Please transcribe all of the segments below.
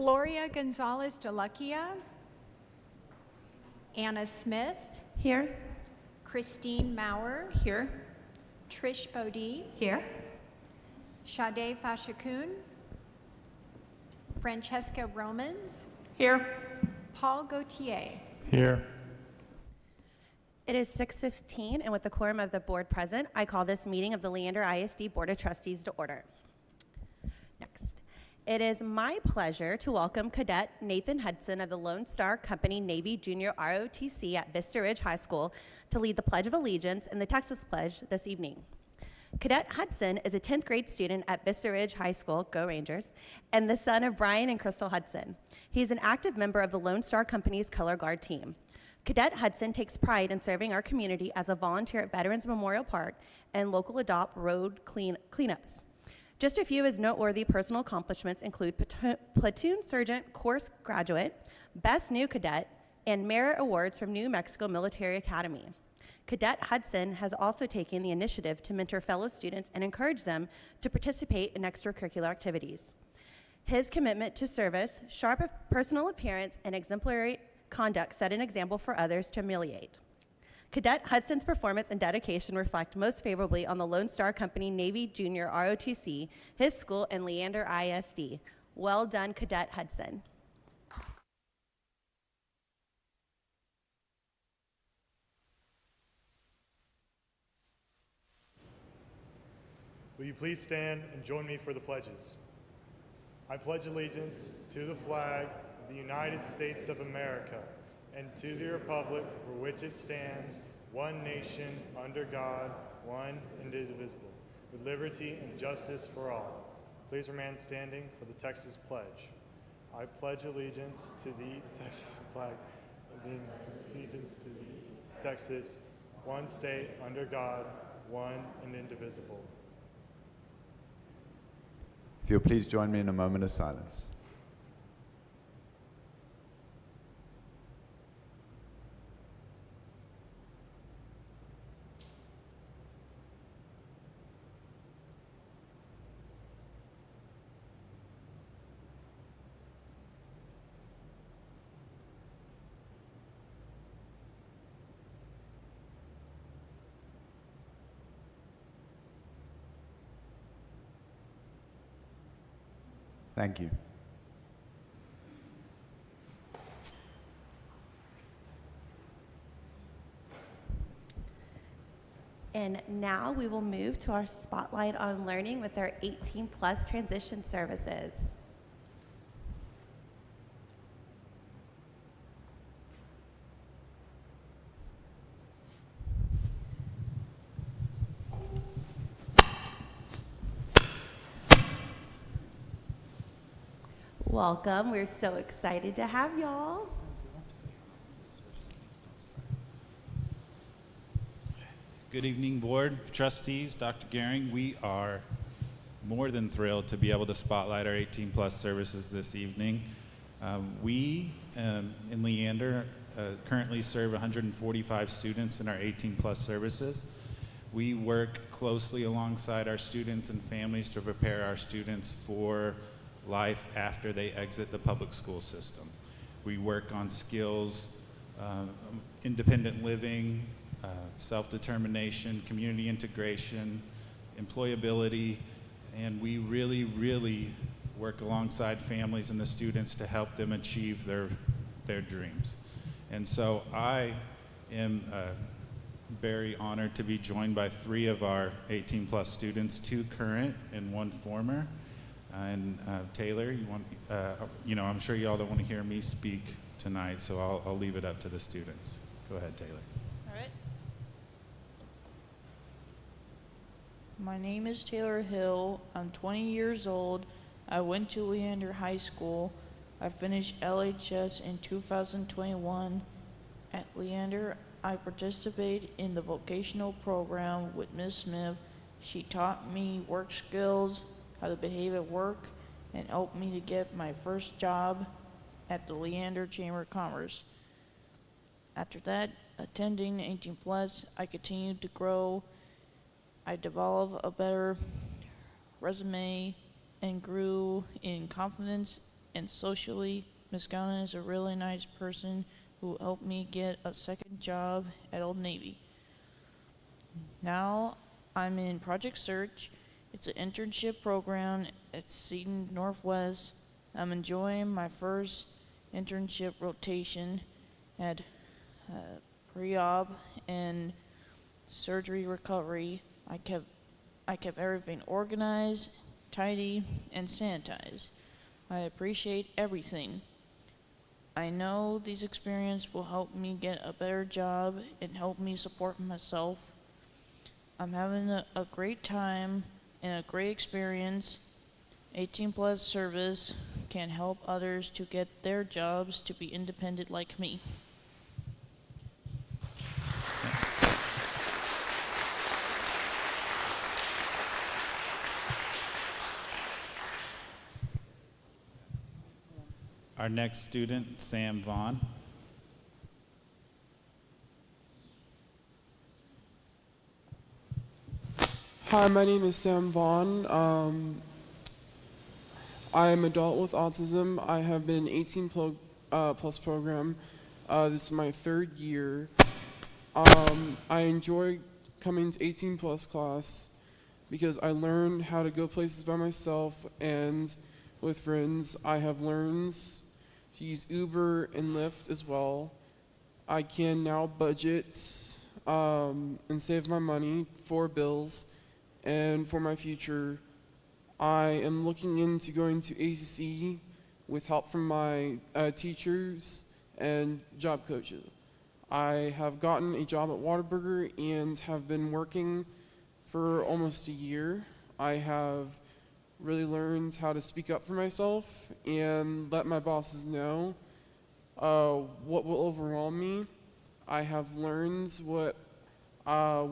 Gloria Gonzalez de Lucia, Anna Smith, Here. Christine Maurer, Here. Trish Bodie, Here. Sade Fashakun, Francesca Romans, Here. Paul Gauthier. Here. It is 6:15, and with the quorum of the board present, I call this meeting of the Leander ISD Board of Trustees to order. Next. It is my pleasure to welcome Cadet Nathan Hudson of the Lone Star Company Navy Junior ROTC at Vista Ridge High School to lead the Pledge of Allegiance and the Texas Pledge this evening. Cadet Hudson is a 10th grade student at Vista Ridge High School, go Rangers, and the son of Brian and Crystal Hudson. He is an active member of the Lone Star Company's Color Guard team. Cadet Hudson takes pride in serving our community as a volunteer at Veterans Memorial Park and local adopt road cleanups. Just a few of his noteworthy personal accomplishments include Platoon Sergeant Course Graduate, Best New Cadet, and Merit Awards from New Mexico Military Academy. Cadet Hudson has also taken the initiative to mentor fellow students and encourage them to participate in extracurricular activities. His commitment to service, sharp personal appearance, and exemplary conduct set an example for others to emulate. Cadet Hudson's performance and dedication reflect most favorably on the Lone Star Company Navy Junior ROTC, his school, and Leander ISD. Well done, Cadet Hudson. Will you please stand and join me for the pledges? I pledge allegiance to the flag of the United States of America and to the republic for which it stands, one nation, under God, one and indivisible, with liberty and justice for all. Please remain standing for the Texas pledge. I pledge allegiance to the Texas flag, allegiance to the Texas, one state, under God, one and indivisible. If you'll please join me in a moment of silence. Thank you. And now we will move to our Spotlight on Learning with our 18+ transition services. Welcome. We're so excited to have y'all. Good evening, Board of Trustees, Dr. Gehring. We are more than thrilled to be able to spotlight our 18+ services this evening. We in Leander currently serve 145 students in our 18+ services. We work closely alongside our students and families to prepare our students for life after they exit the public school system. We work on skills, independent living, self-determination, community integration, employability, and we really work alongside families and the students to help them achieve their dreams. And so I am very honored to be joined by 3 of our 18+ students, 2 current and 1 former. And Taylor, I'm sure y'all don't want to hear me speak tonight, so I'll leave it up to the students. Go ahead, Taylor. All right. My name is Taylor Hill. I'm 20 years old. I went to Leander High School. I finished LHS in 2021. At Leander, I participated in the vocational program with Ms. Smith. She taught me work skills, how to behave at work, and helped me to get my first job at the Leander Chamber of Commerce. After that, attending 18+, I continued to grow. I developed a better resume and grew in confidence and socially. Ms. Gowden is a really nice person who helped me get a second job at Old Navy. Now I'm in Project Search. It's an internship program at Seton Northwest. I'm enjoying my first internship rotation at pre-op and surgery recovery. I kept everything organized, tidy, and sanitized. I appreciate everything. I know these experiences will help me get a better job and help me support myself. I'm having a great time and a great experience. 18 plus service can help others to get their jobs to be independent like me. Our next student, Sam Vaughn. Hi, my name is Sam Vaughn. I am an adult with autism. I have been in 18 plus program. This is my third year. I enjoy coming to 18 plus class because I learned how to go places by myself and with friends. I have learned to use Uber and Lyft as well. I can now budget and save my money for bills and for my future. I am looking into going to ACC with help from my teachers and job coaches. I have gotten a job at Whataburger and have been working for almost a year. I have really learned how to speak up for myself and let my bosses know what will overwhelm me. I have learned what I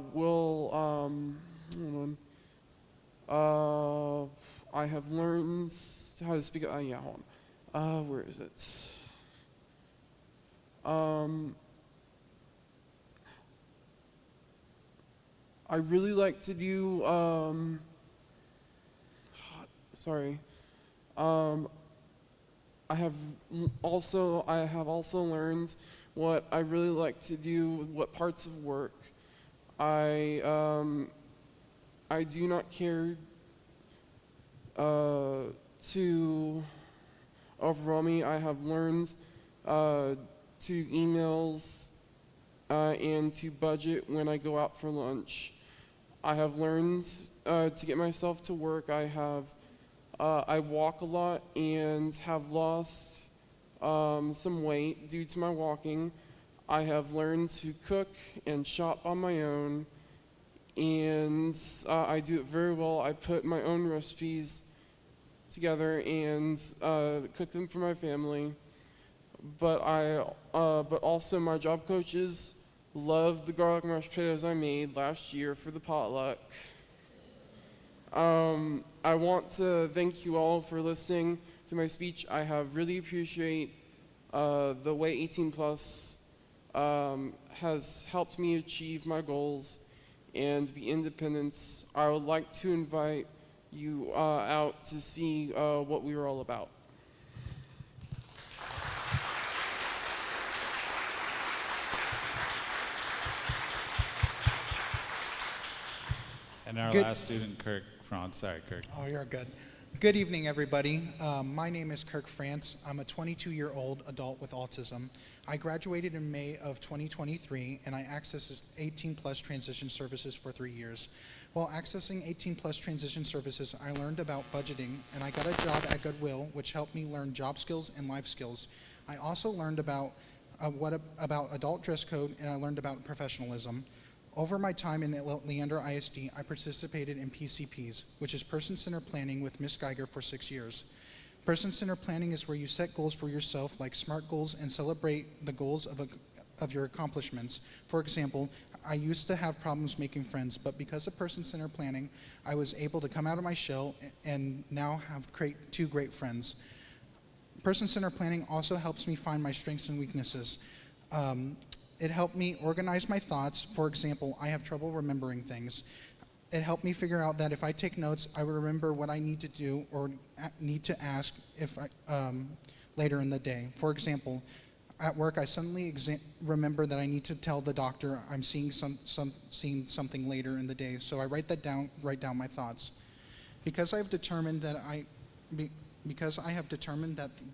have learned how to speak up. Yeah, hold on. Where is it? I really like to do, I have also learned what I really like to do, what parts of work. I do not care to overwhelm me. I have learned to emails and to budget when I go out for lunch. I have learned to get myself to work. I walk a lot and have lost some weight due to my walking. I have learned to cook and shop on my own, and I do it very well. I put my own recipes together and cook them for my family. But also my job coaches loved the garlic mashed potatoes I made last year for the potluck. I want to thank you all for listening to my speech. I have really appreciate the way 18 plus has helped me achieve my goals and be independent. I would like to invite you out to see what we are all about. And our Good. last student, Kirk France. Sorry, Kirk. Oh, you're good. Good evening, everybody. My name is Kirk France. I'm a 22-year-old adult with autism. I graduated in May of 2023, and I accessed 18 plus transition services for 3 years. While accessing 18 plus transition services, I learned about budgeting, and I got a job at Goodwill, which helped me learn job skills and life skills. I also learned about adult dress code, and I learned about professionalism. Over my time in Leander ISD, I participated in PCPs, which is Person-Centered Planning with Ms. Geiger for 6 years. Person-Centered Planning is where you set goals for yourself, like SMART goals, and celebrate the goals of your accomplishments. For example, I used to have problems making friends, but because of Person-Centered Planning, I was able to come out of my shell and now have two great friends. Person-Centered Planning also helps me find my strengths and weaknesses. It helped me organize my thoughts. For example, I have trouble remembering things. It helped me figure out that if I take notes, I will remember what I need to do or need to ask later in the day. For example, at work, I suddenly remember that I need to tell the doctor I'm seeing seeing something later in the day. So I write down my thoughts. Because I have determined that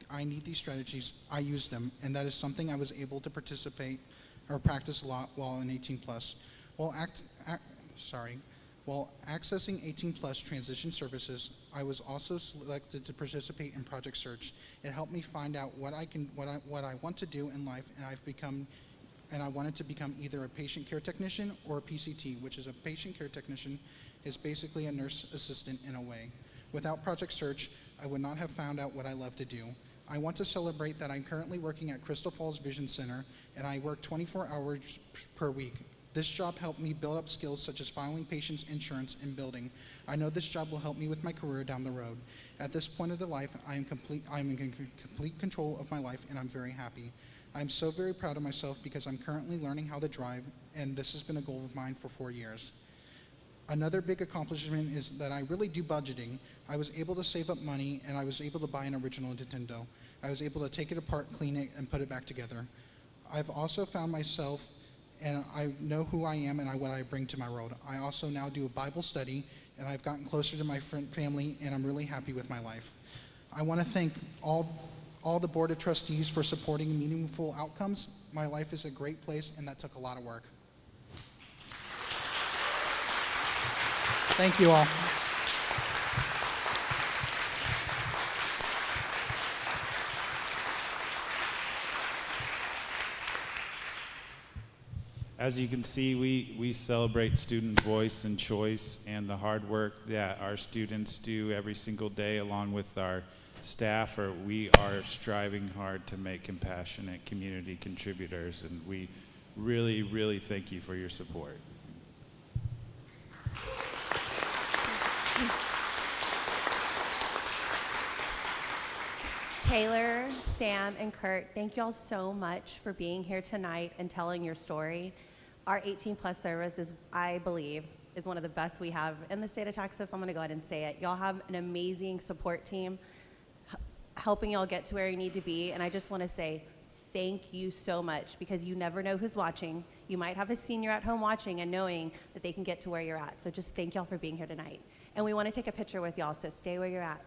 I need these strategies, I use them, and that is something I was able to participate or practice a lot while in 18 plus. While accessing 18 plus transition services, I was also selected to participate in Project Search. It helped me find out what I want to do in life, and I wanted to become either a patient care technician or a PCT, which is a patient care technician, is basically a nurse assistant in a way. Without Project Search, I would not have found out what I love to do. I want to celebrate that I'm currently working at Crystal Falls Vision Center, and I work 24 hours per week. This job helped me build up skills such as filing patients' insurance and billing. I know this job will help me with my career down the road. At this point of the life, I am in complete control of my life, and I'm very happy. I'm so very proud of myself because I'm currently learning how to drive, and this has been a goal of mine for 4 years. Another big accomplishment is that I really do budgeting. I was able to save up money, and I was able to buy an original Nintendo. I was able to take it apart, clean it, and put it back together. I've also found myself, and I know who I am and what I bring to my world. I also now do a Bible study, and I've gotten closer to my family, and I'm really happy with my life. I want to thank all the Board of Trustees for supporting meaningful outcomes. My life is a great place, and that took a lot of work. Thank you all. As you can see, we celebrate student voice and choice and the hard work that our students do every single day along with our staff. We are striving hard to make compassionate community contributors, and we really, really thank you for your support. Taylor, Sam, and Kurt, thank you all so much for being here tonight and telling your story. Our 18 plus service is, I believe, is one of the best we have in the state of Texas. I'm gonna go ahead and say it. Y'all have an amazing support team helping y'all get to where you need to be. And I just wanna say thank you so much, because you never know who's watching. You might have a senior at home watching and knowing that they can get to where you're at. So just thank y'all for being here tonight. And we wanna take a picture with y'all, so stay where you're at.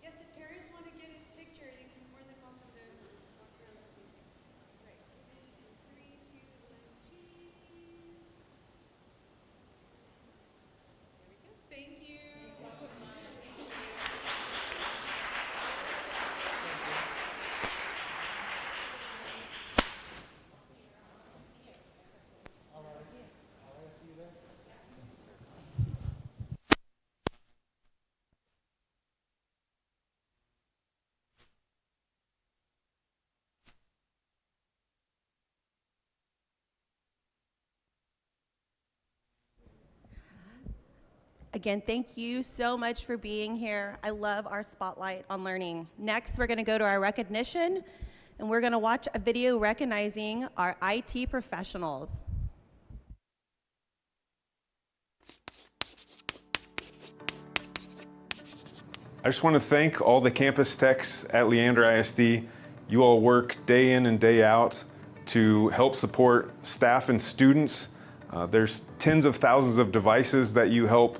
Yes, if parents want to get a picture, you can more than welcome to walk around this meeting. Right. And 3, 2, 1, cheese. There we go. Thank you. Again, thank you so much for being here. I love our spotlight on learning. Next, we're gonna go to our recognition, and we're gonna watch a video recognizing our IT professionals. I just want to thank all the campus techs at Leander ISD. You all work day in and day out to help support staff and students. There's tens of thousands of devices that you help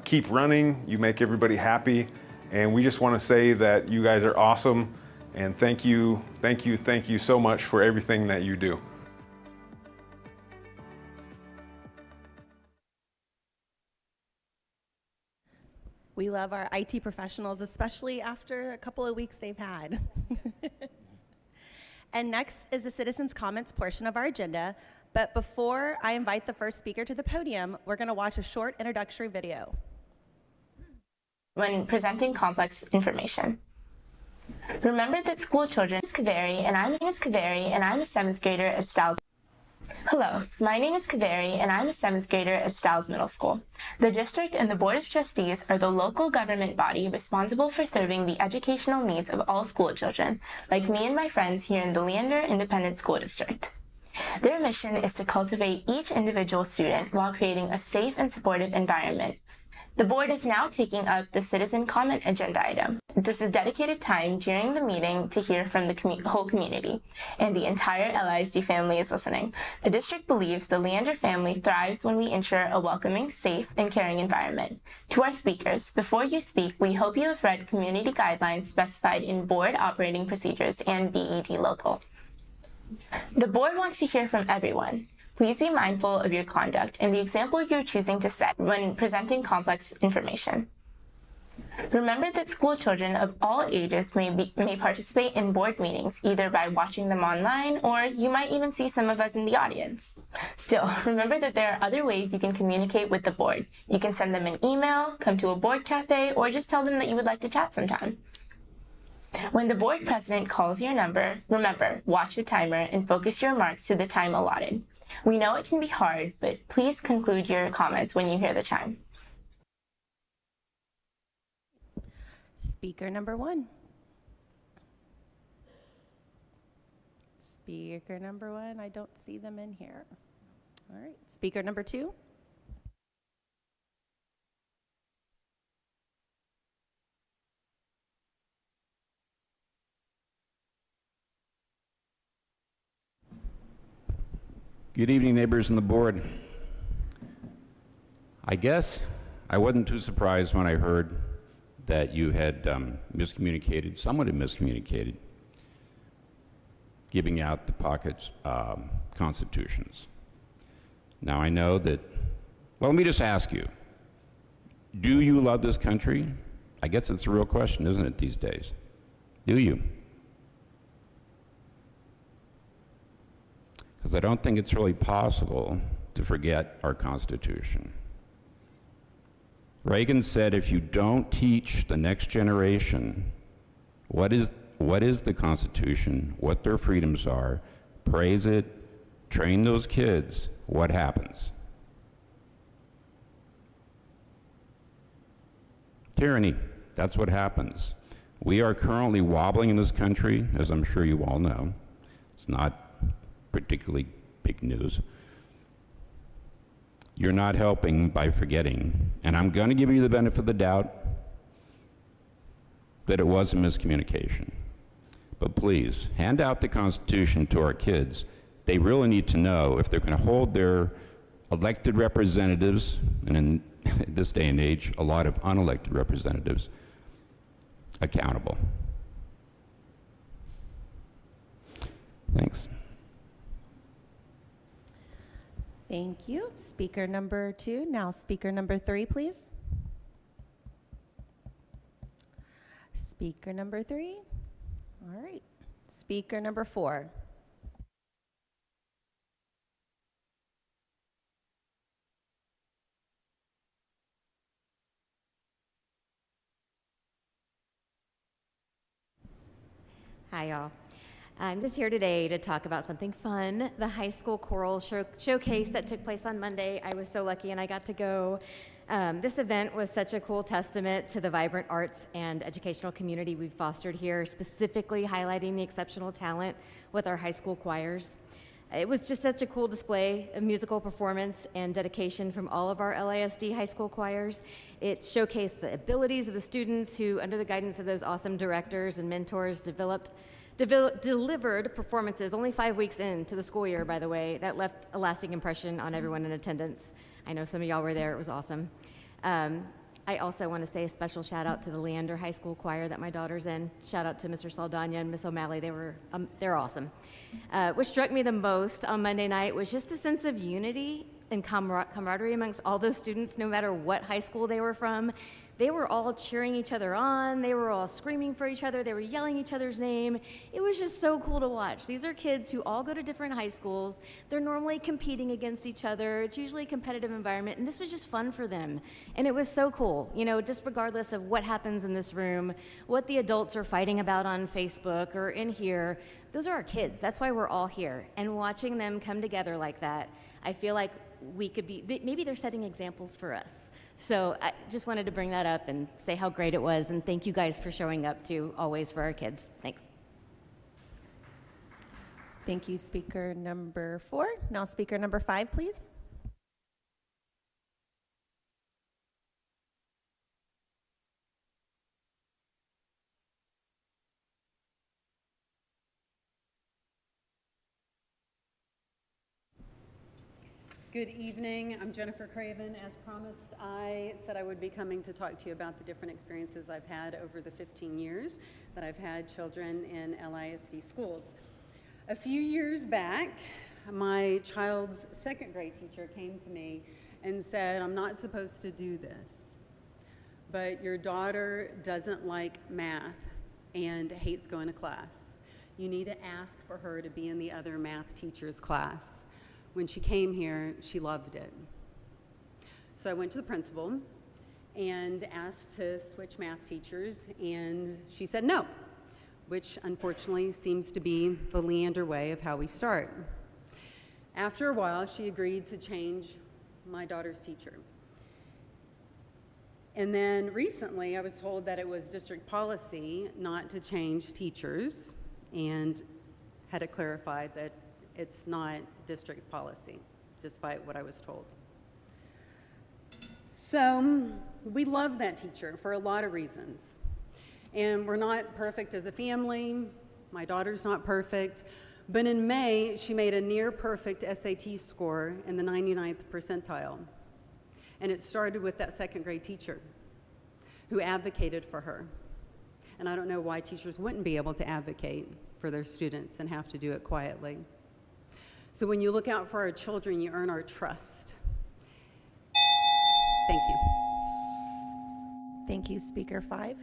keep running. You make everybody happy. And we just want to say that you guys are awesome. And thank you so much for everything that you do. We love our IT professionals, especially after a couple of weeks they've had. And next is the citizens' comments portion of our agenda. But before I invite the first speaker to the podium, we're going to watch a short introductory video. When presenting complex information. Remember that school children is Kaveri, and I'm a 7th grader at Stiles. Hello, my name is Kaveri, and I'm a 7th grader at Stiles Middle School. The district and the Board of Trustees are the local government body responsible for serving the educational needs of all school children, like me and my friends here in the Leander Independent School District. Their mission is to cultivate each individual student while creating a safe and supportive environment. The board is now taking up the citizen comment agenda item. This is dedicated time during the meeting to hear from the whole community, and the entire LISD family is listening. The district believes the Leander family thrives when we ensure a welcoming, safe, and caring environment. To our speakers, before you speak, we hope you have read community guidelines specified in board operating procedures and BED local. The board wants to hear from everyone. Please be mindful of your conduct and the example you're choosing to set when presenting complex information. Remember that school children of all ages may participate in board meetings, either by watching them online, or you might even see some of us in the audience. Still, remember that there are other ways you can communicate with the board. You can send them an email, come to a board cafe, or just tell them that you would like to chat sometime. When the board president calls your number, remember, watch the timer and focus your remarks to the time allotted. We know it can be hard, but please conclude your comments when you hear the chime. Speaker number 1. Speaker number 1, I don't see them in here. All right, speaker number 2. Good evening, neighbors and the board. I guess I wasn't too surprised when I heard that you had miscommunicated, someone had miscommunicated, giving out the pocket constitutions. Now I know that, well, let me just ask you, do you love this country? I guess it's a real question, isn't it, these days? Do you? Because I don't think it's really possible to forget our Constitution. Reagan said, if you don't teach the next generation what is the Constitution, what their freedoms are, praise it, train those kids, what happens? Tyranny, that's what happens. We are currently wobbling in this country, as I'm sure you all know. It's not particularly big news. You're not helping by forgetting, and I'm going to give you the benefit of the doubt that it was a miscommunication. But please, hand out the Constitution to our kids. They really need to know if they're going to hold their elected representatives, and in this day and age, a lot of unelected representatives, accountable. Thanks. Thank you. Speaker number 2. Now speaker number 3, please. Speaker number 3. All right. Speaker number 4. Hi, y'all. I'm just here today to talk about something fun, the high school choral showcase that took place on Monday. I was so lucky and I got to go. This event was such a cool testament to the vibrant arts and educational community we've fostered here, specifically highlighting the exceptional talent with our high school choirs. It was just such a cool display of musical performance and dedication from all of our LISD high school choirs. It showcased the abilities of the students who, under the guidance of those awesome directors and mentors, delivered performances only 5 weeks into the school year, by the way, that left a lasting impression on everyone in attendance. I know some of y'all were there. It was awesome. I also want to say a special shout out to the Leander High School Choir that my daughter's in. Shout out to Mr. Saldana and Miss O'Malley. They're awesome. What struck me the most on Monday night was just the sense of unity and camaraderie amongst all those students, no matter what high school they were from. They were all cheering each other on. They were all screaming for each other. They were yelling each other's name. It was just so cool to watch. These are kids who all go to different high schools. They're normally competing against each other. It's usually a competitive environment, and this was just fun for them. And it was so cool, you know, just regardless of what happens in this room, what the adults are fighting about on Facebook or in here, those are our kids. That's why we're all here. And watching them come together like that, I feel like we could be, maybe they're setting examples for us. So I just wanted to bring that up and say how great it was, and thank you guys for showing up too, always for our kids. Thanks. Thank you, speaker number 4. Now speaker number 5, please. Good evening. I'm Jennifer Craven. As promised, I said I would be coming to talk to you about the different experiences I've had over the 15 years that I've had children in LISD schools. A few years back, my child's second grade teacher came to me and said, "I'm not supposed to do this, but your daughter doesn't like math and hates going to class. You need to ask for her to be in the other math teacher's class." When she came here, she loved it. So I went to the principal and asked to switch math teachers, and she said no, which unfortunately seems to be the Leander way of how we start. After a while, she agreed to change my daughter's teacher. And then recently, I was told that it was district policy not to change teachers, and had it clarified that it's not district policy, despite what I was told. So we love that teacher for a lot of reasons. And we're not perfect as a family. My daughter's not perfect. But in May, she made a near perfect SAT score in the 99th percentile. And it started with that second grade teacher who advocated for her. And I don't know why teachers wouldn't be able to advocate for their students and have to do it quietly. So when you look out for our children, you earn our trust. Thank you. Thank you, speaker 5.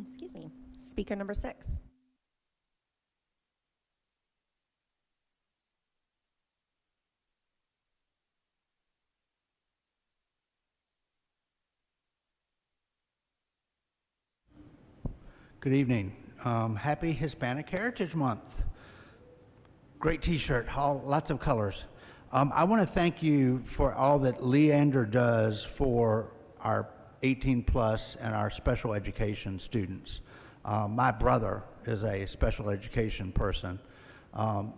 Excuse me. Speaker number 6. Good evening. Happy Hispanic Heritage Month. Great t-shirt, lots of colors. I want to thank you for all that Leander does for our 18 plus and our special education students. My brother is a special education person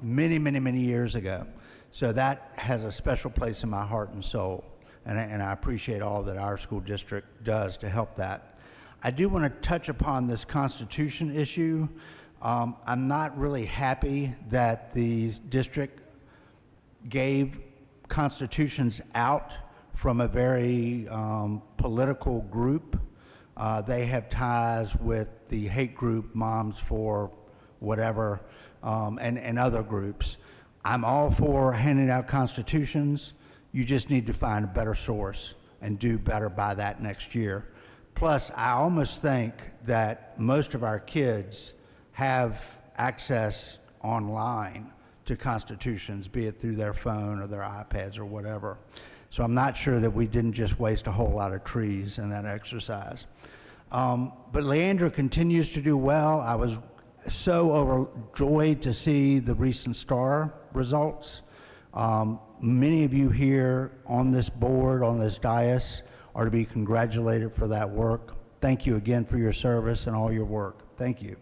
many years ago. So that has a special place in my heart and soul. And I appreciate all that our school district does to help that. I do want to touch upon this Constitution issue. I'm not really happy that the district gave constitutions out from a very political group. They have ties with the hate group Moms for Whatever and other groups. I'm all for handing out constitutions. You just need to find a better source and do better by that next year. Plus, I almost think that most of our kids have access online to constitutions, be it through their phone or their iPads or whatever. So I'm not sure that we didn't just waste a whole lot of trees in that exercise. But Leander continues to do well. I was so overjoyed to see the recent STAR results. Many of you here on this board, on this dais, are to be congratulated for that work. Thank you again for your service and all your work. Thank you.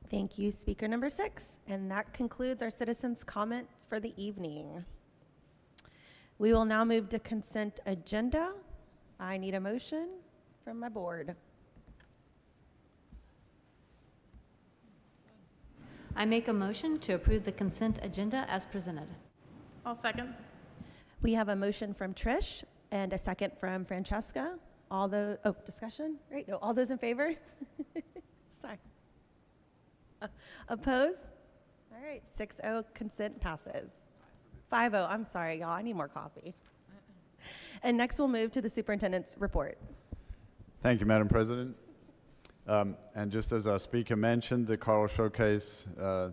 Thank you, speaker number 6. And that concludes our citizens' comments for the evening. We will now move to consent agenda. I need a motion from my board. I make a motion to approve the consent agenda as presented. I'll second. We have a motion from Trish and a second from Francesca. Discussion? Right, no, all those in favor? Sorry. Oppose? All right, 6-0, consent passes. 5-0, I'm sorry, y'all, I need more coffee. And next, we'll move to the superintendent's report. Thank you, Madam President. And just as our speaker mentioned, the Choral Showcase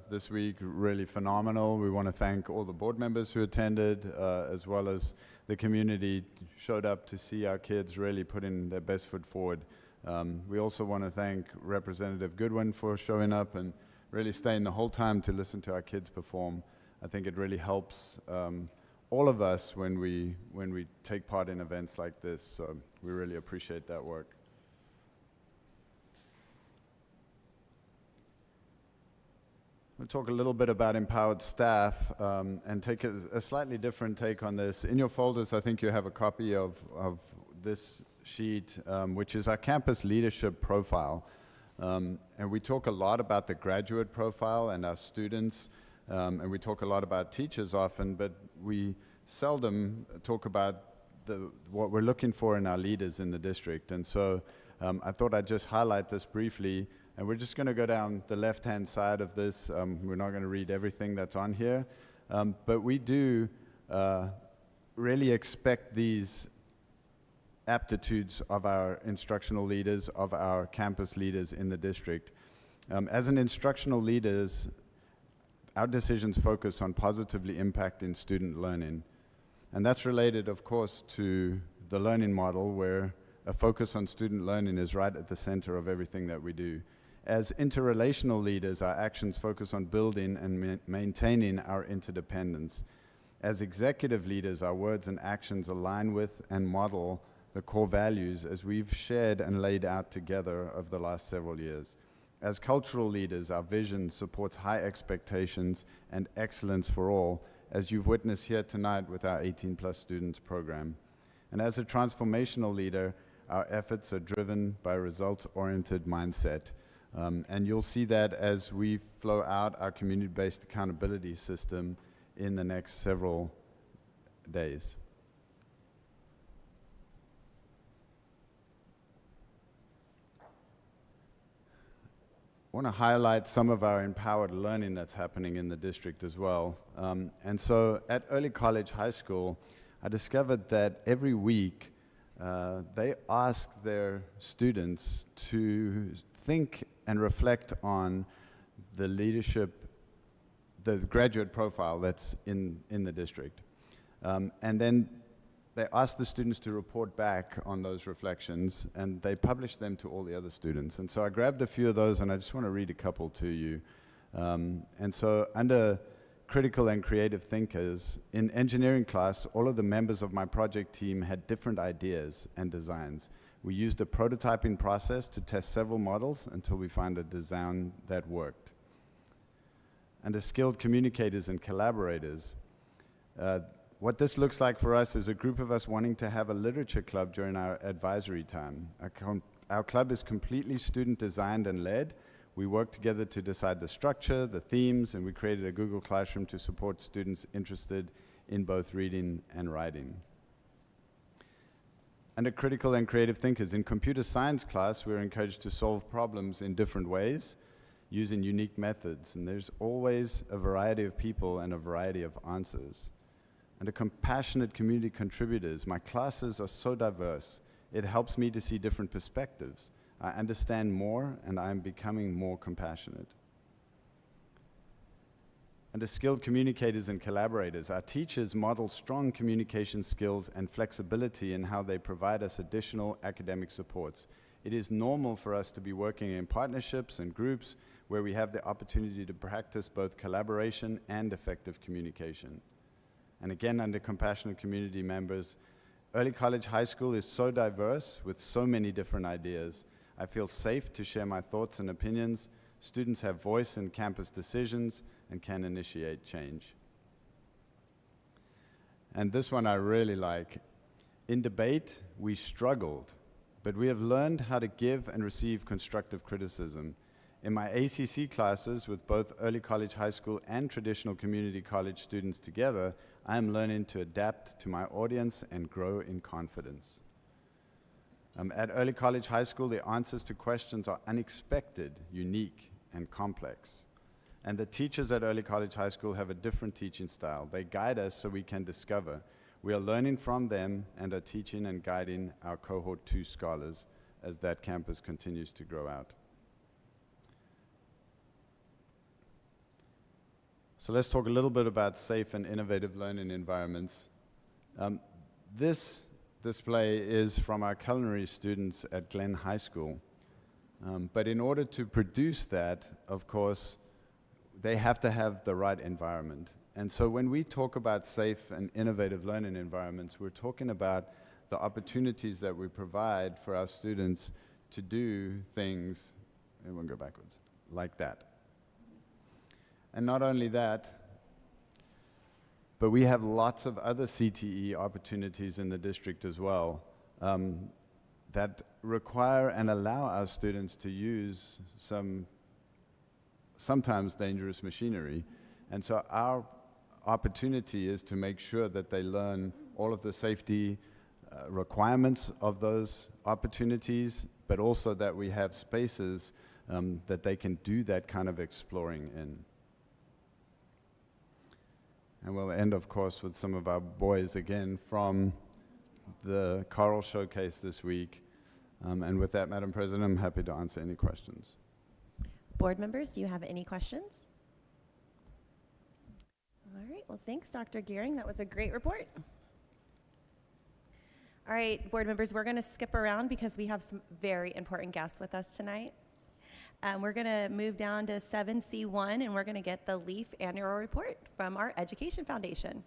this week, really phenomenal. We want to thank all the board members who attended, as well as the community showed up to see our kids really put in their best foot forward. We also want to thank Representative Goodwin for showing up and really staying the whole time to listen to our kids perform. I think it really helps all of us when we take part in events like this, so we really appreciate that work. We'll talk a little bit about empowered staff and take a slightly different take on this. In your folders, I think you have a copy of this sheet, which is our campus leadership profile. And we talk a lot about the graduate profile and our students, and we talk a lot about teachers often, but we seldom talk about what we're looking for in our leaders in the district. And so I thought I'd just highlight this briefly. And we're just going to go down the left-hand side of this. We're not going to read everything that's on here. But we do really expect these aptitudes of our instructional leaders, of our campus leaders in the district. As an instructional leaders, our decisions focus on positively impacting student learning. And that's related, of course, to the learning model, where a focus on student learning is right at the center of everything that we do. As interrelational leaders, our actions focus on building and maintaining our interdependence. As executive leaders, our words and actions align with and model the core values as we've shared and laid out together over the last several years. As cultural leaders, our vision supports high expectations and excellence for all, as you've witnessed here tonight with our 18+ students program. And as a transformational leader, our efforts are driven by a results-oriented mindset. And you'll see that as we flow out our community-based accountability system in the next several days. I want to highlight some of our empowered learning that's happening in the district as well. And so at Early College High School, I discovered that every week they ask their students to think and reflect on the leadership, the graduate profile that's in the district. And then they ask the students to report back on those reflections, and they publish them to all the other students. And so I grabbed a few of those, and I just want to read a couple to you. And so under critical and creative thinkers, in engineering class, all of the members of my project team had different ideas and designs. We used a prototyping process to test several models until we found a design that worked. And as skilled communicators and collaborators, what this looks like for us is a group of us wanting to have a literature club during our advisory time. Our club is completely student designed and led. We work together to decide the structure, the themes, and we created a Google Classroom to support students interested in both reading and writing. Under critical and creative thinkers, in computer science class, we're encouraged to solve problems in different ways using unique methods, and there's always a variety of people and a variety of answers. Under compassionate community contributors, my classes are so diverse, it helps me to see different perspectives. I understand more, and I'm becoming more compassionate. And as skilled communicators and collaborators, our teachers model strong communication skills and flexibility in how they provide us additional academic supports. It is normal for us to be working in partnerships and groups where we have the opportunity to practice both collaboration and effective communication. And again, under compassionate community members, Early College High School is so diverse with so many different ideas. I feel safe to share my thoughts and opinions. Students have voice in campus decisions and can initiate change. And this one I really like. In debate, we struggled, but we have learned how to give and receive constructive criticism. In my ACC classes with both Early College High School and traditional community college students together, I am learning to adapt to my audience and grow in confidence. At Early College High School, the answers to questions are unexpected, unique, and complex. And the teachers at Early College High School have a different teaching style. They guide us so we can discover. We are learning from them and are teaching and guiding our Cohort 2 scholars as that campus continues to grow out. So let's talk a little bit about safe and innovative learning environments. This display is from our culinary students at Glen High School. But in order to produce that, of course, they have to have the right environment. And so when we talk about safe and innovative learning environments, we're talking about the opportunities that we provide for our students to do things, and we'll go backwards, like that. And not only that, but we have lots of other CTE opportunities in the district as well that require and allow our students to use sometimes dangerous machinery. And so our opportunity is to make sure that they learn all of the safety requirements of those opportunities, but also that we have spaces that they can do that kind of exploring in. And we'll end, of course, with some of our boys again from the Choral Showcase this week. And with that, Madam President, I'm happy to answer any questions. Board members, do you have any questions? All right, well, thanks, Dr. Gearing. That was a great report. All right, board members, we're going to skip around because we have some very important guests with us tonight. We're going to move down to 7C1, and we're going to get the LEAF annual report from our Education Foundation.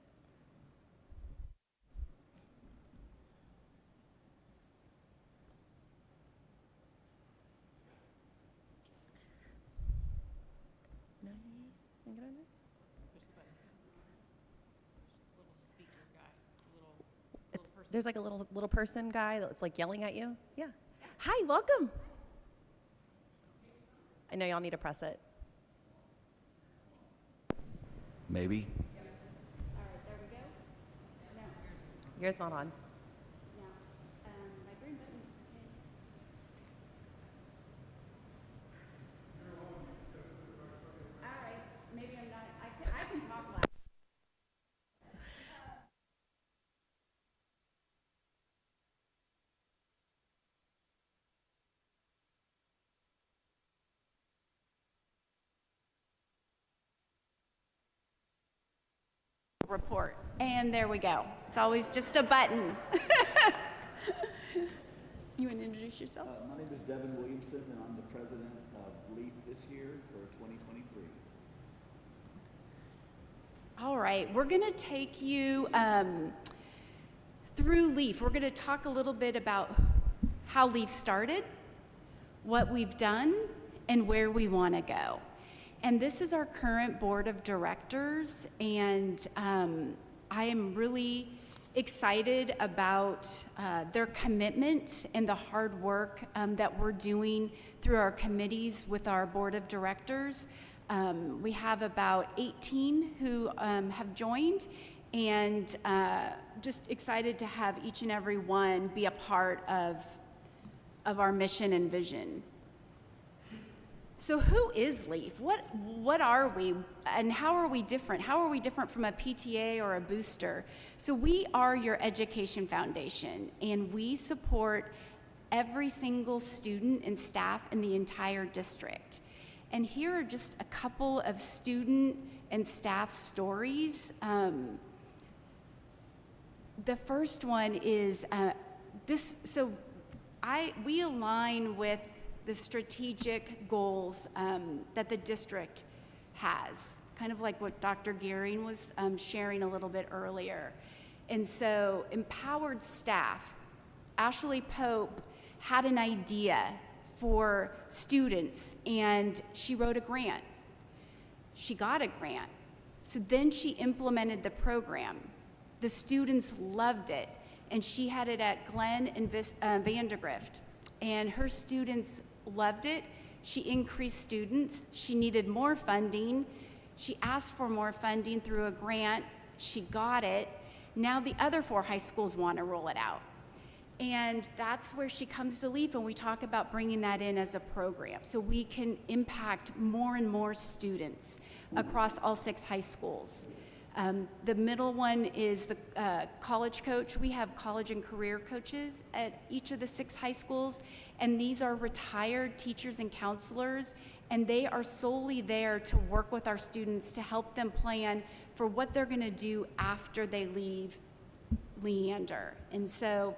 There's like a little person guy that's like yelling at you. Yeah. Hi, welcome. I know y'all need to press it. Maybe. All right, there we go. Now, Yours not on. my green button's all right, maybe I'm not, I can talk loud. Report, and there we go. It's always just a button. You want to introduce yourself? My name is Devin Williamson, and I'm the president of LEAF this year for 2023. All right, we're going to take you through LEAF. We're going to talk a little bit about how LEAF started, what we've done, and where we want to go. And this is our current board of directors, and I am really excited about their commitment and the hard work that we're doing through our committees with our board of directors. We have about 18 who have joined, and just excited to have each and every one be a part of our mission and vision. So who is LEAF? What are we, and how are we different? How are we different from a PTA or a booster? So we are your education foundation, and we support every single student and staff in the entire district. And here are just a couple of student and staff stories. The first one is we align with the strategic goals that the district has, kind of like what Dr. Gearing was sharing a little bit earlier. And so empowered staff, Ashley Pope had an idea for students, and she wrote a grant. She got a grant. So then she implemented the program. The students loved it, and she had it at Glen and Vandergrift, and her students loved it. She increased students. She needed more funding. She asked for more funding through a grant. She got it. Now the other 4 high schools want to roll it out. And that's where she comes to LEAF, and we talk about bringing that in as a program so we can impact more and more students across all 6 high schools. The middle one is the college coach. We have college and career coaches at each of the 6 high schools, and these are retired teachers and counselors, and they are solely there to work with our students to help them plan for what they're going to do after they leave Leander. And so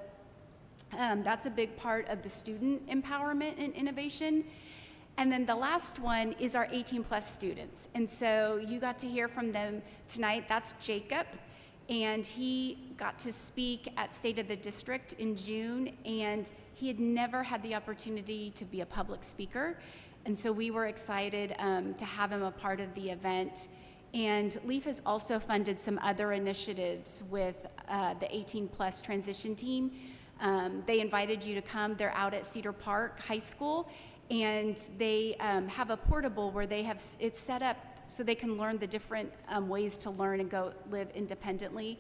that's a big part of the student empowerment and innovation. And then the last one is our 18+ students. And so you got to hear from them tonight. That's Jacob. And he got to speak at State of the District in June, and he had never had the opportunity to be a public speaker. And so we were excited to have him a part of the event. And LEAF has also funded some other initiatives with the 18+ transition team. They invited you to come. They're out at Cedar Park High School, and they have a portable where they have it's set up so they can learn the different ways to learn and go live independently.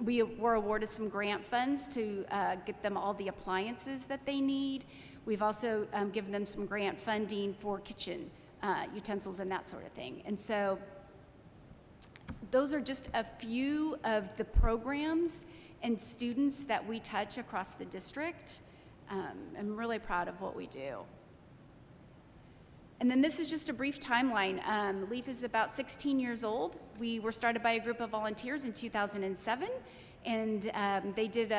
We were awarded some grant funds to get them all the appliances that they need. We've also given them some grant funding for kitchen utensils and that sort of thing. And so those are just a few of the programs and students that we touch across the district. I'm really proud of what we do. And then this is just a brief timeline. LEAF is about 16 years old. We were started by a group of volunteers in 2007, and they did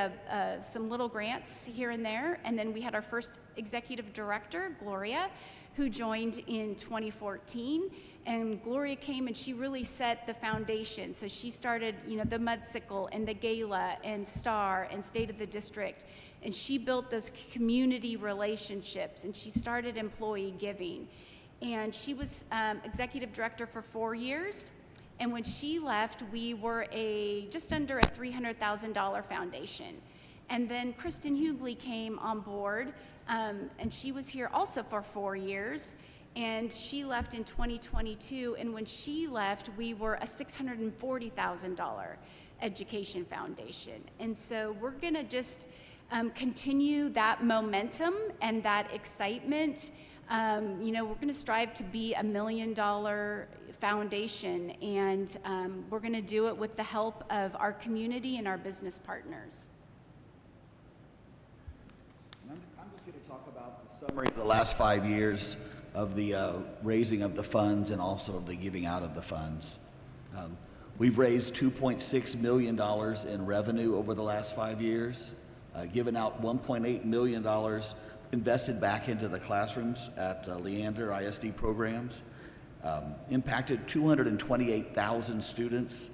some little grants here and there. And then we had our first executive director, Gloria, who joined in 2014. And Gloria came and she really set the foundation. So she started, the Mudsicle and the Gala and Star and State of the District. And she built those community relationships, and she started employee giving. And she was executive director for 4 years. And when she left, we were just under a $300,000 foundation. And then Kristen Hughley came on board, and she was here also for 4 years. And she left in 2022, and when she left, we were a $640,000 education foundation. And so we're gonna just continue that momentum and that excitement. We're gonna strive to be $1 million foundation, and we're gonna do it with the help of our community and our business partners. I'm just going to talk about the summary of the last 5 years of the raising of the funds and also of the giving out of the funds. We've raised $2.6 million in revenue over the last 5 years, given out $1.8 million invested back into the classrooms at Leander ISD programs, impacted 228,000 students,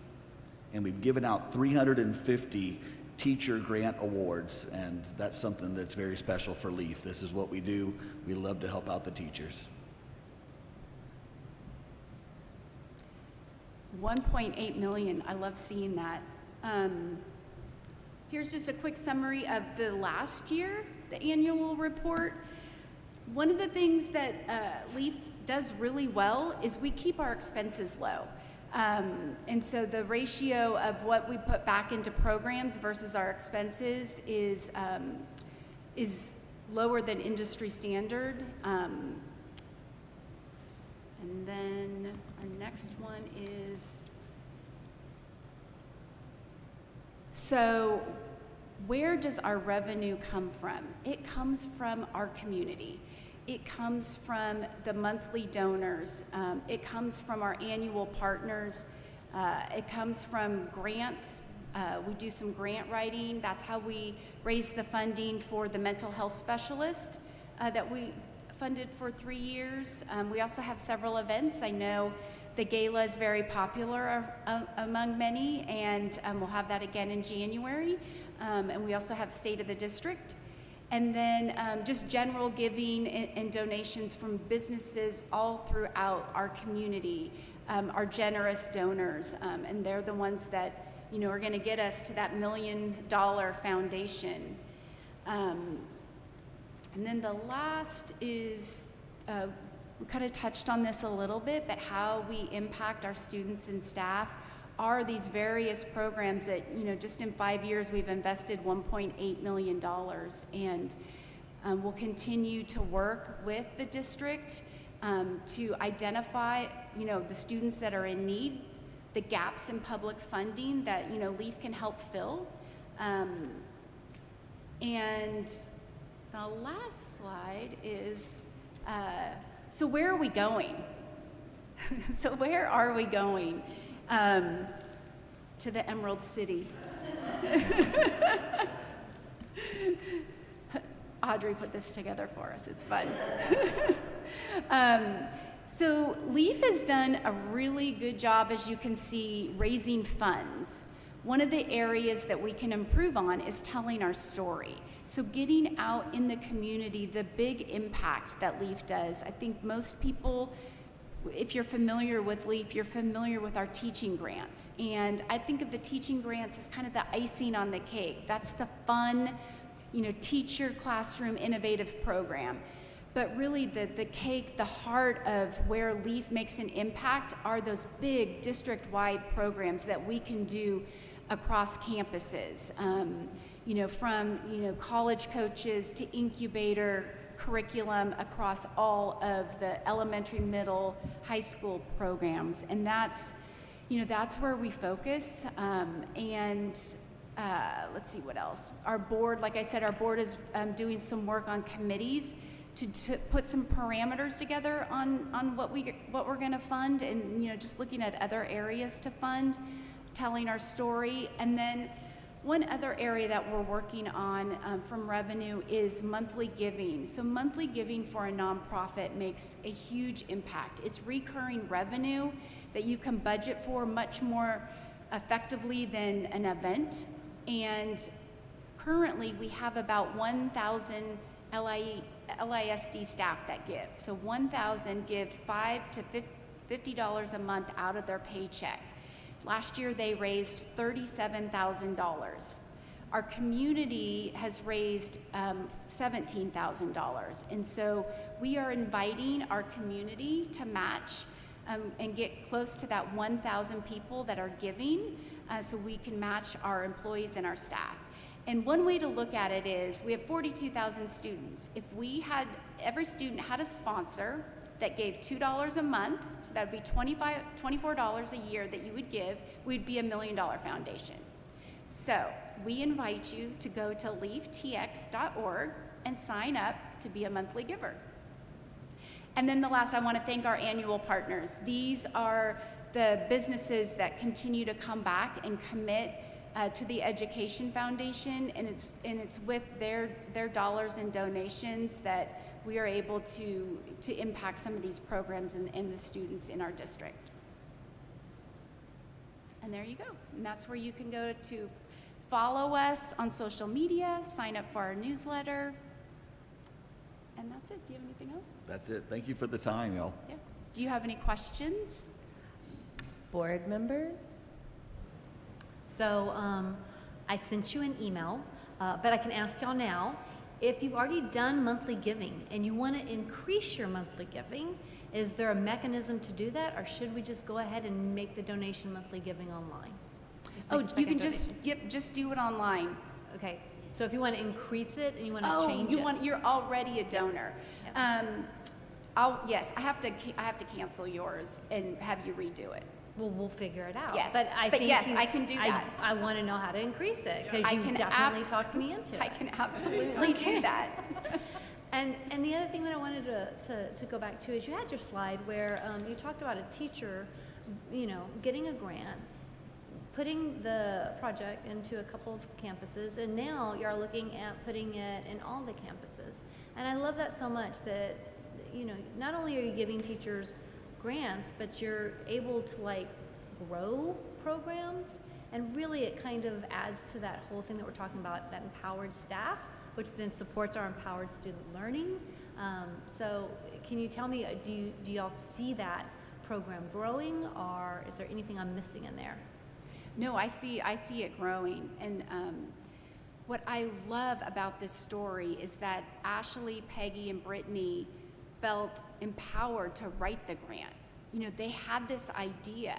and we've given out 350 teacher grant awards, and that's something that's very special for LEAF. This is what we do. We love to help out the teachers. 1.8 million, I love seeing that. Here's just a quick summary of the last year, the annual report. One of the things that LEAF does really well is we keep our expenses low. And so the ratio of what we put back into programs versus our expenses is lower than industry standard. And then our next one is, so where does our revenue come from? It comes from our community. It comes from the monthly donors. It comes from our annual partners. It comes from grants. We do some grant writing. That's how we raise the funding for the mental health specialist that we funded for 3 years. We also have several events. I know the gala is very popular among many, and we'll have that again in January. And we also have State of the District. And then just general giving and donations from businesses all throughout our community, our generous donors. And they're the ones that, are gonna get us to that $1 million foundation. And then the last is, we kind of touched on this a little bit, but how we impact our students and staff are these various programs that, just in 5 years, we've invested $1.8 million. And we'll continue to work with the district to identify, the students that are in need the gaps in public funding that, you know, LEAF can help fill. And the last slide is, so where are we going? So where are we going? To the Emerald City. Audrey put this together for us, it's fun. So LEAF has done a really good job, as you can see, raising funds. One of the areas that we can improve on is telling our story. So getting out in the community, the big impact that LEAF does. I think most people, if you're familiar with LEAF, you're familiar with our teaching grants. And I think of the teaching grants as kind of the icing on the cake. That's the fun, you know, teacher classroom innovative program. But really the cake, the heart of where LEAF makes an impact are those big district-wide programs that we can do across campuses. You know, from, you know, college coaches to incubator curriculum across all of the elementary, middle, high school programs. And that's, you know, that's where we focus. Let's see what else. Our board, like I said, our board is doing some work on committees to put some parameters together on what we're going to fund, and, you know, just looking at other areas to fund, telling our story. And then one other area that we're working on from revenue is monthly giving. So monthly giving for a nonprofit makes a huge impact. It's recurring revenue that you can budget for much more effectively than an event. And currently we have about 1,000 LISD staff that give. So 1,000 give $5 to $50 a month out of their paycheck. Last year, they raised $37,000. Our community has raised $17,000. And so we are inviting our community to match and get close to that 1,000 people that are giving, so we can match our employees and our staff. And one way to look at it is we have 42,000 students. If we had, every student had a sponsor that gave $2 a month, so that would be $24 a year that you would give, we'd be $1 million foundation. So we invite you to go to leaftx.org and sign up to be a monthly giver. And then the last, I want to thank our annual partners. These are the businesses that continue to come back and commit to the Education Foundation, and it's with their dollars and donations that we are able to impact some of these programs and the students in our district. And there you go. And that's where you can go to follow us on social media, sign up for our newsletter, and that's it. Do you have anything else? That's it. Thank you for the time, y'all. Yeah. Do you have any questions? Board members? So I sent you an email, but I can ask y'all now. If you've already done monthly giving and you want to increase your monthly giving, is there a mechanism to do that, or should we just go ahead and make the donation monthly giving online? Oh, you can just do it online. Okay. So if you want to increase it and you want to change it. You're already a donor. Yes, I have to cancel yours and have you redo it. Well, we'll figure it out. Yes, but I can do that. I want to know how to increase it, because you definitely talked me into it. I can absolutely do that. And the other thing that I wanted to go back to is you had your slide where you talked about a teacher, you know, getting a grant, putting the project into a couple of campuses, and now you're looking at putting it in all the campuses. And I love that so much that, you know, not only are you giving teachers grants, but you're able to like grow programs, and really it kind of adds to that whole thing that we're talking about, that empowered staff, which then supports our empowered student learning. So can you tell me, do y'all see that program growing, or is there anything I'm missing in there? No, I see it growing. And what I love about this story is that Ashley, Peggy, and Brittany felt empowered to write the grant. You know, they had this idea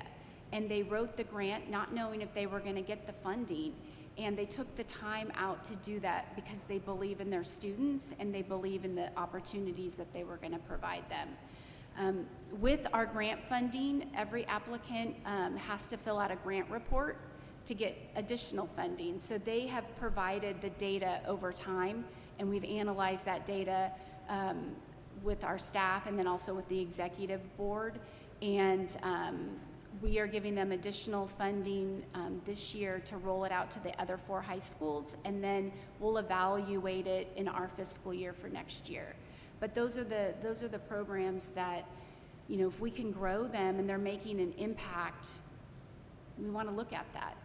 and they wrote the grant not knowing if they were going to get the funding, and they took the time out to do that because they believe in their students and they believe in the opportunities that they were going to provide them. With our grant funding, every applicant has to fill out a grant report to get additional funding. So they have provided the data over time, and we've analyzed that data with our staff and then also with the executive board. And we are giving them additional funding this year to roll it out to the other 4 high schools, and then we'll evaluate it in our fiscal year for next year. But those are the programs that, you know, if we can grow them and they're making an impact, we want to look at that.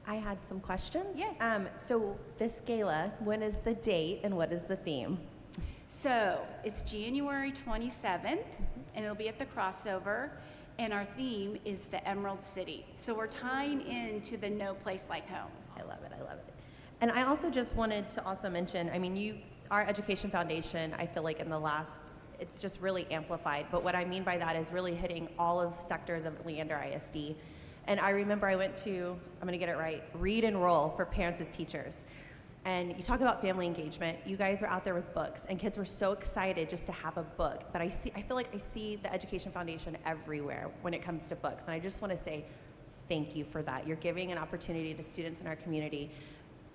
I had some questions. Yes. So this gala, when is the date and what is the theme? So it's January 27th, and it'll be at the Crossover, and our theme is the Emerald City. So we're tying into the No Place Like Home. I love it, I love it. And I also just wanted to also mention, I mean, our Education Foundation, I feel like in the last, it's just really amplified, but what I mean by that is really hitting all of sectors of Leander ISD. And I remember I went to, I'm gonna get it right, Read and Roll for parents as teachers. And you talk about family engagement, you guys were out there with books, and kids were so excited just to have a book. But I feel like I see the Education Foundation everywhere when it comes to books. And I just wanna say thank you for that. You're giving an opportunity to students in our community.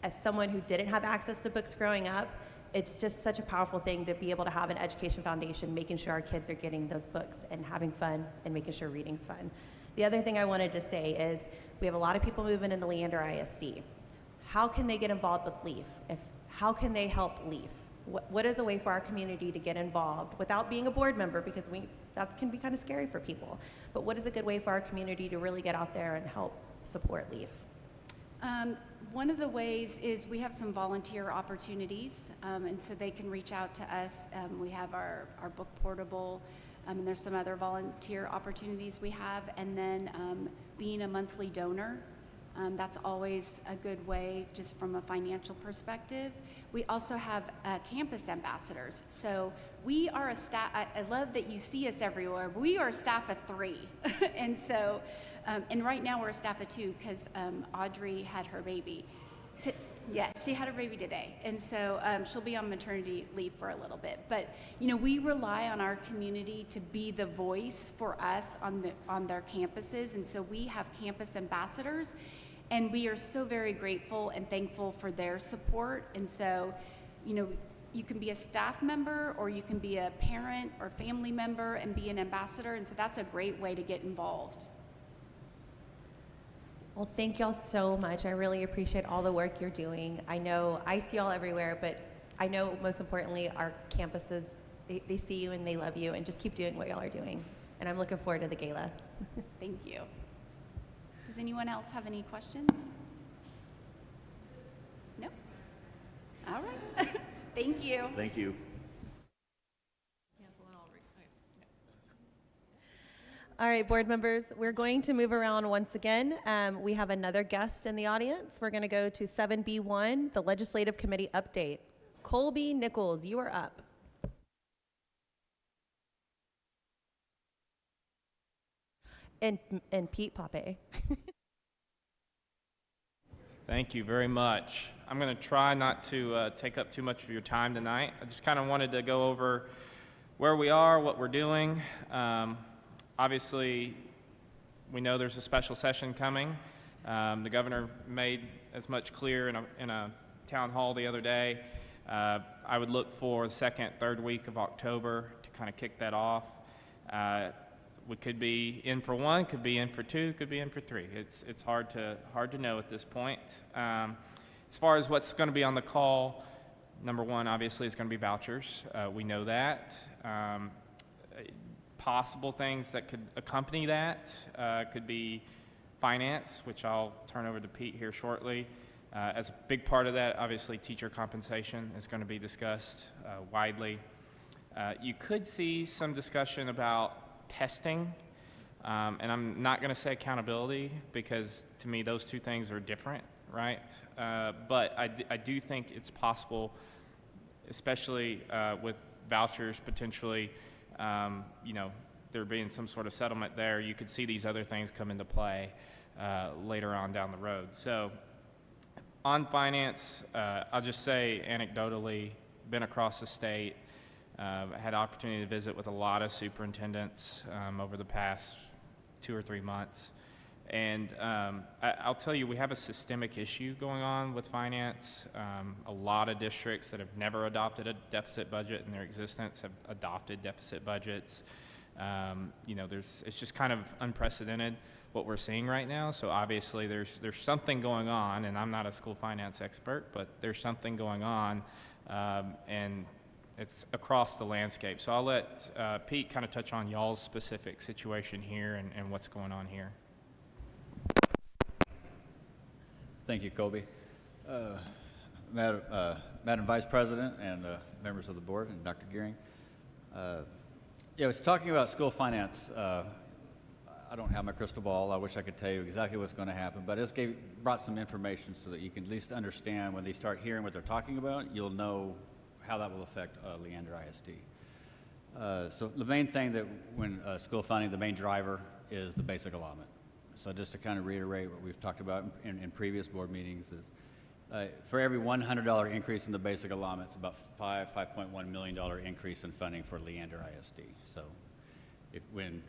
As someone who didn't have access to books growing up, it's just such a powerful thing to be able to have an Education Foundation making sure our kids are getting those books and having fun and making sure reading's fun. The other thing I wanted to say is we have a lot of people moving into Leander ISD. How can they get involved with LEAF? How can they help LEAF? What is a way for our community to get involved without being a board member, because that can be kind of scary for people. But what is a good way for our community to really get out there and help support LEAF? One of the ways is we have some volunteer opportunities, and so they can reach out to us. We have our book portable, and there's some other volunteer opportunities we have, and then being a monthly donor. That's always a good way just from a financial perspective. We also have campus ambassadors. So we are a staff, I love that you see us everywhere. We are a staff of 3. And so, and right now we're a staff of 2 because Audrey had her baby. Yes, she had her baby today. And so she'll be on maternity leave for a little bit. But, you know, we rely on our community to be the voice for us on their campuses. And so we have campus ambassadors. And we are so very grateful and thankful for their support. And so, you know, you can be a staff member or you can be a parent or family member and be an ambassador. And so that's a great way to get involved. Well, thank y'all so much. I really appreciate all the work you're doing. I know I see y'all everywhere, but I know most importantly, our campuses, they see you and they love you, and just keep doing what y'all are doing. And I'm looking forward to the gala. Thank you. Does anyone else have any questions? No? All right. Thank you. Thank you. All right, board members, we're going to move around once again. We have another guest in the audience. We're going to go to 7B1, the Legislative Committee update. Colby Nichols, you are up. And Pete Pape. Thank you very much. I'm going to try not to take up too much of your time tonight. I just kind of wanted to go over where we are, what we're doing. Obviously, we know there's a special session coming. The governor made as much clear in a town hall the other day. I would look for the second, third week of October to kind of kick that off. We could be in for 1, could be in for 2, could be in for 3. It's hard to know at this point. As far as what's going to be on the call, number 1 obviously is going to be vouchers. We know that. Possible things that could accompany that could be finance, which I'll turn over to Pete here shortly. As a big part of that, obviously teacher compensation is going to be discussed widely. You could see some discussion about testing, and I'm not going to say accountability because to me those two things are different, right? But I do think it's possible, especially with vouchers potentially, you know, there being some sort of settlement there, you could see these other things come into play later on down the road. So on finance, I'll just say anecdotally, been across the state, I had the opportunity to visit with a lot of superintendents over the past 2 or 3 months. And I'll tell you, we have a systemic issue going on with finance. A lot of districts that have never adopted a deficit budget in their existence have adopted deficit budgets. It's just kind of unprecedented what we're seeing right now. So obviously there's something going on, and I'm not a school finance expert, but there's something going on, and it's across the landscape. So I'll let Pete kind of touch on y'all's specific situation here and what's going on here. Thank you, Colby. Madam Vice President and members of the board and Dr. Gearing. I was talking about school finance. I don't have my crystal ball. I wish I could tell you exactly what's going to happen, but it brought some information so that you can at least understand when they start hearing what they're talking about, you'll know how that will affect Leander ISD. So the main thing that when school funding, the main driver is the basic allotment. So just to kind of reiterate what we've talked about in previous board meetings is for every $100 increase in the basic allotment, it's about $5.1 million increase in funding for Leander ISD. So when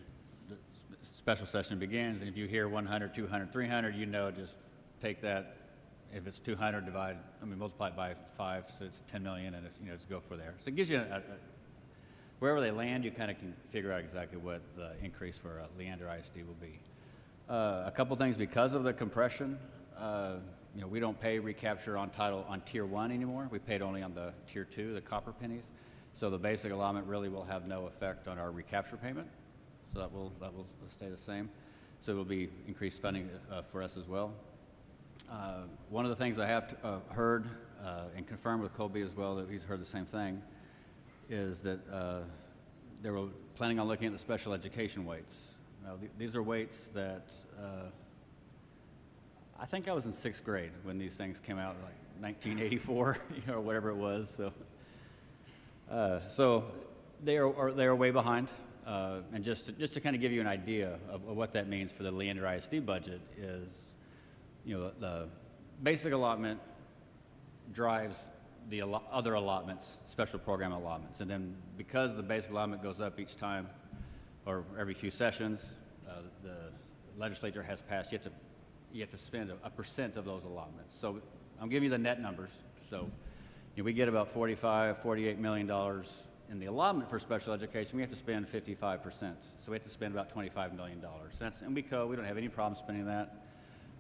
the special session begins, and if you hear 100, 200, 300, you know, just take that. If it's 200, multiply it by 5, so it's 10 million, and just go for there. So it gives you wherever they land, you kind of can figure out exactly what the increase for Leander ISD will be. A couple things because of the compression. We don't pay recapture on tier 1 anymore. We paid only on the tier 2, the copper pennies. So the basic allotment really will have no effect on our recapture payment. So that will stay the same. So it will be increased funding for us as well. One of the things I have heard and confirmed with Colby as well, that he's heard the same thing, is that they were planning on looking at the special education weights. Now, these are weights that I think I was in 6th grade when these things came out, like 1984, or whatever it was. So they are way behind. And just to kind of give you an idea of what that means for the Leander ISD budget is, the basic allotment drives the other allotments, special program allotments, and then because the basic allotment goes up each time or every few sessions, the legislature has passed, you have to spend a percent of those allotments. So I'm giving you the net numbers. So we get about $48 million in the allotment for special education. We have to spend 55%. So we have to spend about $25 million. And we don't have any problem spending that.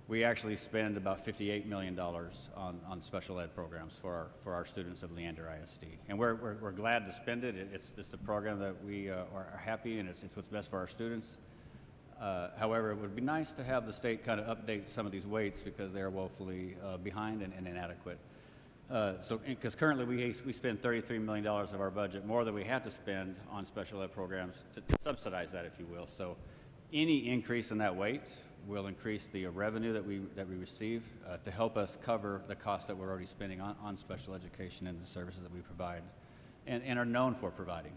We actually spend about $58 million on special ed programs for our students of Leander ISD. And we're glad to spend it. It's the program that we are happy, and it's what's best for our students. However, it would be nice to have the state kind of update some of these weights because they are woefully behind and inadequate. Because currently we spend $33 million of our budget, more than we have to spend on special ed programs to subsidize that, if you will. So any increase in that weight will increase the revenue that we receive to help us cover the costs that we're already spending on special education and the services that we provide and are known for providing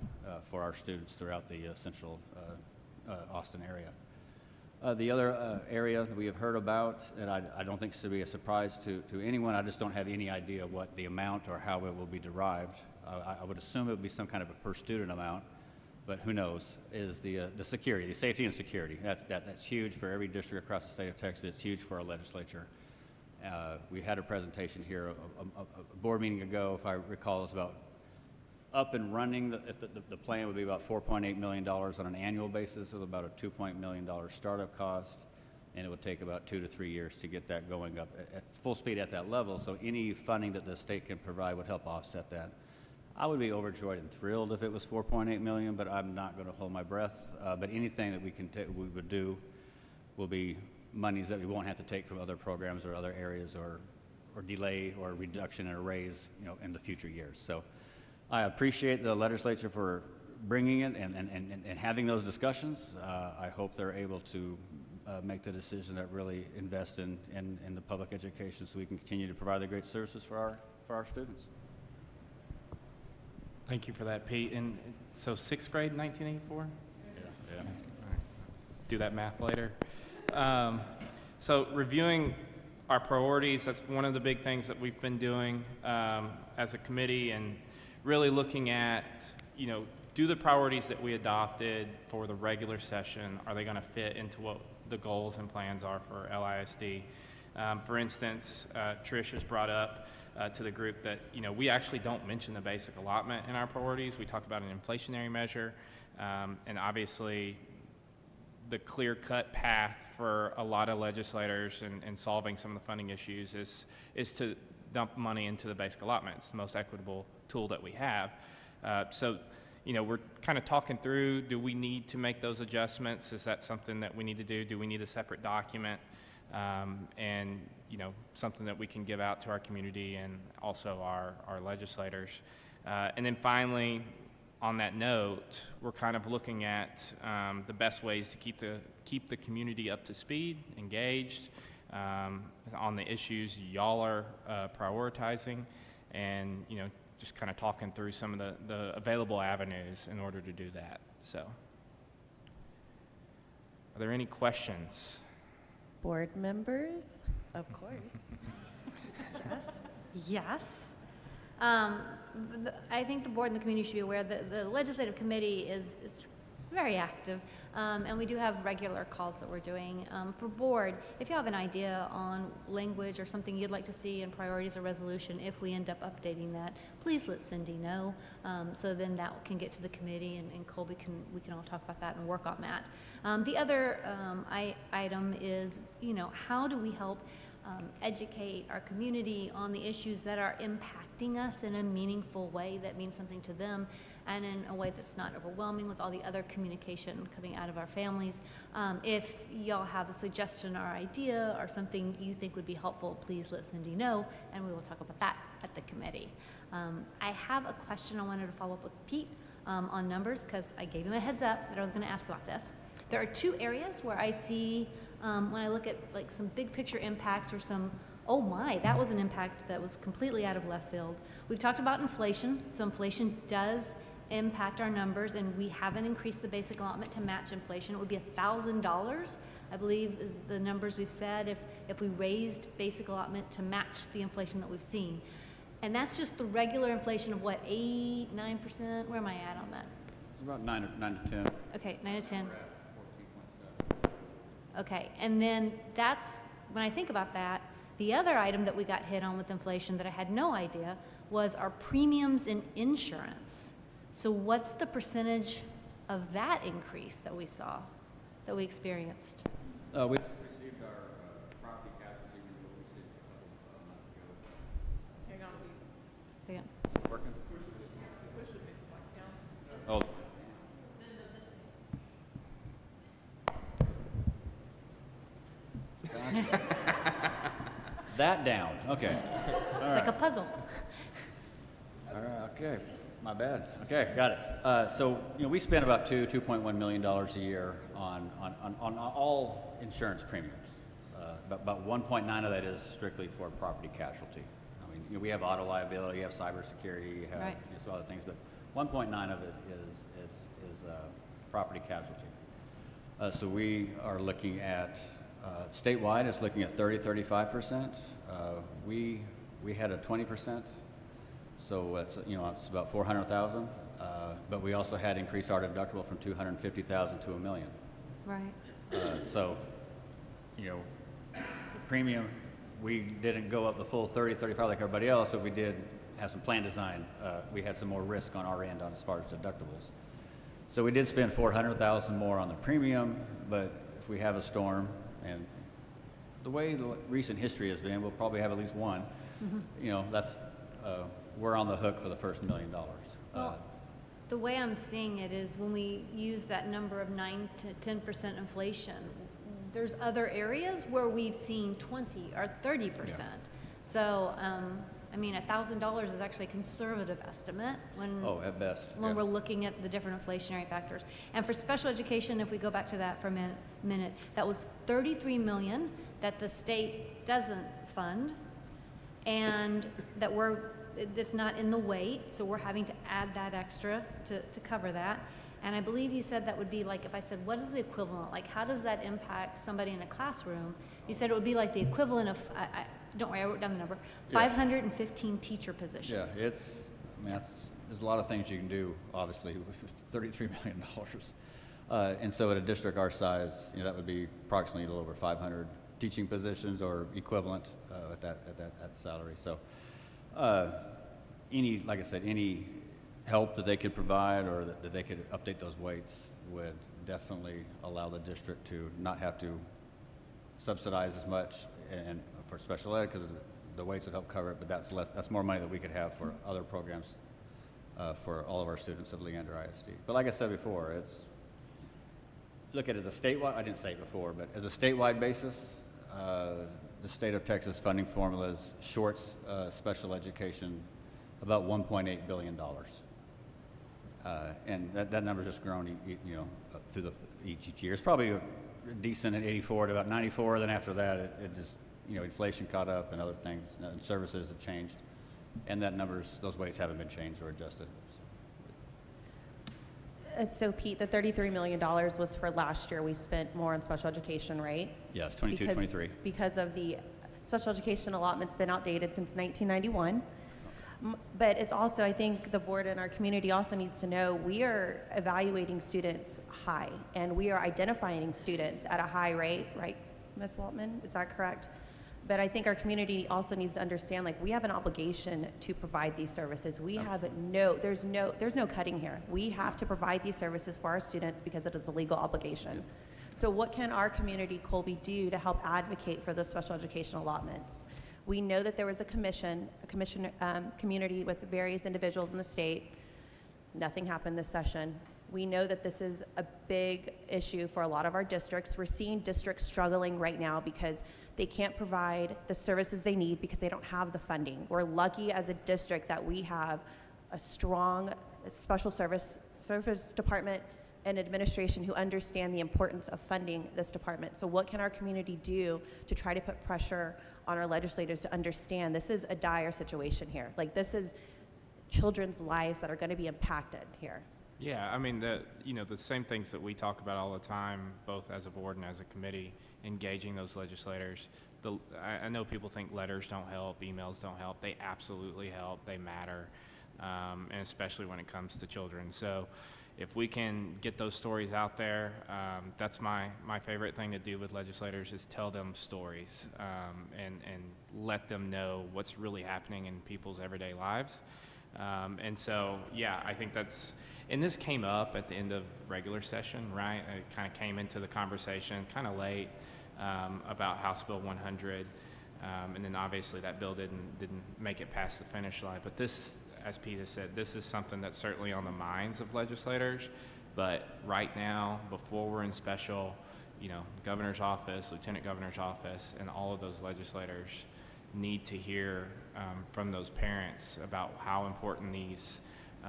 for our students throughout the central Austin area. The other area that we have heard about, and I don't think should be a surprise to anyone, I just don't have any idea what the amount or how it will be derived. I would assume it would be some kind of a per student amount, but who knows, is the security, the safety and security. That's huge for every district across the state of Texas. It's huge for our legislature. We had a presentation here, a board meeting ago, if I recall, is about up and running. The plan would be about $4.8 million on an annual basis, with about a $2 million startup cost, and it would take about 2 to 3 years to get that going up at full speed at that level. So any funding that the state can provide would help offset that. I would be overjoyed and thrilled if it was $4.8 million, but I'm not going to hold my breath. But anything that we would do will be monies that we won't have to take from other programs or other areas, or delay or reduction or raise, in the future years. So I appreciate the legislature for bringing it and having those discussions. I hope they're able to make the decision that really invest in the public education so we can continue to provide the great services for our students. Thank you for that, Pete. And so 6th grade, 1984? Yeah. All right. Do that math later. So reviewing our priorities, that's one of the big things that we've been doing as a committee, and really looking at, do the priorities that we adopted for the regular session, are they going to fit into what the goals and plans are for LISD? For instance, Trish has brought up to the group that, we actually don't mention the basic allotment in our priorities. We talk about an inflationary measure, and obviously the clear-cut path for a lot of legislators in solving some of the funding issues is to dump money into the basic allotment. It's the most equitable tool that we have. So we're kind of talking through, do we need to make those adjustments? Is that something that we need to do? Do we need a separate document? And something that we can give out to our community and also our legislators. And then finally, on that note, we're kind of looking at the best ways to keep the community up to speed, engaged on the issues y'all are prioritizing, and just kind of talking through some of the available avenues in order to do that. So, are there any questions? Board members? Of course. Yes. Yes. I think the board and the community should be aware that the legislative committee is very active, and we do have regular calls that we're doing. For board, if you have an idea on language or something you'd like to see in priorities or resolution, if we end up updating that, please let Cindy know, so then that can get to the committee, and Colby we can all talk about that and work on that. The other item is, how do we help educate our community on the issues that are impacting us in a meaningful way that means something to them, and in a way that's not overwhelming with all the other communication coming out of our families. If y'all have a suggestion or idea or something you think would be helpful, please let Cindy know, and we will talk about that at the committee. I have a question I wanted to follow up with Pete on numbers, because I gave him a heads up that I was going to ask about this. There are two areas where I see, when I look at like some big picture impacts or some, oh my, that was an impact that was completely out of left field. We've talked about inflation, so inflation does impact our numbers, and we haven't increased the basic allotment to match inflation. It would be $1,000, I believe, is the numbers we've said, if we raised basic allotment to match the inflation that we've seen. And that's just the regular inflation of what, 8, 9%? Where am I at on that? It's about 9 to 10. Okay, 9 to 10. Okay, and then that's, when I think about that, the other item that we got hit on with inflation that I had no idea was our premiums in insurance. So what's the percentage of that increase that we saw, that we experienced? We received our property casualty renewal we received a couple months ago. Hang on. Second. Working? Oh. That down, okay. It's like a puzzle. All right, okay, my bad. Okay, got it. So, we spend about $2.1 million a year on all insurance premiums. About 1.9 of that is strictly for property casualty. I mean, we have auto liability, you have cybersecurity, you have some other things, but 1.9 of it is property casualty. So we are looking at statewide, it's looking at 35%. We had a 20%, so it's it's about 400,000. But we also had increased our deductible from 250,000 to $1 million. Right. So, the premium, we didn't go up the full 35 like everybody else, but we did have some plan design. We had some more risk on our end as far as deductibles. So we did spend 400,000 more on the premium, but if we have a storm, and the way the recent history has been, we'll probably have at least one. Mm-hmm. That's we're on the hook for the first $1 million. Well, the way I'm seeing it is when we use that number of 9 to 10% inflation, there's other areas where we've seen 20 or 30%. Yeah. So, I mean, $1,000 is actually a conservative estimate when, at best, when we're looking at the different inflationary factors. And for special education, if we go back to that for a minute, that was $33 million that the state doesn't fund, and that's not in the weight, so we're having to add that extra to cover that. And I believe you said that would be like, if I said, what is the equivalent? Like, how does that impact somebody in a classroom? You said it would be like the equivalent of, don't worry, I wrote down the number, 515 teacher positions. Yeah, that's there's a lot of things you can do, obviously, with $33 million. And so at a district our size, that would be approximately a little over 500 teaching positions or equivalent at that salary. So like I said, any help that they could provide or that they could update those weights would definitely allow the district to not have to subsidize as much and for special ed, because the weights would help cover it, but that's more money that we could have for other programs for all of our students at Leander ISD. But like I said before, look at it as a statewide, I didn't say it before, but as a statewide basis, the state of Texas funding formulas shorts special education about $1.8 billion. And that number's just grown, through each year. It's probably decent at 84 to about 94. Then after that, it just, inflation caught up and other things, and services have changed. And those weights haven't been changed or adjusted. So Pete, the $33 million was for last year. We spent more on special education, right? Yes, 22, 23. Because of the special education allotment's been outdated since 1991. But it's also, I think the board and our community also needs to know, we are evaluating students high, and we are identifying students at a high rate, right, Ms. Waltman? Is that correct? But I think our community also needs to understand, we have an obligation to provide these services. We have there's no cutting here. We have to provide these services for our students because it is a legal obligation. So what can our community, Colby, do to help advocate for those special education allotments? We know that there was a community with various individuals in the state. Nothing happened this session. We know that this is a big issue for a lot of our districts. We're seeing districts struggling right now because they can't provide the services they need because they don't have the funding. We're lucky as a district that we have a strong special service department and administration who understand the importance of funding this department. So what can our community do to try to put pressure on our legislators to understand this is a dire situation here? This is children's lives that are going to be impacted here. Yeah, I mean, the same things that we talk about all the time, both as a board and as a committee, engaging those legislators. I know people think letters don't help, emails don't help. They absolutely help. They matter, and especially when it comes to children. So if we can get those stories out there, that's my favorite thing to do with legislators is tell them stories and let them know what's really happening in people's everyday lives. And so, yeah, I think and this came up at the end of regular session, right? It kind of came into the conversation kind of late about House Bill 100. And then obviously that bill didn't make it past the finish line. But this, as Pete has said, this is something that's certainly on the minds of legislators. But right now, before we're in special, governor's office, lieutenant governor's office, and all of those legislators need to hear from those parents about how important these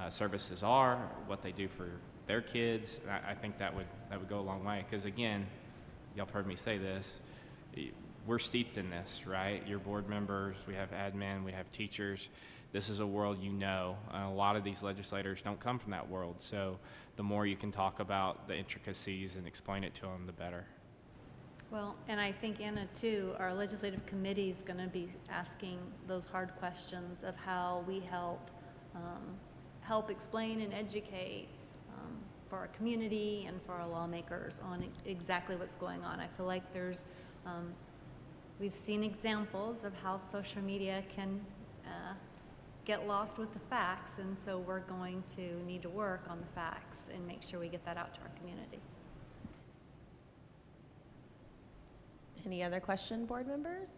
services are, what they do for their kids. I think that would go a long way. Because again, y'all have heard me say this, we're steeped in this, right? Your board members, we have admin, we have teachers. This is a world and a lot of these legislators don't come from that world. So the more you can talk about the intricacies and explain it to them, the better. Well, and I think, Anna, too, our legislative committee is going to be asking those hard questions of how we help explain and educate for our community and for our lawmakers on exactly what's going on. I feel like we've seen examples of how social media can get lost with the facts, and so we're going to need to work on the facts and make sure we get that out to our community. Any other question, board members?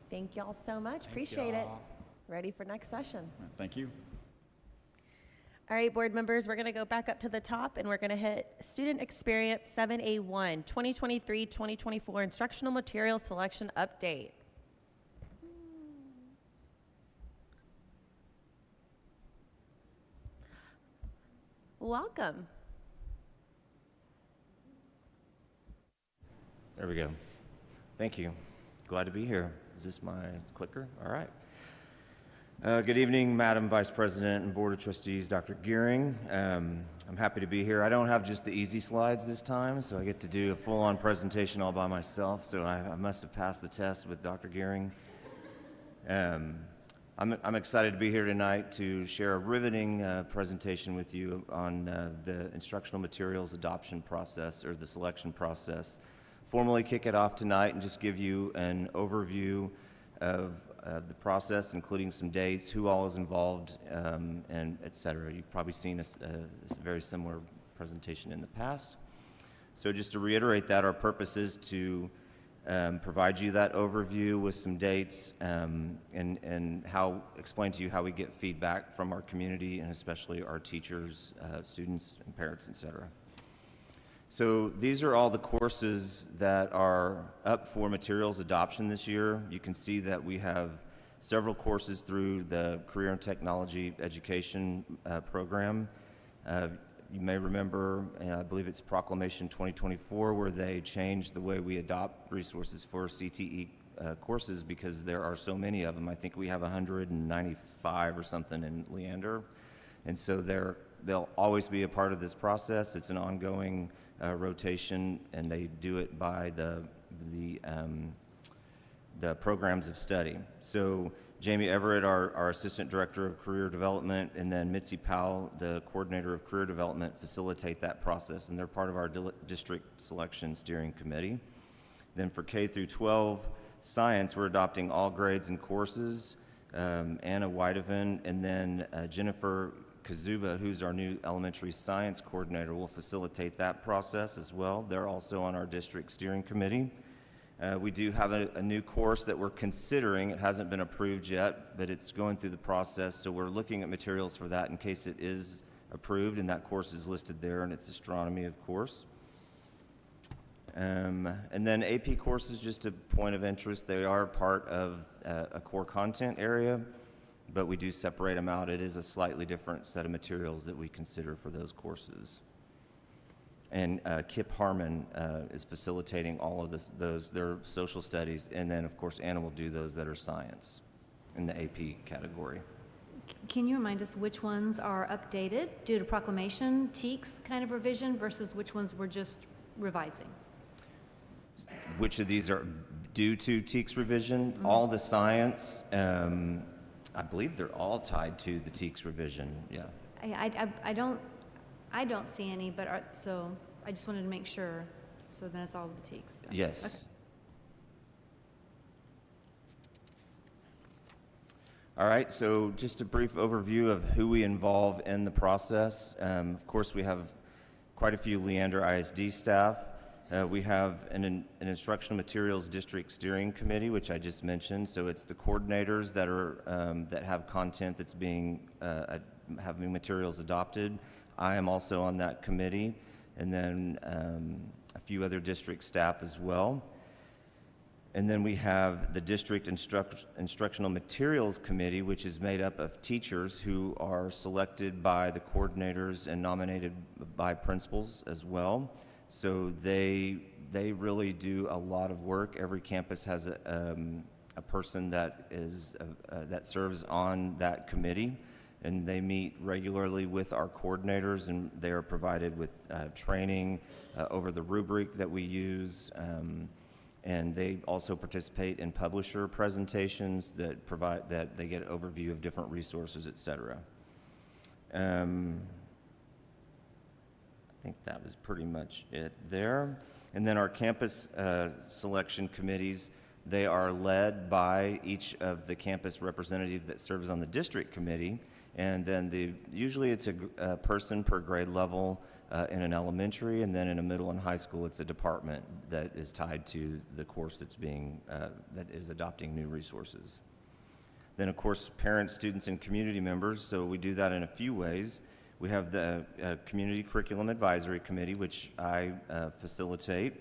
Thank y'all so much. Appreciate it. Ready for next session. Thank you. All right, board members, we're going to go back up to the top and we're going to hit Student Experience 7A1, 2023-2024 Instructional Material Selection Update. Welcome. There we go. Thank you. Glad to be here. Is this my clicker? All right. Good evening, Madam Vice President and Board of Trustees, Dr. Gearing. I'm happy to be here. I don't have just the easy slides this time, so I get to do a full-on presentation all by myself, so I must have passed the test with Dr. Gearing. I'm excited to be here tonight to share a riveting presentation with you on the instructional materials adoption process, or the selection process. Formally kick it off tonight and just give you an overview of the process, including some dates, who all is involved, and et cetera. You've probably seen a very similar presentation in the past. So just to reiterate that, our purpose is to provide you that overview with some dates, and explain to you how we get feedback from our community, and especially our teachers, students, and parents, et cetera. So these are all the courses that are up for materials adoption this year. You can see that we have several courses through the Career and Technology Education program. You may remember, I believe it's Proclamation 2024, where they changed the way we adopt resources for CTE courses because there are so many of them. I think we have 195 or something in Leander. And so they'll always be a part of this process. It's an ongoing rotation, and they do it by the programs of study. So Jamie Everett, our Assistant Director of Career Development, and then Mitzi Powell, the Coordinator of Career Development, facilitate that process, and they're part of our district selection steering committee. Then for K through 12 science, we're adopting all grades and courses. Anna Whitehaven, and then Jennifer Kazuba, who's our new elementary science coordinator, will facilitate that process as well. They're also on our district steering committee. We do have a new course that we're considering. It hasn't been approved yet, but it's going through the process, so we're looking at materials for that in case it is approved, and that course is listed there, and it's astronomy, of course. And then AP courses, just a point of interest, they are part of a core content area, but we do separate them out. It is a slightly different set of materials that we consider for those courses. And Kip Harmon is facilitating all of their social studies, and then of course Anna will do those that are science in the AP category. Can you remind us which ones are updated due to proclamation, TEKS kind of revision, versus which ones we're just revising? Which of these are due to TEKS revision? Mm-hmm. All the science, I believe they're all tied to the TEKS revision, yeah. I don't see any, but so I just wanted to make sure. So then it's all the TEKS. Yes. Okay. All right, so just a brief overview of who we involve in the process. Of course, we have quite a few Leander ISD staff. We have an instructional materials district steering committee, which I just mentioned. So it's the coordinators that are that have content that's having materials adopted. I am also on that committee, and then a few other district staff as well. And then we have the district instructional materials committee, which is made up of teachers who are selected by the coordinators and nominated by principals as well. So they really do a lot of work. Every campus has a person that serves on that committee, and they meet regularly with our coordinators, and they are provided with training over the rubric that we use, and they also participate in publisher presentations that they get an overview of different resources, et cetera. I think that was pretty much it there. And then our campus selection committees, they are led by each of the campus representatives that serves on the district committee. And then usually it's a person per grade level in an elementary, and then in a middle and high school it's a department that is tied to the course that is adopting new resources. Then of course parents, students, and community members, so we do that in a few ways. We have the Community Curriculum Advisory Committee, which I facilitate,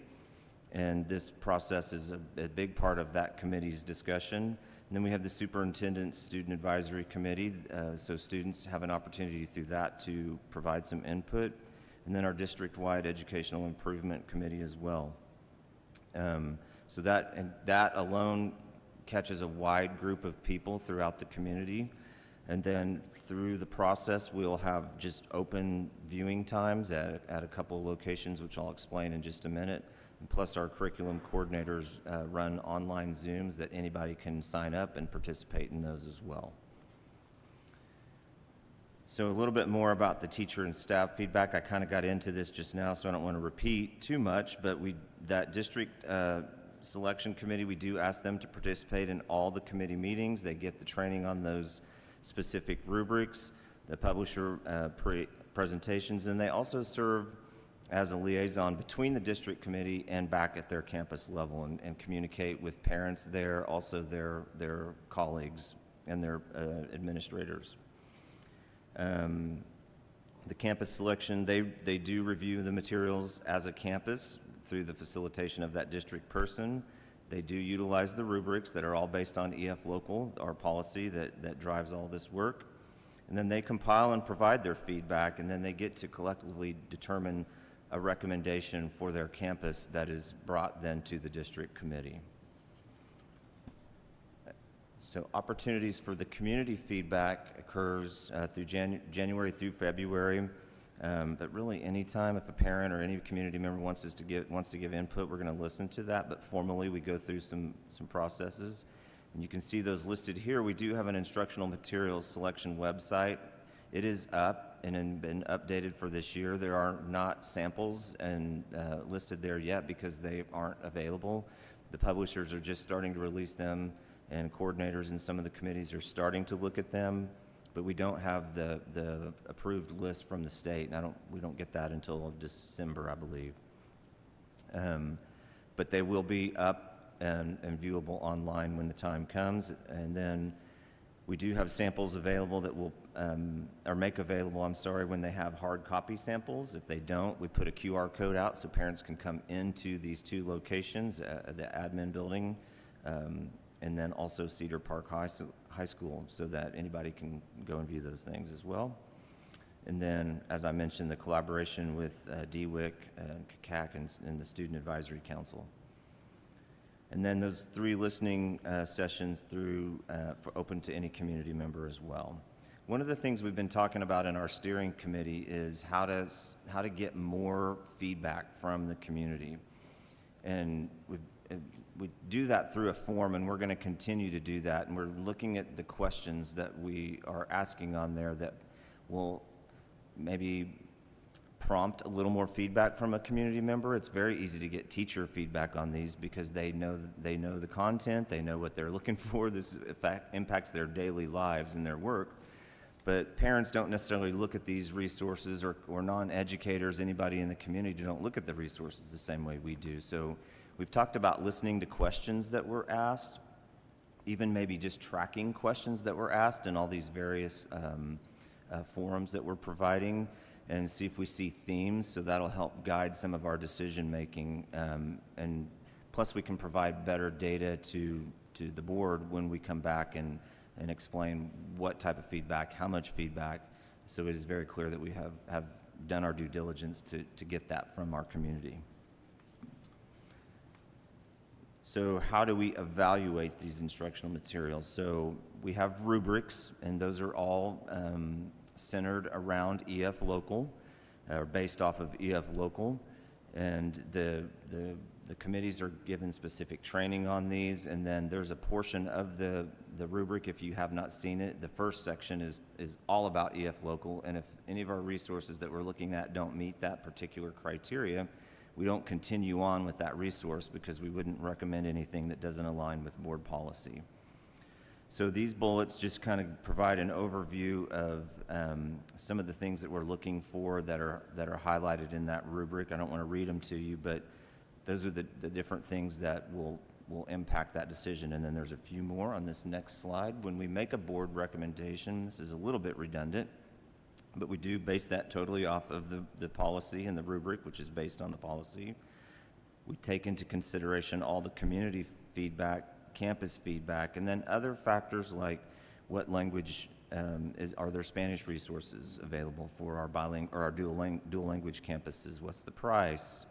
and this process is a big part of that committee's discussion. And then we have the Superintendent Student Advisory Committee, so students have an opportunity through that to provide some input. And then our district-wide Educational Improvement Committee as well. So that alone catches a wide group of people throughout the community. And then through the process, we'll have just open viewing times at a couple of locations, which I'll explain in just a minute. And plus our curriculum coordinators run online Zooms that anybody can sign up and participate in those as well. So a little bit more about the teacher and staff feedback. I kind of got into this just now, so I don't want to repeat too much, but that district selection committee, we do ask them to participate in all the committee meetings. They get the training on those specific rubrics, the publisher presentations, and they also serve as a liaison between the district committee and back at their campus level and communicate with parents there, also their colleagues and their administrators. The campus selection, they do review the materials as a campus through the facilitation of that district person. They do utilize the rubrics that are all based on EF Local, our policy that drives all this work. And then they compile and provide their feedback, and then they get to collectively determine a recommendation for their campus that is brought then to the district committee. So opportunities for the community feedback occurs through January through February, but really anytime if a parent or any community member wants to give input, we're going to listen to that, but formally we go through some processes. And you can see those listed here. We do have an instructional materials selection website. It is up and been updated for this year. There are not samples and listed there yet because they aren't available. The publishers are just starting to release them, and coordinators in some of the committees are starting to look at them, but we don't have the approved list from the state, and we don't get that until December, I believe. But they will be up and viewable online when the time comes. And then we do have samples available that will, or make available, when they have hard copy samples. If they don't, we put a QR code out so parents can come into these two locations, the admin building, and then also Cedar Park High School, so that anybody can go and view those things as well. And then, as I mentioned, the collaboration with DWIC, CAC, and the Student Advisory Council. And then those 3 listening sessions open to any community member as well. One of the things we've been talking about in our steering committee is how to get more feedback from the community. And we do that through a form, and we're going to continue to do that. And we're looking at the questions that we are asking on there that will maybe prompt a little more feedback from a community member. It's very easy to get teacher feedback on these because they know the content, they know what they're looking for. This impacts their daily lives and their work. But parents don't necessarily look at these resources, or non-educators, anybody in the community don't look at the resources the same way we do. So we've talked about listening to questions that were asked, even maybe just tracking questions that were asked in all these various forums that we're providing, and see if we see themes, so that'll help guide some of our decision making. And plus we can provide better data to the board when we come back and explain what type of feedback, how much feedback, so it is very clear that we have done our due diligence to get that from our community. So how do we evaluate these instructional materials? So we have rubrics, and those are all centered around EF Local, or based off of EF Local, and the committees are given specific training on these. And then there's a portion of the rubric, if you have not seen it, the first section is all about EF Local, and if any of our resources that we're looking at don't meet that particular criteria, we don't continue on with that resource because we wouldn't recommend anything that doesn't align with board policy. So these bullets just kind of provide an overview of some of the things that we're looking for that are highlighted in that rubric. I don't want to read them to you, but those are the different things that will impact that decision. And then there's a few more on this next slide. When we make a board recommendation, this is a little bit redundant, but we do base that totally off of the policy and the rubric, which is based on the policy. We take into consideration all the community feedback, campus feedback, and then other factors like what language are there Spanish resources available for our bilingual or our dual language campuses? What's the price?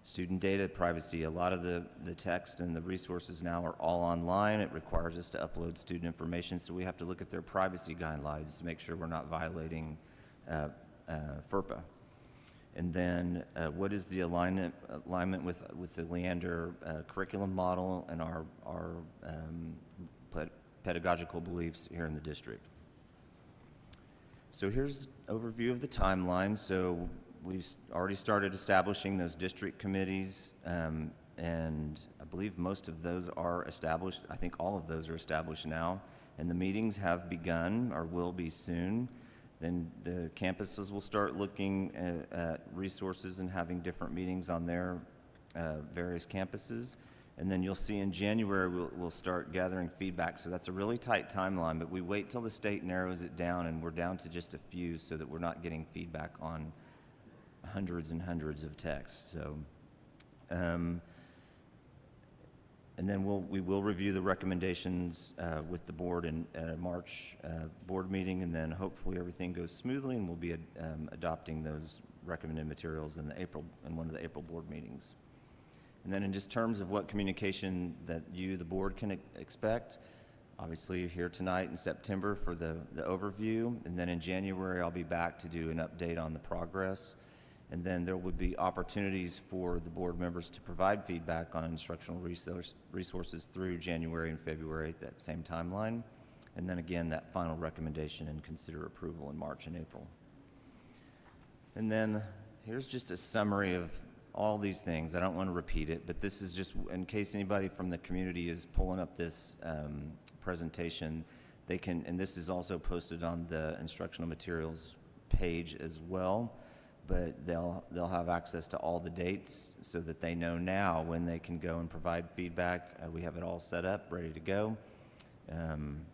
Student data privacy. A lot of the text and the resources now are all online. It requires us to upload student information, so we have to look at their privacy guidelines to make sure we're not violating FERPA. And then what is the alignment with the Leander curriculum model and our pedagogical beliefs here in the district? So here's an overview of the timeline. So we've already started establishing those district committees, and I believe most of those are established. I think all of those are established now, and the meetings have begun or will be soon. Then the campuses will start looking at resources and having different meetings on their various campuses. And then you'll see in January we'll start gathering feedback. So that's a really tight timeline, but we wait till the state narrows it down, and we're down to just a few so that we're not getting feedback on hundreds and hundreds of texts. So, and then we will review the recommendations with the board in a March board meeting, and then hopefully everything goes smoothly, and we'll be adopting those recommended materials in one of the April board meetings. And then in just terms of what communication that you, the board, can expect, obviously you're here tonight in September for the overview, and then in January I'll be back to do an update on the progress. And then there would be opportunities for the board members to provide feedback on instructional resources through January and February at that same timeline. And then again, that final recommendation and consider approval in March and April. And then here's just a summary of all these things. I don't want to repeat it, but this is just in case anybody from the community is pulling up this presentation, they can, and this is also posted on the instructional materials page as well, but they'll have access to all the dates so that they know now when they can go and provide feedback. We have it all set up, ready to go. And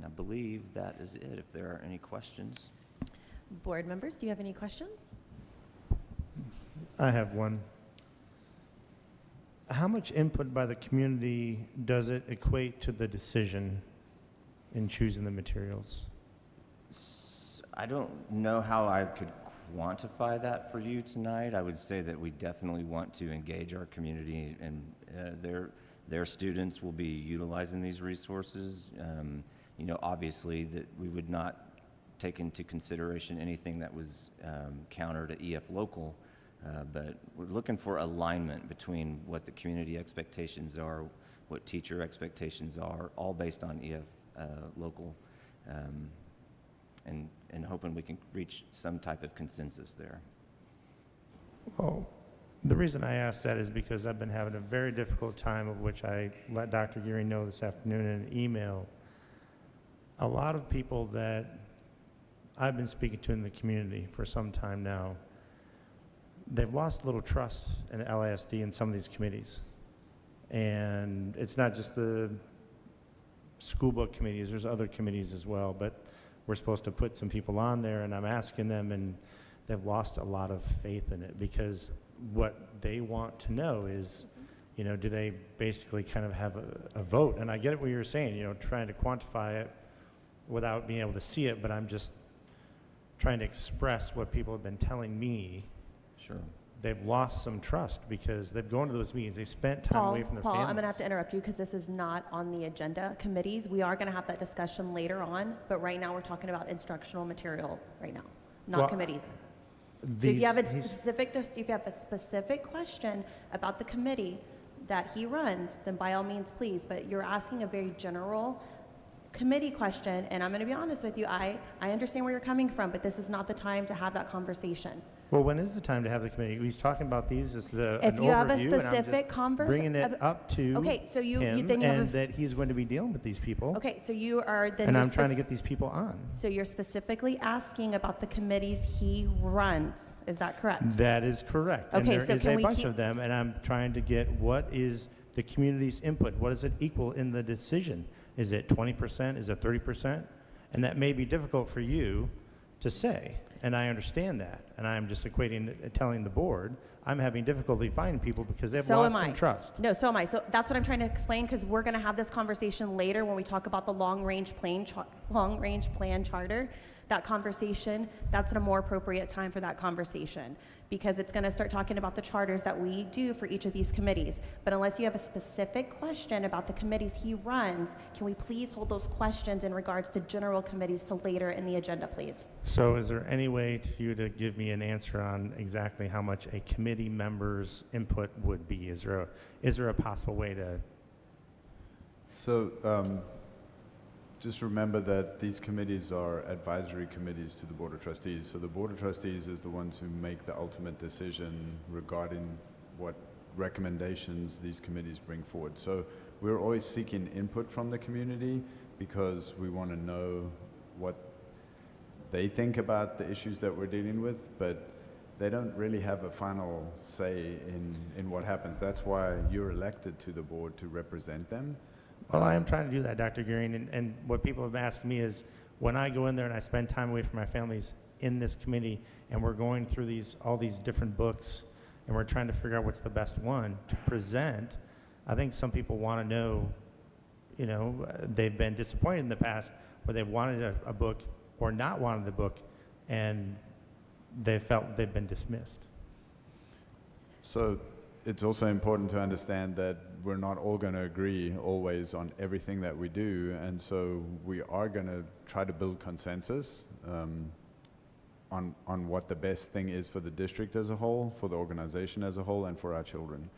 I believe that is it, if there are any questions. Board members, do you have any questions? I have one. How much input by the community does it equate to the decision in choosing the materials? I don't know how I could quantify that for you tonight. I would say that we definitely want to engage our community, and their students will be utilizing these resources. You know, obviously that we would not take into consideration anything that was counter to EF local, but we're looking for alignment between what the community expectations are, what teacher expectations are, all based on EF local, and hoping we can reach some type of consensus there. Well, the reason I ask that is because I've been having a very difficult time, of which I let Dr. Geary know this afternoon in an email. A lot of people that I've been speaking to in the community for some time now, they've lost a little trust in LISD and some of these committees. And it's not just the school book committees, there's other committees as well, but we're supposed to put some people on there, and I'm asking them, and they've lost a lot of faith in it, because what they want to know is, you know, do they basically kind of have a vote? And I get it what you're saying, you know, trying to quantify it without being able to see it, but I'm just trying to express what people have been telling me. Sure. They've lost some trust because they've gone to those meetings. They spent time away from their Paul, families. I'm going to have to interrupt you because this is not on the agenda. Committees, we are going to have that discussion later on, but right now we're talking about instructional materials right now, not committees. So if you have a specific question about the committee that he runs, then by all means, please. But you're asking a very general committee question, and I'm going to be honest with you. I understand where you're coming from, but this is not the time to have that conversation. Well, when is the time to have the committee? He's talking about these as an If you have a overview, and I'm specific just conversation, bringing it up to okay, so you him, then you have and that he's going to be dealing with these people. Okay, so you are then. And you're I'm trying to get these people on. So you're specifically asking about the committees he runs. Is that correct? That is correct. Okay, and so there can is we a bunch keep- of them, and I'm trying to get what is the community's input. What does it equal in the decision? Is it 20%? Is it 30%? And that may be difficult for you to say, and I understand that. And I'm just telling the board, I'm having difficulty finding people because they've lost some trust. No, so am I. So that's what I'm trying to explain, because we're going to have this conversation later when we talk about the long-range plan charter. That conversation, that's a more appropriate time for that conversation, because it's going to start talking about the charters that we do for each of these committees. But unless you have a specific question about the committees he runs, can we please hold those questions in regards to general committees to later in the agenda, please? So is there any way for you to give me an answer on exactly how much a committee member's input would be? Is there a possible way to? So just remember that these committees are advisory committees to the Board of Trustees. So the Board of Trustees is the ones who make the ultimate decision regarding what recommendations these committees bring forward. So we're always seeking input from the community because we want to know what they think about the issues that we're dealing with, but they don't really have a final say in what happens. That's why you're elected to the board to represent them. Well, I am trying to do that, Dr. Gearing, and what people have asked me is, when I go in there and I spend time away from my families in this committee, and we're going through all these different books, and we're trying to figure out what's the best one to present, I think some people want to know, they've been disappointed in the past where they've wanted a book or not wanted the book, and they felt they've been dismissed. So it's also important to understand that we're not all going to agree always on everything that we do, and so we are going to try to build consensus on what the best thing is for the district as a whole, for the organization as a whole, and for our children.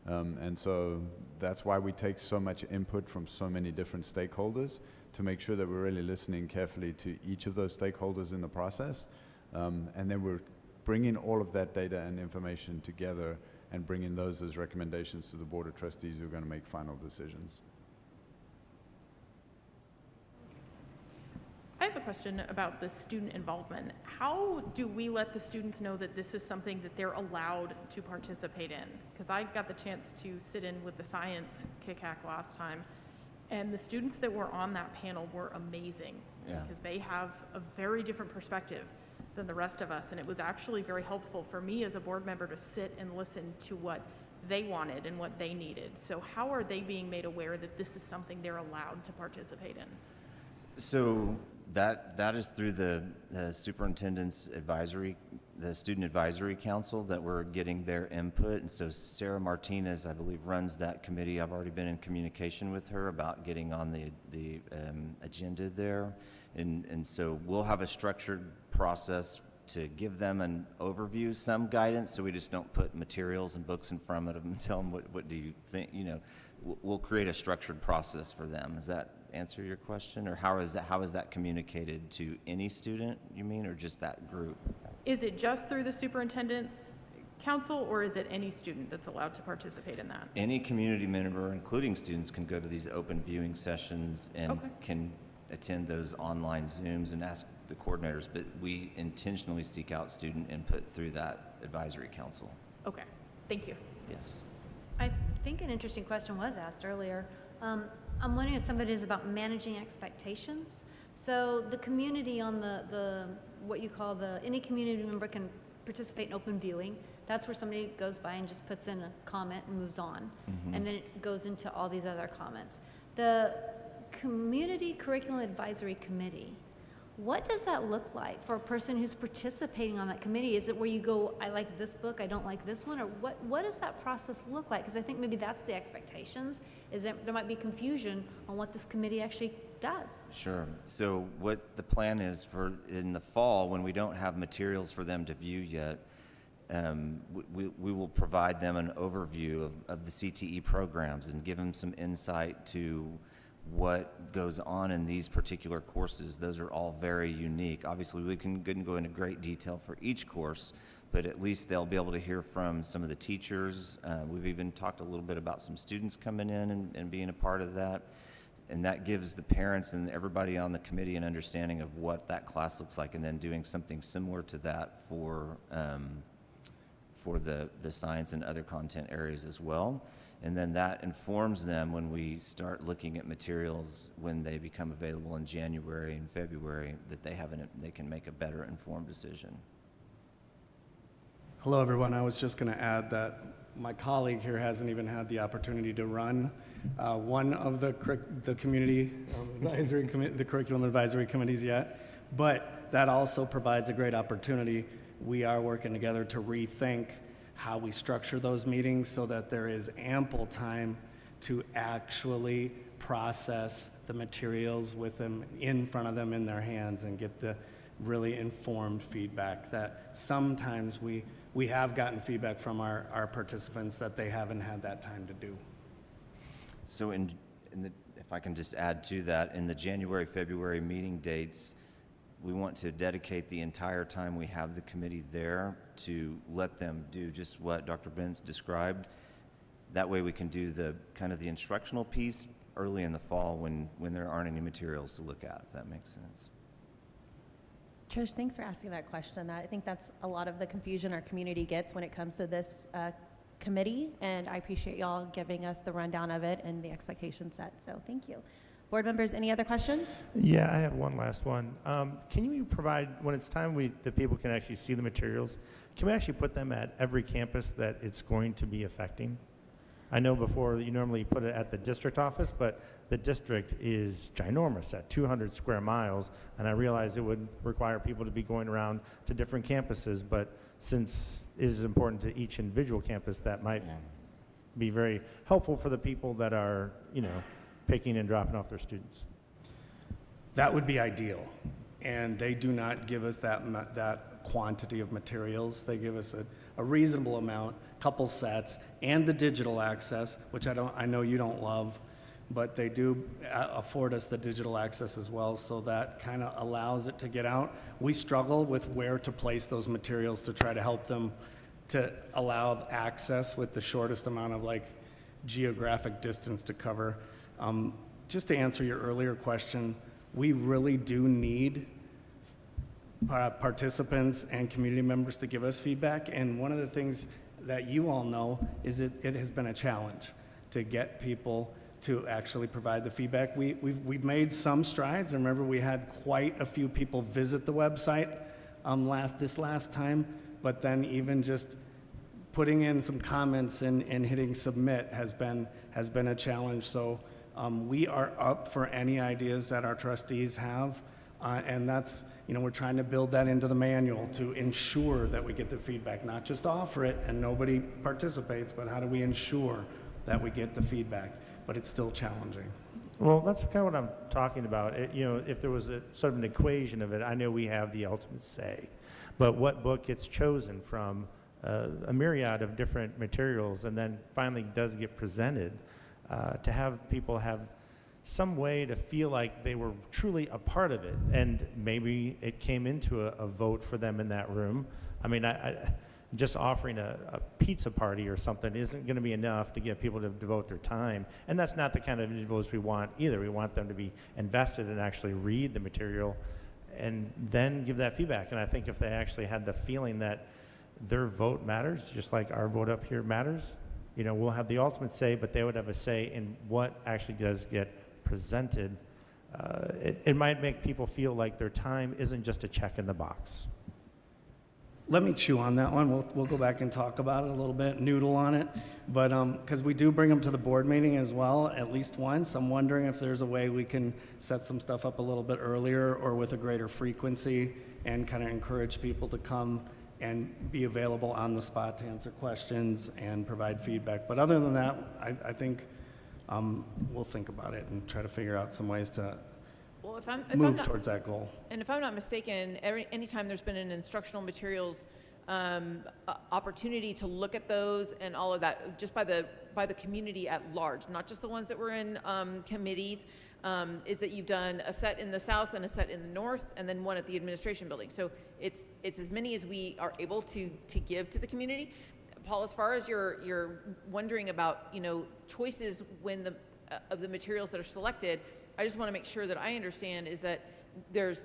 And so that's why we take so much input from so many different stakeholders to make sure that we're really listening carefully to each of those stakeholders in the process. And then we're bringing all of that data and information together and bringing those as recommendations to the Board of Trustees who are going to make final decisions. I have a question about the student involvement. How do we let the students know that this is something that they're allowed to participate in? Because I got the chance to sit in with the science KICAC last time, and the students that were on that panel were amazing because they have a very different perspective than the rest of us, and it was actually very helpful for me as a board member to sit and listen to what they wanted and what they needed. So how are they being made aware that this is something they're allowed to participate in? So that is through the superintendent's advisory, the student advisory council, that we're getting their input. And so Sarah Martinez, I believe, runs that committee. I've already been in communication with her about getting on the agenda there. And so we'll have a structured process to give them an overview, some guidance, so we just don't put materials and books in front of them and tell them what do you think, we'll create a structured process for them. Does that answer your question? Or how is that communicated to any student, you mean, or just that group? Is it just through the superintendent's council, or is it any student that's allowed to participate in that? Any community member, including students, can go to these open viewing sessions and can attend those online Zooms and ask the coordinators, but we intentionally seek out student input through that advisory council. Okay, thank you. Yes. I think an interesting question was asked earlier. I'm wondering if some of it is about managing expectations. So the community on the what you call any community member can participate in open viewing. That's where somebody goes by and just puts in a comment and moves on. Mm-hmm. And then it goes into all these other comments. The Community Curriculum Advisory Committee, what does that look like for a person who's participating on that committee? Is it where you go, I like this book, I don't like this one? Or what does that process look like? Because I think maybe that's the expectations, is that there might be confusion on what this committee actually does. Sure. So what the plan is for in the fall, when we don't have materials for them to view yet, we will provide them an overview of the CTE programs and give them some insight to what goes on in these particular courses. Those are all very unique. Obviously, we couldn't go into great detail for each course, but at least they'll be able to hear from some of the teachers. We've even talked a little bit about some students coming in and being a part of that. And that gives the parents and everybody on the committee an understanding of what that class looks like, and then doing something similar to that for the science and other content areas as well. And then that informs them when we start looking at materials when they become available in January and February, that they can make a better informed decision. Hello, everyone. I was just going to add that my colleague here hasn't even had the opportunity to run one of the community advisory the curriculum advisory committees yet, but that also provides a great opportunity. We are working together to rethink how we structure those meetings so that there is ample time to actually process the materials with them in front of them in their hands and get the really informed feedback that sometimes we have gotten feedback from our participants that they haven't had that time to do. So if I can just add to that, in the January, February meeting dates, we want to dedicate the entire time we have the committee there to let them do just what Dr. Benz described. That way we can do the kind of the instructional piece early in the fall when there aren't any materials to look at, if that makes sense. Trish, thanks for asking that question. I think that's a lot of the confusion our community gets when it comes to this committee, and I appreciate y'all giving us the rundown of it and the expectation set, so thank you. Board members, any other questions? Yeah, I have one last one. Can you provide, when it's time that people can actually see the materials, can we actually put them at every campus that it's going to be affecting? I know before that you normally put it at the district office, but the district is ginormous at 200 square miles, and I realize it would require people to be going around to different campuses, but since it is important to each individual campus, that might be very helpful for the people that are, picking and dropping off their students. That would be ideal. And they do not give us that quantity of materials. They give us a reasonable amount, couple sets, and the digital access, which I know you don't love, but they do afford us the digital access as well, so that kind of allows it to get out. We struggle with where to place those materials to try to help them to allow access with the shortest amount of geographic distance to cover. Just to answer your earlier question, we really do need participants and community members to give us feedback. And one of the things that you all know is it has been a challenge to get people to actually provide the feedback. We've made some strides. I remember we had quite a few people visit the website this last time, but then even just putting in some comments and hitting submit has been a challenge. So we are up for any ideas that our trustees have, and that's, we're trying to build that into the manual to ensure that we get the feedback, not just offer it and nobody participates, but how do we ensure that we get the feedback? But it's still challenging. Well, that's kind of what I'm talking about. If there was a sort of an equation of it, I know we have the ultimate say, but what book gets chosen from a myriad of different materials and then finally does get presented, to have people have some way to feel like they were truly a part of it, and maybe it came into a vote for them in that room. I mean, just offering a pizza party or something isn't going to be enough to get people to devote their time, and that's not the kind of individuals we want either. We want them to be invested and actually read the material and then give that feedback. And I think if they actually had the feeling that their vote matters, just like our vote up here matters, we'll have the ultimate say, but they would have a say in what actually does get presented. It might make people feel like their time isn't just a check in the box. Let me chew on that one. We'll go back and talk about it a little bit, noodle on it. But because we do bring them to the board meeting as well, at least once. I'm wondering if there's a way we can set some stuff up a little bit earlier or with a greater frequency and kind of encourage people to come and be available on the spot to answer questions and provide feedback. But other than that, I think we'll think about it and try to figure out some ways to move towards that goal. And if I'm not mistaken, anytime there's been an instructional materials opportunity to look at those and all of that, just by the community at large, not just the ones that were in committees, is that you've done a set in the south and a set in the north, and then one at the administration building. So it's as many as we are able to give to the community. Paul, as far as you're wondering about choices when of the materials that are selected, I just want to make sure that I understand is that there's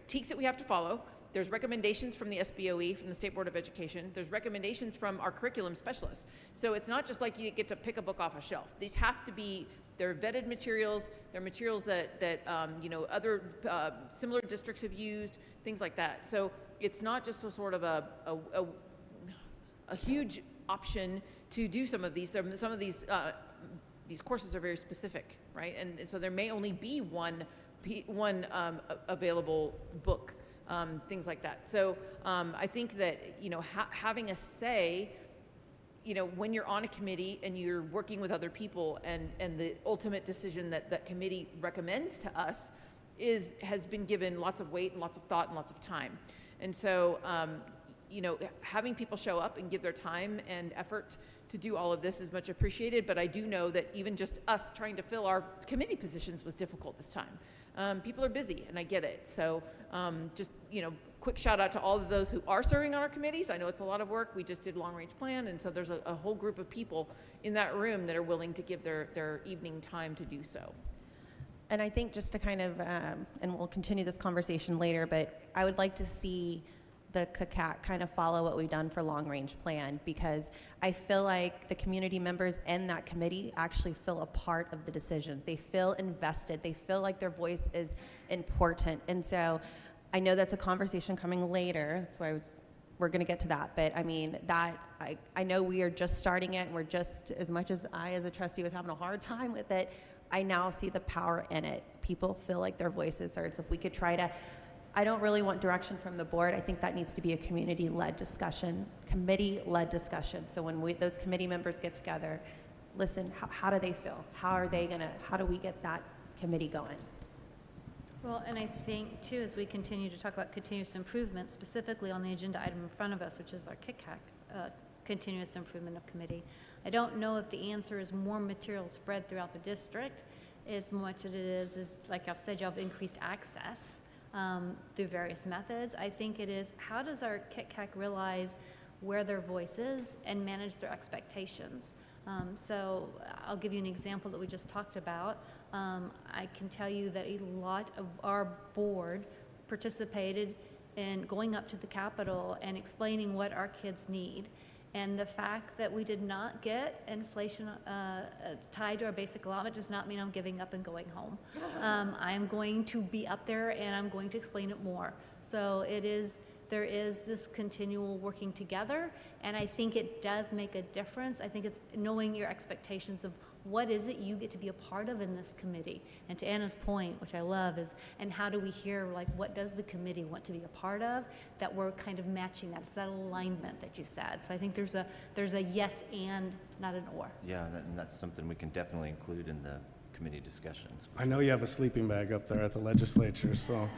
TEKS that we have to follow. There's recommendations from the SBOE, from the State Board of Education. There's recommendations from our curriculum specialists. So it's not just like you get to pick a book off a shelf. These have to be, they're vetted materials. They're materials that other similar districts have used, things like that. So it's not just a sort of a huge option to do some of these. Some of these courses are very specific, right? And so there may only be one available book, things like that. So I think that having a say, when you're on a committee and you're working with other people, and the ultimate decision that committee recommends to us has been given lots of weight and lots of thought and lots of time. And so you know, having people show up and give their time and effort to do all of this is much appreciated, but I do know that even just us trying to fill our committee positions was difficult this time. People are busy, and I get it. So just, you know, quick shout out to all of those who are serving on our committees. I know it's a lot of work. We just did long range plan, and so there's a whole group of people in that room that are willing to give their evening time to do so. And I think just to kind of, and we'll continue this conversation later, but I would like to see the CACAC kind of follow what we've done for long range plan, because I feel like the community members in that committee actually feel a part of the decisions. They feel invested. They feel like their voice is important. And so I know that's a conversation coming later. That's why we're going to get to that. But I mean, I know we are just starting it, and we're just, as much as I as a trustee was having a hard time with it, I now see the power in it. People feel like their voices heard. So if we could try to, I don't really want direction from the board. I think that needs to be a community-led discussion, committee-led discussion. So when those committee members get together, listen, how do they feel? How do we get that committee going? Well, and I think too, as we continue to talk about continuous improvement, specifically on the agenda item in front of us, which is our CACAC, continuous improvement of committee, I don't know if the answer is more material spread throughout the district as much as it is like I've said, y'all have increased access through various methods. I think it is, how does our CACAC realize where their voice is and manage their expectations? So I'll give you an example that we just talked about. I can tell you that a lot of our board participated in going up to the Capitol and explaining what our kids need. And the fact that we did not get inflation tied to our basic allotment does not mean I'm giving up and going home. I'm going to be up there and I'm going to explain it more. So there is this continual working together, and I think it does make a difference. I think it's knowing your expectations of what is it you get to be a part of in this committee. And to Anna's point, which I love, is, and how do we hear, like, what does the committee want to be a part of, that we're kind of matching that. It's that alignment that you said. So I think there's a yes and, not an or. Yeah, and that's something we can definitely include in the committee discussions. I know you have a sleeping bag up there at the legislature, so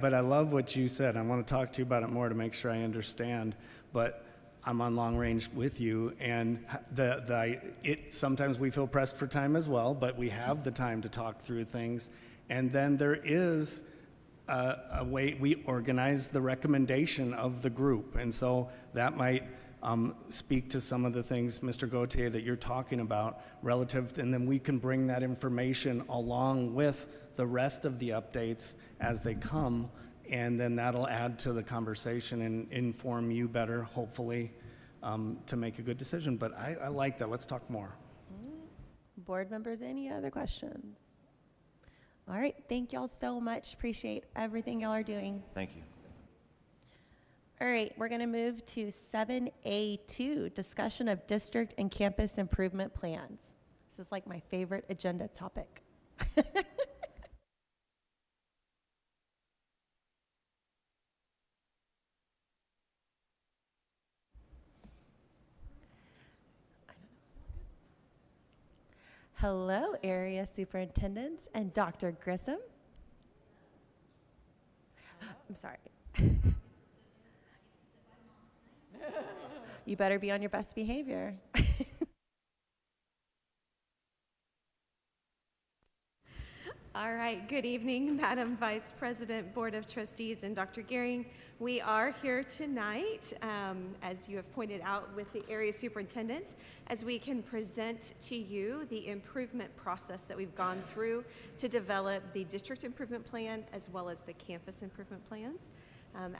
but I love what you said. I want to talk to you about it more to make sure I understand, but I'm on long range with you, and sometimes we feel pressed for time as well, but we have the time to talk through things. And then there is a way we organize the recommendation of the group, and so that might speak to some of the things, Mr. Gauthier, that you're talking about relative, and then we can bring that information along with the rest of the updates as they come, and then that'll add to the conversation and inform you better, hopefully, to make a good decision. But I like that. Let's talk more. Board members, any other questions? All right, thank y'all so much. Appreciate everything y'all are doing. Thank you. All right, we're gonna move to 7A2, discussion of district and campus improvement plans. This is like my favorite agenda topic. Hello, area superintendents and Dr. Grissom. I'm sorry. You better be on your best behavior. All right, good evening, Madam Vice President, Board of Trustees, and Dr. Gehring. We are here tonight, as you have pointed out, with the area superintendents, as we can present to you the improvement process that we've gone through to develop the district improvement plan as well as the campus improvement plans.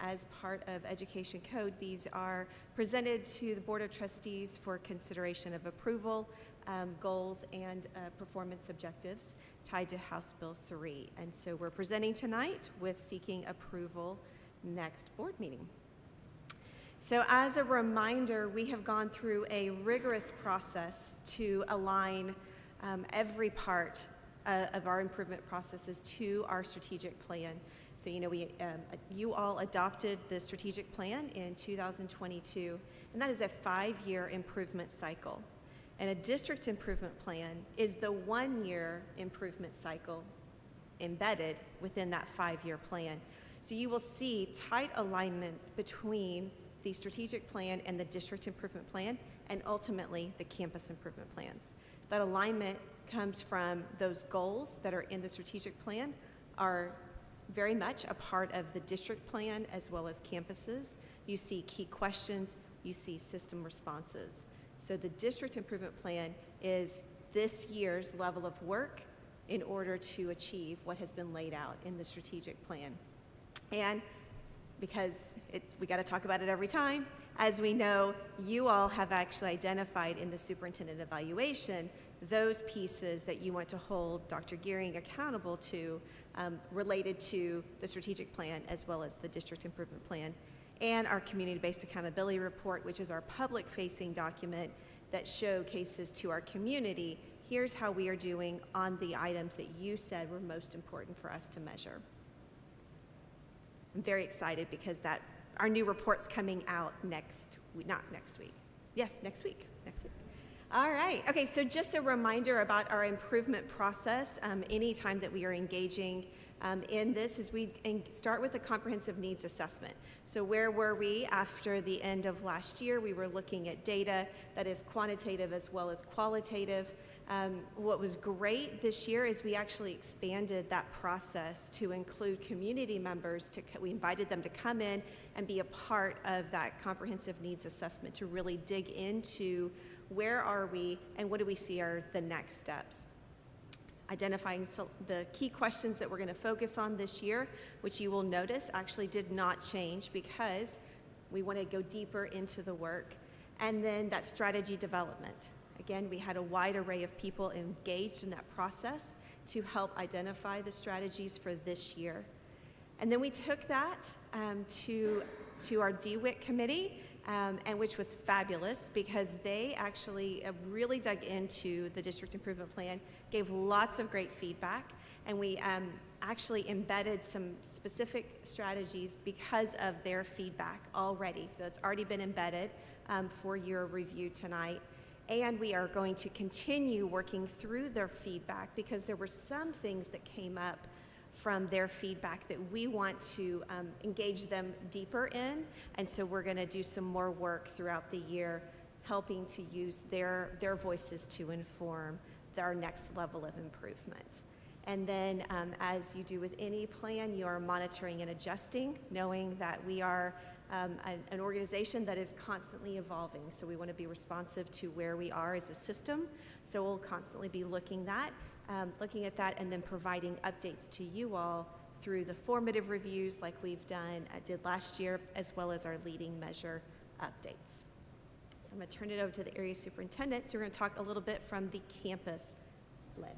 As part of Education Code, these are presented to the Board of Trustees for consideration of approval, goals, and performance objectives tied to House Bill 3. And so we're presenting tonight with seeking approval next board meeting. So as a reminder, we have gone through a rigorous process to align every part of our improvement processes to our strategic plan. So, you know, you all adopted the strategic plan in 2022, and that is a 5-year improvement cycle. And a district improvement plan is the 1-year improvement cycle embedded within that 5-year plan. So you will see tight alignment between the strategic plan and the district improvement plan, and ultimately the campus improvement plans. That alignment comes from those goals that are in the strategic plan are very much a part of the district plan as well as campuses. You see key questions, you see system responses. So the district improvement plan is this year's level of work in order to achieve what has been laid out in the strategic plan. And because we got to talk about it every time, as we know, you all have actually identified in the superintendent evaluation those pieces that you want to hold Dr. Gearing accountable to related to the strategic plan as well as the district improvement plan, and our community-based accountability report, which is our public-facing document that showcases to our community, here's how we are doing on the items that you said were most important for us to measure. I'm very excited because our new report's coming out next week. Yes, next week. All right. Okay, so just a reminder about our improvement process. Anytime that we are engaging in this is we start with a comprehensive needs assessment. So where were we after the end of last year? We were looking at data that is quantitative as well as qualitative. What was great this year is we actually expanded that process to include community members. We invited them to come in and be a part of that comprehensive needs assessment to really dig into where are we and what do we see are the next steps. Identifying the key questions that we're going to focus on this year, which you will notice actually did not change because we want to go deeper into the work. And then that strategy development. Again, we had a wide array of people engaged in that process to help identify the strategies for this year. And then we took that to our DWIC committee, and which was fabulous because they actually really dug into the district improvement plan, gave lots of great feedback, and we actually embedded some specific strategies because of their feedback already. So it's already been embedded for your review tonight. And we are going to continue working through their feedback because there were some things that came up from their feedback that we want to engage them deeper in. And so we're going to do some more work throughout the year, helping to use their voices to inform our next level of improvement. And then as you do with any plan, you are monitoring and adjusting, knowing that we are an organization that is constantly evolving. So we want to be responsive to where we are as a system. So we'll constantly be looking at that and then providing updates to you all through the formative reviews like we've did last year, as well as our leading measure updates. So I'm going to turn it over to the area superintendent. So we're going to talk a little bit from the campus lens.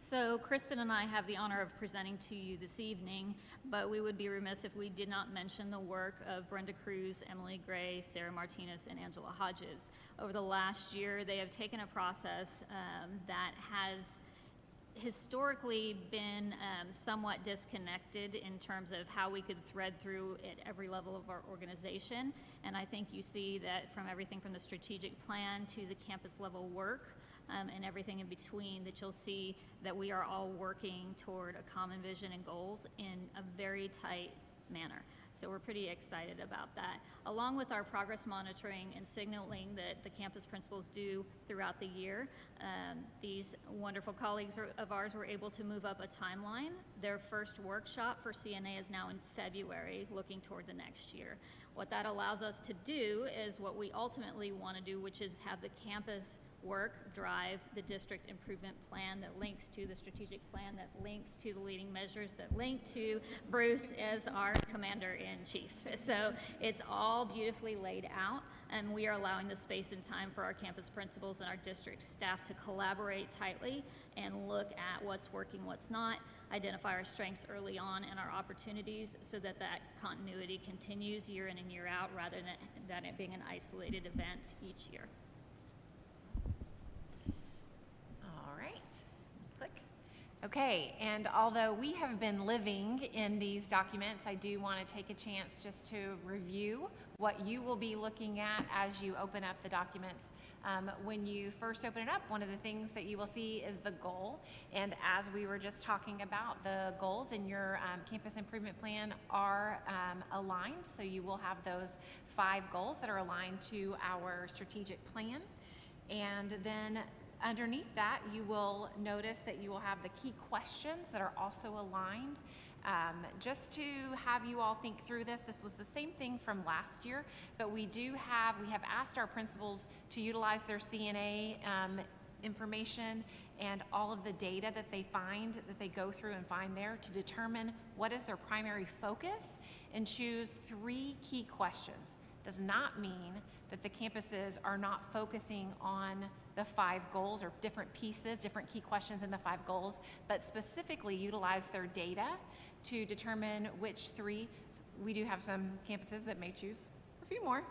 So Kristen and I have the honor of presenting to you this evening, but we would be remiss if we did not mention the work of Brenda Cruz, Emily Gray, Sarah Martinez, and Angela Hodges. Over the last year, they have taken a process that has historically been somewhat disconnected in terms of how we could thread through at every level of our organization. And I think you see that from everything from the strategic plan to the campus level work, and everything in between, that you'll see that we are all working toward a common vision and goals in a very tight manner. So we're pretty excited about that. Along with our progress monitoring and signaling that the campus principals do throughout the year, these wonderful colleagues of ours were able to move up a timeline. Their first workshop for CNA is now in February, looking toward the next year. What that allows us to do is what we ultimately want to do, which is have the campus work drive the district improvement plan that links to the strategic plan, that links to the leading measures, that link to Bruce as our commander-in-chief. So it's all beautifully laid out, and we are allowing the space and time for our campus principals and our district staff to collaborate tightly and look at what's working, what's not, identify our strengths early on and our opportunities so that that continuity continues year in and year out rather than it being an isolated event each year. Okay, and although we have been living in these documents, I do want to take a chance just to review what you will be looking at as you open up the documents. When you first open it up, one of the things that you will see is the goal. And as we were just talking about, the goals in your campus improvement plan are aligned. So you will have those 5 goals that are aligned to our strategic plan. And then underneath that, you will notice that you will have the key questions that are also aligned. Just to have you all think through this was the same thing from last year, but we have asked our principals to utilize their CNA information and all of the data that they go through and find there to determine what is their primary focus and choose 3 key questions. Does not mean that the campuses are not focusing on the 5 goals or different pieces, different key questions in the 5 goals, but specifically utilize their data to determine which 3. We do have some campuses that may choose a few more,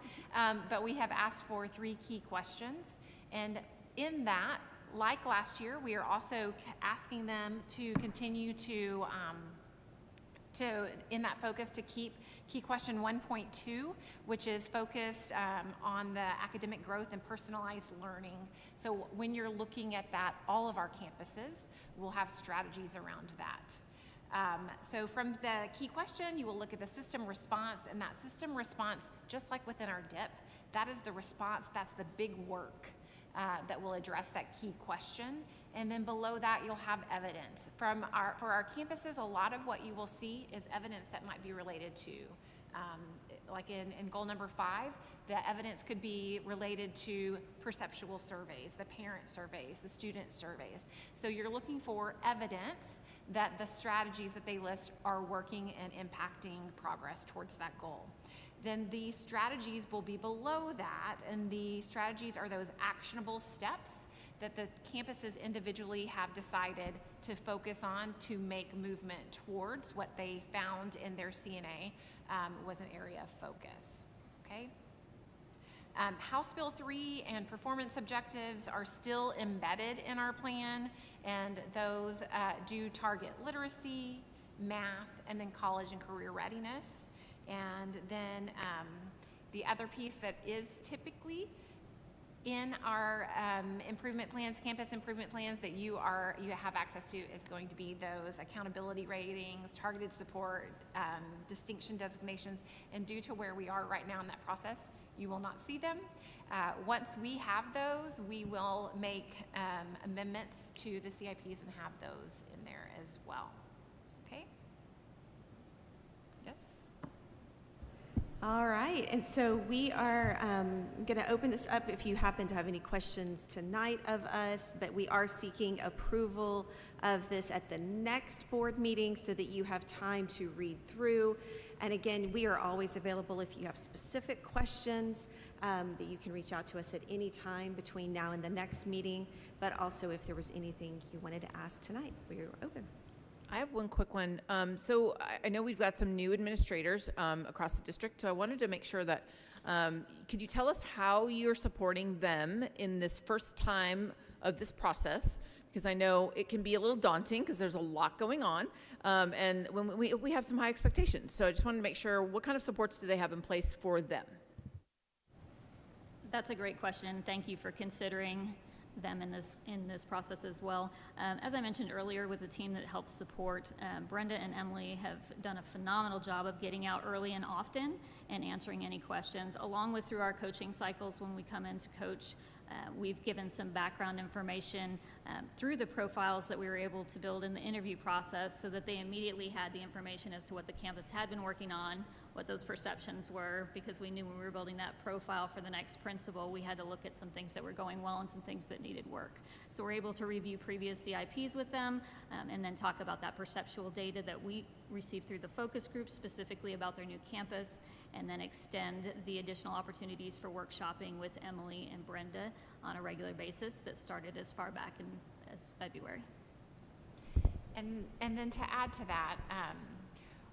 but we have asked for 3 key questions. And in that, like last year, we are also asking them to continue to in that focus, to keep key question 1.2, which is focused on the academic growth and personalized learning. So when you're looking at that, all of our campuses will have strategies around that. So from the key question, you will look at the system response, and that system response, just like within our DIP, that is the response, that's the big work that will address that key question. And then below that, you'll have evidence. For our campuses, a lot of what you will see is evidence that might be related to, like in goal number 5, the evidence could be related to perceptual surveys, the parent surveys, the student surveys. So you're looking for evidence that the strategies that they list are working and impacting progress towards that goal. Then the strategies will be below that, and the strategies are those actionable steps that the campuses individually have decided to focus on to make movement towards what they found in their CNA was an area of focus, okay? House Bill 3 and performance objectives are still embedded in our plan, and those do target literacy, math, and then college and career readiness. And then the other piece that is typically in our improvement plans, campus improvement plans that you have access to, is going to be those accountability ratings, targeted support, distinction designations, and due to where we are right now in that process, you will not see them. Once we have those, we will make amendments to the CIPs and have those in there as well. Okay? Yes? All right, and so we are going to open this up if you happen to have any questions tonight of us, but we are seeking approval of this at the next board meeting so that you have time to read through. And again, we are always available if you have specific questions that you can reach out to us at any time between now and the next meeting, but also if there was anything you wanted to ask tonight, we are open. I have one quick one. So I know we've got some new administrators across the district, so I wanted to make sure that, could you tell us how you're supporting them in this first time of this process? Because I know it can be a little daunting because there's a lot going on, and when we have some high expectations. So I just wanted to make sure, what kind of supports do they have in place for them? That's a great question. Thank you for considering them in this process as well. As I mentioned earlier, with the team that helps support, Brenda and Emily have done a phenomenal job of getting out early and often and answering any questions, along with through our coaching cycles when we come in to coach. We've given some background information through the profiles that we were able to build in the interview process so that they immediately had the information as to what the campus had been working on, what those perceptions were, because we knew when we were building that profile for the next principal, we had to look at some things that were going well and some things that needed work. So we're able to review previous CIPs with them and then talk about that perceptual data that we received through the focus group specifically about their new campus, and then extend the additional opportunities for workshopping with Emily and Brenda on a regular basis that started as far back as February. And then to add to that,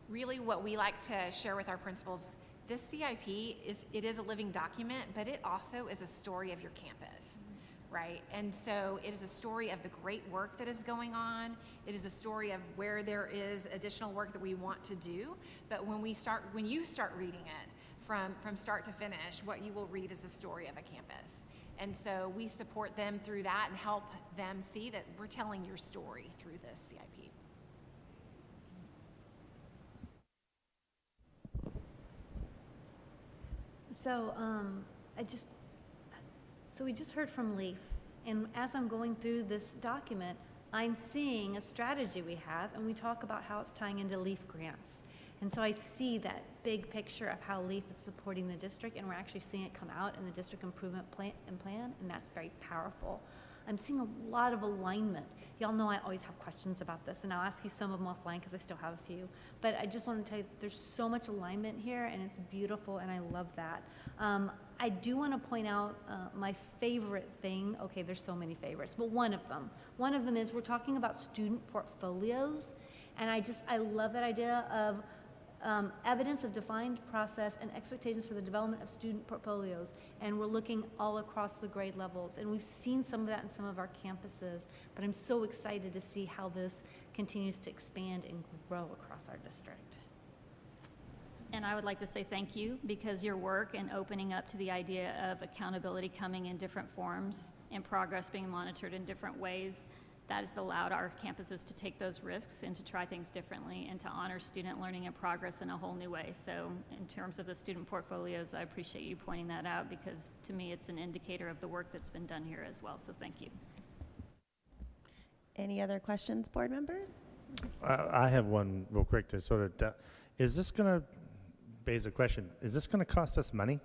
really what we like to share with our principals, this CIP is a living document, but it also is a story of your campus, right? And so it is a story of the great work that is going on. It is a story of where there is additional work that we want to do. But when you start reading it, from start to finish, what you will read is the story of a campus. And so we support them through that and help them see that we're telling your story through this CIP. So, so we just heard from Leaf, and as I'm going through this document, I'm seeing a strategy we have, and we talk about how it's tying into Leaf grants. And so I see that big picture of how Leaf is supporting the district, and we're actually seeing it come out in the district improvement plan, and that's very powerful. I'm seeing a lot of alignment. Y'all know I always have questions about this, and I'll ask you some of them offline because I still have a few. But I just want to tell you that there's so much alignment here, and it's beautiful, and I love that. I do want to point out my favorite thing. Okay, there's so many favorites, but one of them is we're talking about student portfolios, and I love that idea of evidence of defined process and expectations for the development of student portfolios. And we're looking all across the grade levels. And we've seen some of that in some of our campuses, but I'm so excited to see how this continues to expand and grow across our district. And I would like to say thank you, because your work in opening up to the idea of accountability coming in different forms and progress being monitored in different ways, that has allowed our campuses to take those risks and to try things differently and to honor student learning and progress in a whole new way. So in terms of the student portfolios, I appreciate you pointing that out, because to me it's an indicator of the work that's been done here as well. So thank you. Any other questions, board members? I have one real quick to sort of, is this going to, basic question, is this going to cost us money?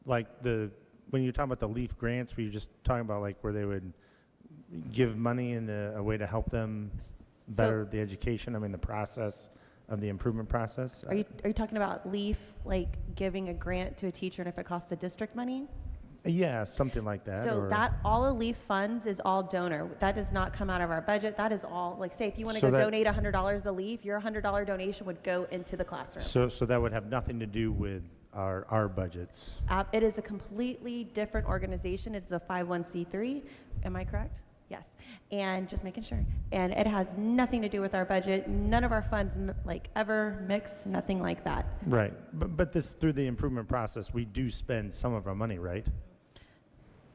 Like when you're talking about the LEAF grants, were you just talking about like where they would give money in a way to help them better the education, the process of the improvement process? Are you talking about LEAF, like giving a grant to a teacher, and if it costs the district money? Yeah, something like that. So that all of LEAF funds is all donor. That does not come out of our budget. That is all, like, say if you want to go donate $100 to LEAF, your $100 donation would go into the classroom. So that would have nothing to do with our budgets. It is a completely different organization. It's a 501c3. Am I correct? Yes. And just making sure. And it has nothing to do with our budget. None of our funds ever mix, nothing like that. Right. But this, through the improvement process, we do spend some of our money, right?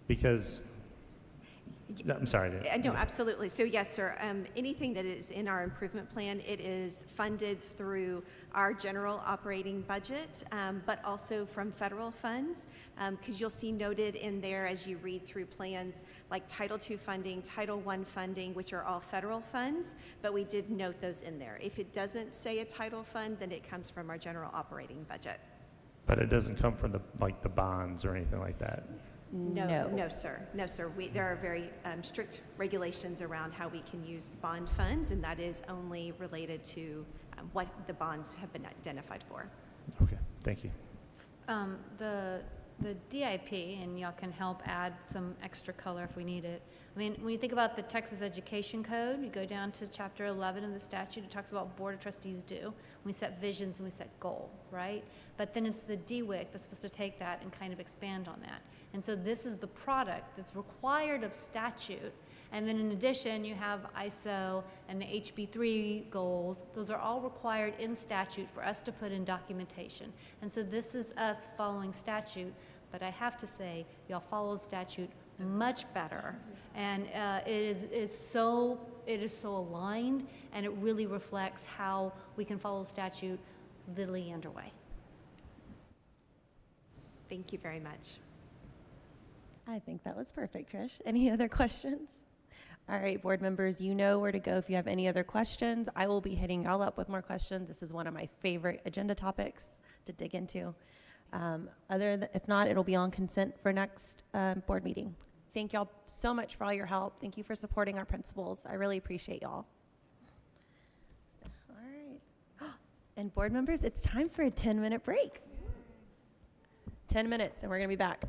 Because, no, I'm sorry. No, absolutely. So yes, sir. Anything that is in our improvement plan, it is funded through our general operating budget, but also from federal funds, because you'll see noted in there as you read through plans like Title II funding, Title I funding, which are all federal funds, but we did note those in there. If it doesn't say a title fund, then it comes from our general operating budget. But it doesn't come from the bonds or anything like that? No, sir. No, sir. There are very strict regulations around how we can use bond funds, and that is only related to what the bonds have been identified for. Okay, thank you. The DIP, and y'all can help add some extra color if we need it. When you think about the Texas Education Code, you go down to Chapter 11 of the statute, it talks about what Board of Trustees do. We set visions and we set goal, right? But then it's the DWIC that's supposed to take that and kind of expand on that. And so this is the product that's required of statute. And then in addition, you have ISO and the HB3 goals. Those are all required in statute for us to put in documentation. And so this is us following statute. But I have to say, y'all followed statute much better. And it is so aligned, and it really reflects how we can follow statute the Leander way. Thank you very much. I think that was perfect, Trish. Any other questions? All right, board members, you know where to go if you have any other questions. I will be hitting y'all up with more questions. This is one of my favorite agenda topics to dig into. If not, it'll be on consent for next board meeting. Thank y'all so much for all your help. Thank you for supporting our principals. I really appreciate y'all. All right. And board members, it's time for a 10-minute break. 10 minutes, and we're going to be back.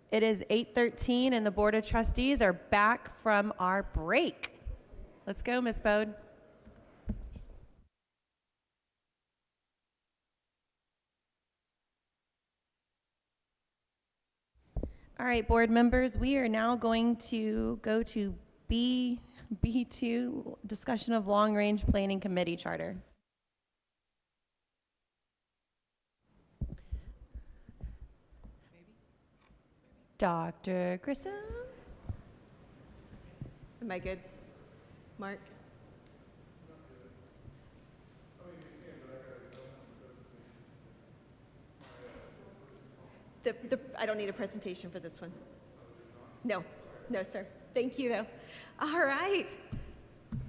It is 8:13 and the Board of Trustees are back from our break. Let's go, Ms. Bode. All right, board members, we are now going to go to B2, discussion of long-range planning committee charter. Dr. Grissom? Am I good? Mark? I don't need a presentation for this one. No, no, sir. Thank you, though. All right.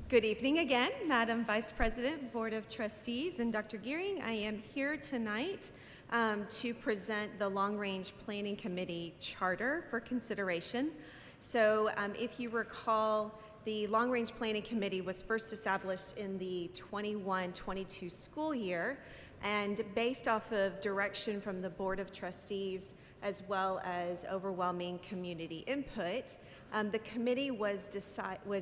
Good evening again, Madam Vice President, Board of Trustees, and Dr. Gearing. I am here tonight to present the Long Range Planning Committee Charter for consideration. So if you recall, the Long Range Planning Committee was first established in the 21-22 school year, and based off of direction from the Board of Trustees as well as overwhelming community input, the committee was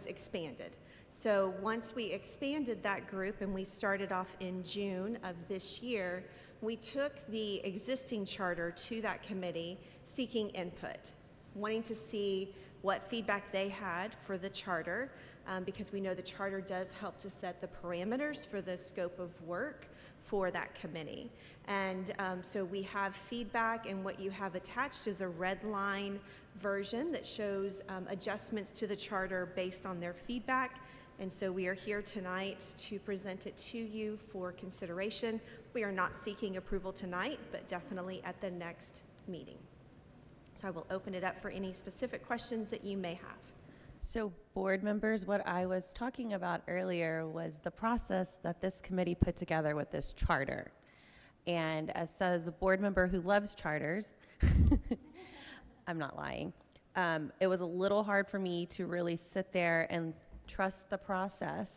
expanded. So once we expanded that group and we started off in June of this year, we took the existing charter to that committee seeking input, wanting to see what feedback they had for the charter, because we know the charter does help to set the parameters for the scope of work for that committee. And so we have feedback, and what you have attached is a red line version that shows adjustments to the charter based on their feedback. And so we are here tonight to present it to you for consideration. We are not seeking approval tonight, but definitely at the next meeting. So I will open it up for any specific questions that you may have. So board members, what I was talking about earlier was the process that this committee put together with this charter. And as a board member who loves charters, I'm not lying, it was a little hard for me to really sit there and trust the process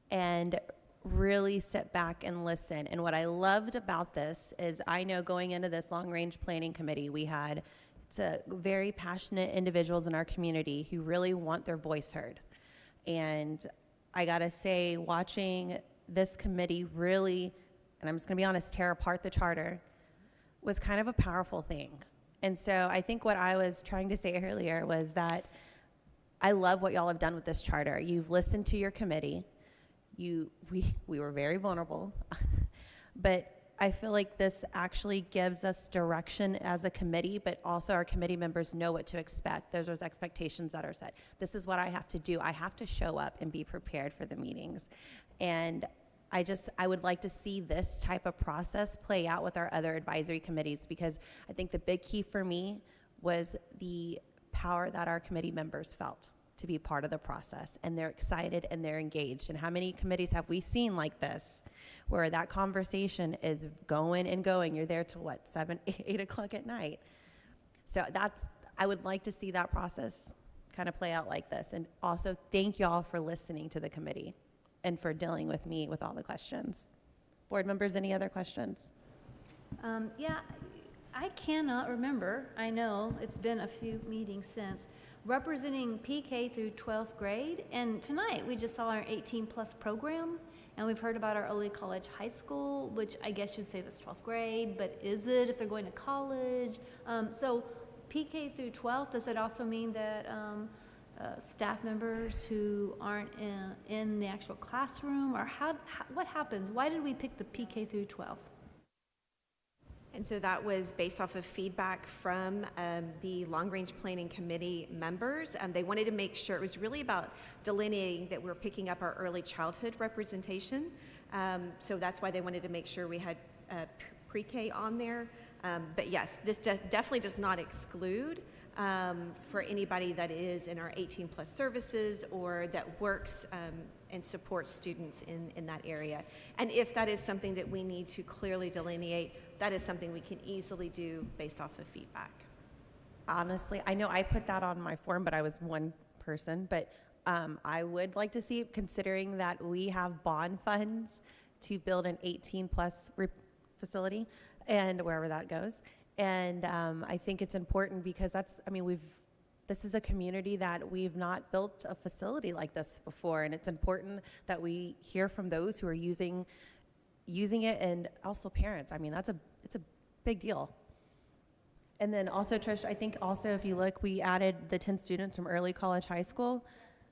and really sit back and listen. And what I loved about this is I know going into this long-range planning committee, it's a very passionate individuals in our community who really want their voice heard. And I gotta say, watching this committee really, and I'm just gonna be honest, tear apart the charter was kind of a powerful thing. And so I think what I was trying to say earlier was that I love what y'all have done with this charter. You've listened to your committee. We were very vulnerable, but I feel like this actually gives us direction as a committee, but also our committee members know what to expect. There's those expectations that are set. This is what I have to do. I have to show up and be prepared for the meetings. And I would like to see this type of process play out with our other advisory committees, because I think the big key for me was the power that our committee members felt to be part of the process, and they're excited and they're engaged. And how many committees have we seen like this, where that conversation is going and going? You're there till what, 7, 8 o'clock at night. So I would like to see that process kind of play out like this. And also thank y'all for listening to the committee and for dealing with me with all the questions. Board members, any other questions? Yeah, I cannot remember, I know it's been a few meetings since, representing PK through 12th grade. And tonight we just saw our 18+ program, and we've heard about our early college high school, which I guess you'd say that's 12th grade, but is it if they're going to college? So PK through 12th, does it also mean that staff members who aren't in the actual classroom, or what happens? Why did we pick the PK through 12th? And so that was based off of feedback from the Long Range Planning Committee members. They wanted to make sure, it was really about delineating that we're picking up our early childhood representation. So that's why they wanted to make sure we had pre-K on there. But yes, this definitely does not exclude for anybody that is in our 18+ services or that works and supports students in that area. And if that is something that we need to clearly delineate, that is something we can easily do based off of feedback. Honestly, I know I put that on my form, but I was one person, but I would like to see, considering that we have bond funds to build an 18+ facility and wherever that goes. And I think it's important because this is a community that we've not built a facility like this before, and it's important that we hear from those who are using it, and also parents. I mean, it's a big deal. And then also, Trish, I think also if you look, we added the 10 students from early college high school.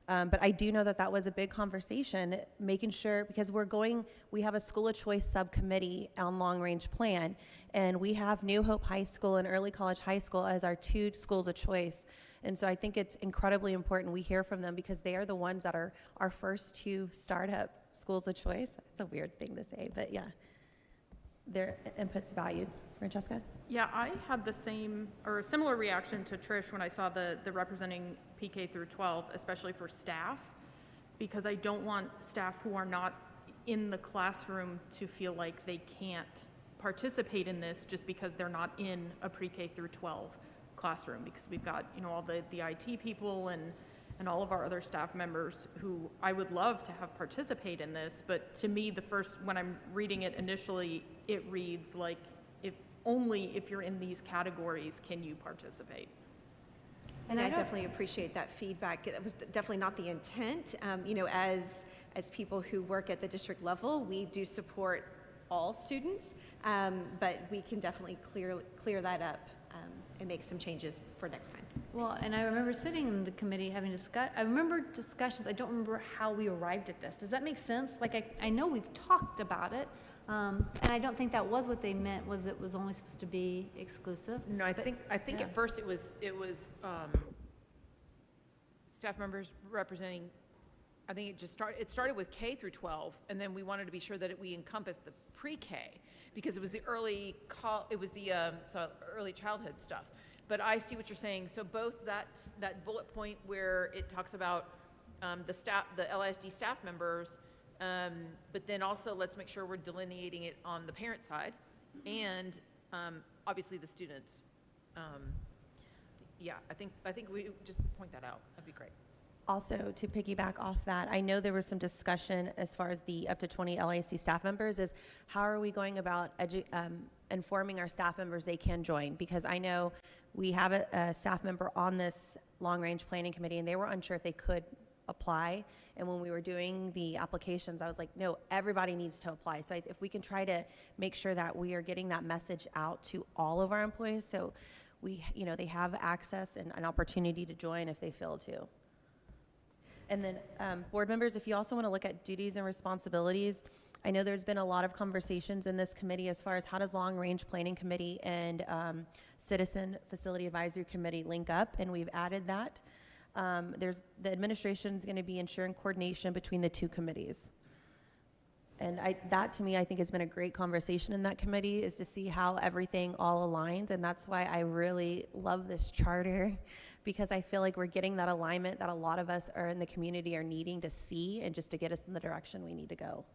But I do know that was a big conversation, making sure, because we have a school of choice subcommittee on long range plan, and we have New Hope High School and early college high school as our 2 schools of choice. And so I think it's incredibly important we hear from them, because they are the ones that are our first 2 startup schools of choice. It's a weird thing to say, but yeah, their input's valued. Francesca? Yeah, I had the same or a similar reaction to Trish when I saw the representing PK through 12, especially for staff, because I don't want staff who are not in the classroom to feel like they can't participate in this just because they're not in a pre-K through 12 classroom, because we've got, all the IT people and all of our other staff members who I would love to have participate in this. But to me, when I'm reading it initially, it reads like, only if you're in these categories can you participate. And I definitely appreciate that feedback. It was definitely not the intent. As people who work at the district level, we do support all students, but we can definitely clear that up and make some changes for next time. Well, and I remember sitting in the committee having I remember discussions. I don't remember how we arrived at this. Does that make sense? Like, I know we've talked about it, and I don't think that was what they meant, was it was only supposed to be exclusive. No, I think yeah. at first it was staff members representing, I think it started with K through 12, and then we wanted to be sure that we encompassed the pre-K, because it was the early childhood stuff. But I see what you're saying. So both that bullet point where it talks about the LISD staff members, but then also let's make sure we're delineating it on the parent side, and obviously the students. Yeah, I think we just point that out. That'd be great. Also, to piggyback off that, I know there was some discussion as far as the up to 20 LAC staff members, is how are we going about informing our staff members they can join? Because I know we have a staff member on this long-range planning committee, and they were unsure if they could apply. And when we were doing the applications, I was like, no, everybody needs to apply. So if we can try to make sure that we are getting that message out to all of our employees, so they have access and an opportunity to join if they feel to. And then board members, if you also want to look at duties and responsibilities, I know there's been a lot of conversations in this committee as far as how does long-range planning committee and citizen facility advisory committee link up, and we've added that. The administration is going to be ensuring coordination between the 2 committees. And that to me, I think has been a great conversation in that committee, is to see how everything all aligns. And that's why I really love this charter, because I feel like we're getting that alignment that a lot of us are in the community are needing to see, and just to get us in the direction we need to go.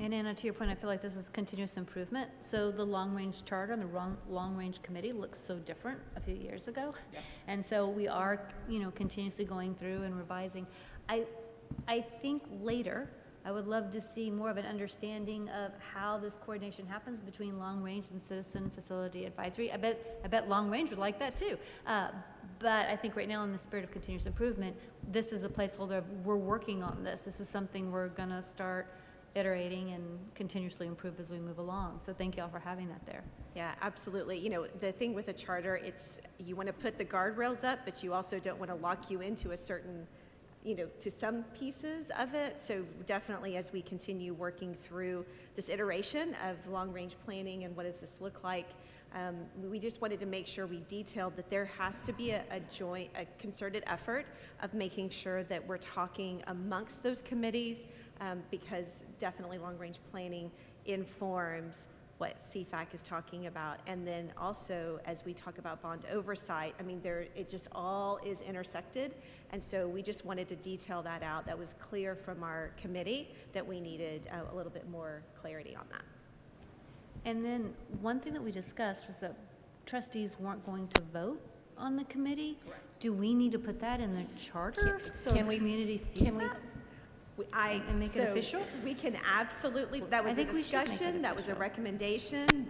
And Anna, to your point, I feel like this is continuous improvement. So the long-range charter and the long-range committee looks so different a few years ago. Yep. And so we are, continuously going through and revising. I think later, I would love to see more of an understanding of how this coordination happens between long-range and citizen facility advisory. I bet long-range would like that too. But I think right now, in the spirit of continuous improvement, this is a placeholder. We're working on this. This is something we're going to start iterating and continuously improve as we move along. So thank you all for having that there. Yeah, absolutely. The thing with a charter, it's you want to put the guardrails up, but you also don't want to lock you into a certain, to some pieces of it. So definitely, as we continue working through this iteration of long-range planning and what does this look like, we just wanted to make sure we detailed that there has to be a concerted effort of making sure that we're talking amongst those committees, because definitely long-range planning informs what CFAC is talking about. And then also, as we talk about bond oversight, it just all is intersected. And so we just wanted to detail that out. That was clear from our committee that we needed a little bit more clarity on that. And then one thing that we discussed was that trustees weren't going to vote on the committee. Correct. Do we need to put that in the charter so the community sees that? And make it official? We can absolutely, that was a discussion, that was a recommendation.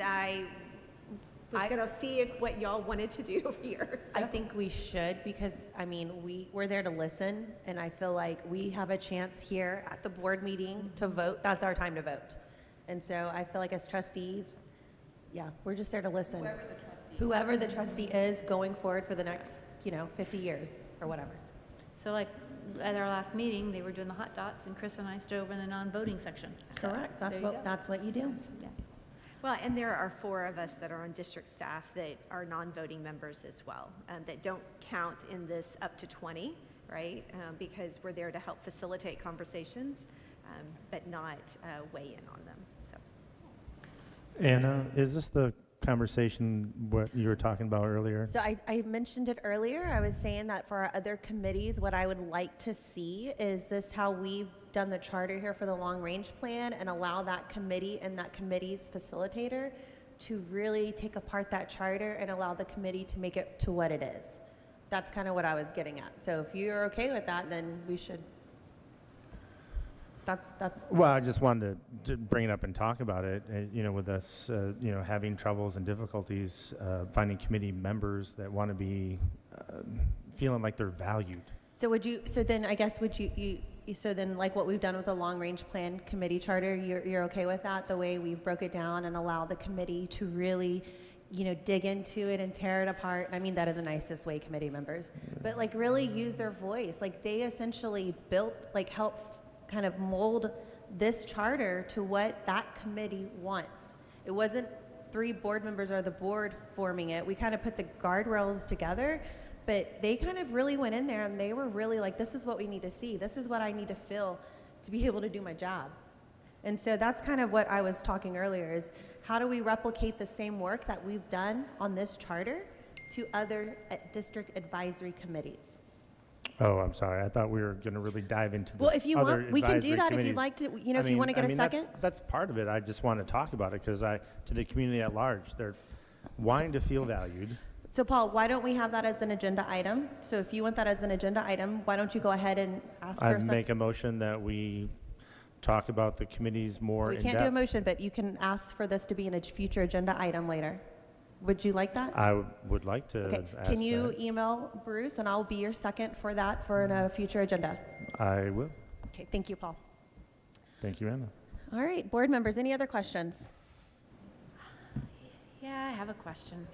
was gonna see if what y'all wanted to do here. I think we should, because, I mean, we're there to listen, and I feel like we have a chance here at the board meeting to vote. That's our time to vote. And so I feel like as trustees, yeah, we're just there to listen. Whoever the trustee is going forward for the next, 50 years or whatever. So like at our last meeting, they were doing the hot dots and Chris and I stood over in the non-voting section. So Correct. there you go. That's what you do. Yeah. Well, and there are 4 of us that are on district staff that are non-voting members as well, that don't count in this up to 20, right? Because we're there to help facilitate conversations, but not weigh in on them. So. Anna, is this the conversation what you were talking about earlier? So I mentioned it earlier. I was saying that for our other committees, what I would like to see is this how we've done the charter here for the long range plan, and allow that committee and that committee's facilitator to really take apart that charter and allow the committee to make it to what it is. That's kind of what I was getting at. So if you're okay with that, then we should. That's. Well, I just wanted to bring it up and talk about it. With us, having troubles and difficulties finding committee members that want to be feeling like they're valued. So would you? So then I guess would you? So then, like what we've done with the long range plan committee charter, you're okay with that? The way we've broke it down and allow the committee to really, dig into it and tear it apart. I mean that in the nicest way, committee members, but like really use their voice. Like they essentially built, help kind of mold this charter to what that committee wants. It wasn't 3 board members or the board forming it. We kind of put the guardrails together, but they kind of really went in there and they were really like, this is what we need to see. This is what I need to feel to be able to do my job. And so that's kind of what I was talking earlier is how do we replicate the same work that we've done on this charter to other district advisory committees? Oh, I'm sorry. I thought we were going to really dive into the Well, if you other want, we can do advisory that if committees. you'd like to, if you want to get a second. That's part of it. I just want to talk about it because to the community at large, they're wanting to feel valued. So Paul, why don't we have that as an agenda item? So if you want that as an agenda item, why don't you go ahead and ask for I'd make a motion that we talk about the committees more in We depth. can't do a motion, but you can ask for this to be in a future agenda item later. Would you like that? I would like to Okay, ask can you that. email Bruce and I'll be your second for that for a future agenda? I will. Okay, thank you, Paul. Thank you, Anna. All right, board members, any other questions? Yeah, I have a question.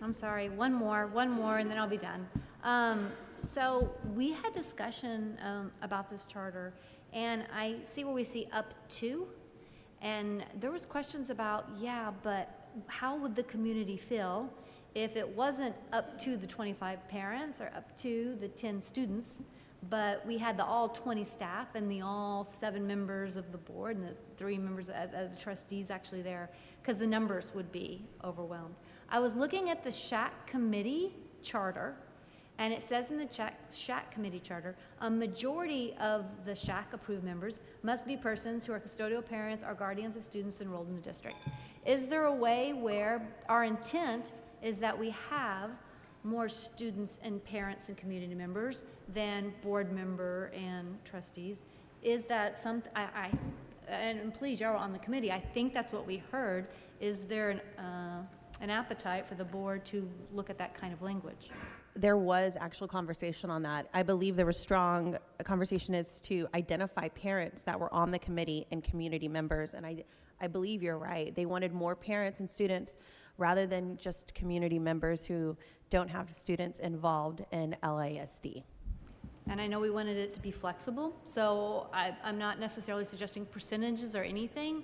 I'm sorry, one more, and then I'll be done. So we had discussion about this charter, and I see where we see up to, and there was questions about, yeah, but how would the community feel if it wasn't up to the 25 parents or up to the 10 students, but we had the all 20 staff and the all 7 members of the board and the 3 members of the trustees actually there, because the numbers would be overwhelmed. I was looking at the SHAC committee charter, and it says in the SHAC committee charter, a majority of the SHAC approved members must be persons who are custodial parents or guardians of students enrolled in the district. Is there a way where our intent is that we have more students and parents and community members than board member and trustees? Is that something, and please, y'all are on the committee, I think that's what we heard. Is there an appetite for the board to look at that kind of language? There was actual conversation on that. I believe there was strong conversation as to identify parents that were on the committee and community members, and I believe you're right. They wanted more parents and students rather than just community members who don't have students involved in LISD. And I know we wanted it to be flexible, so I'm not necessarily suggesting percentages or anything,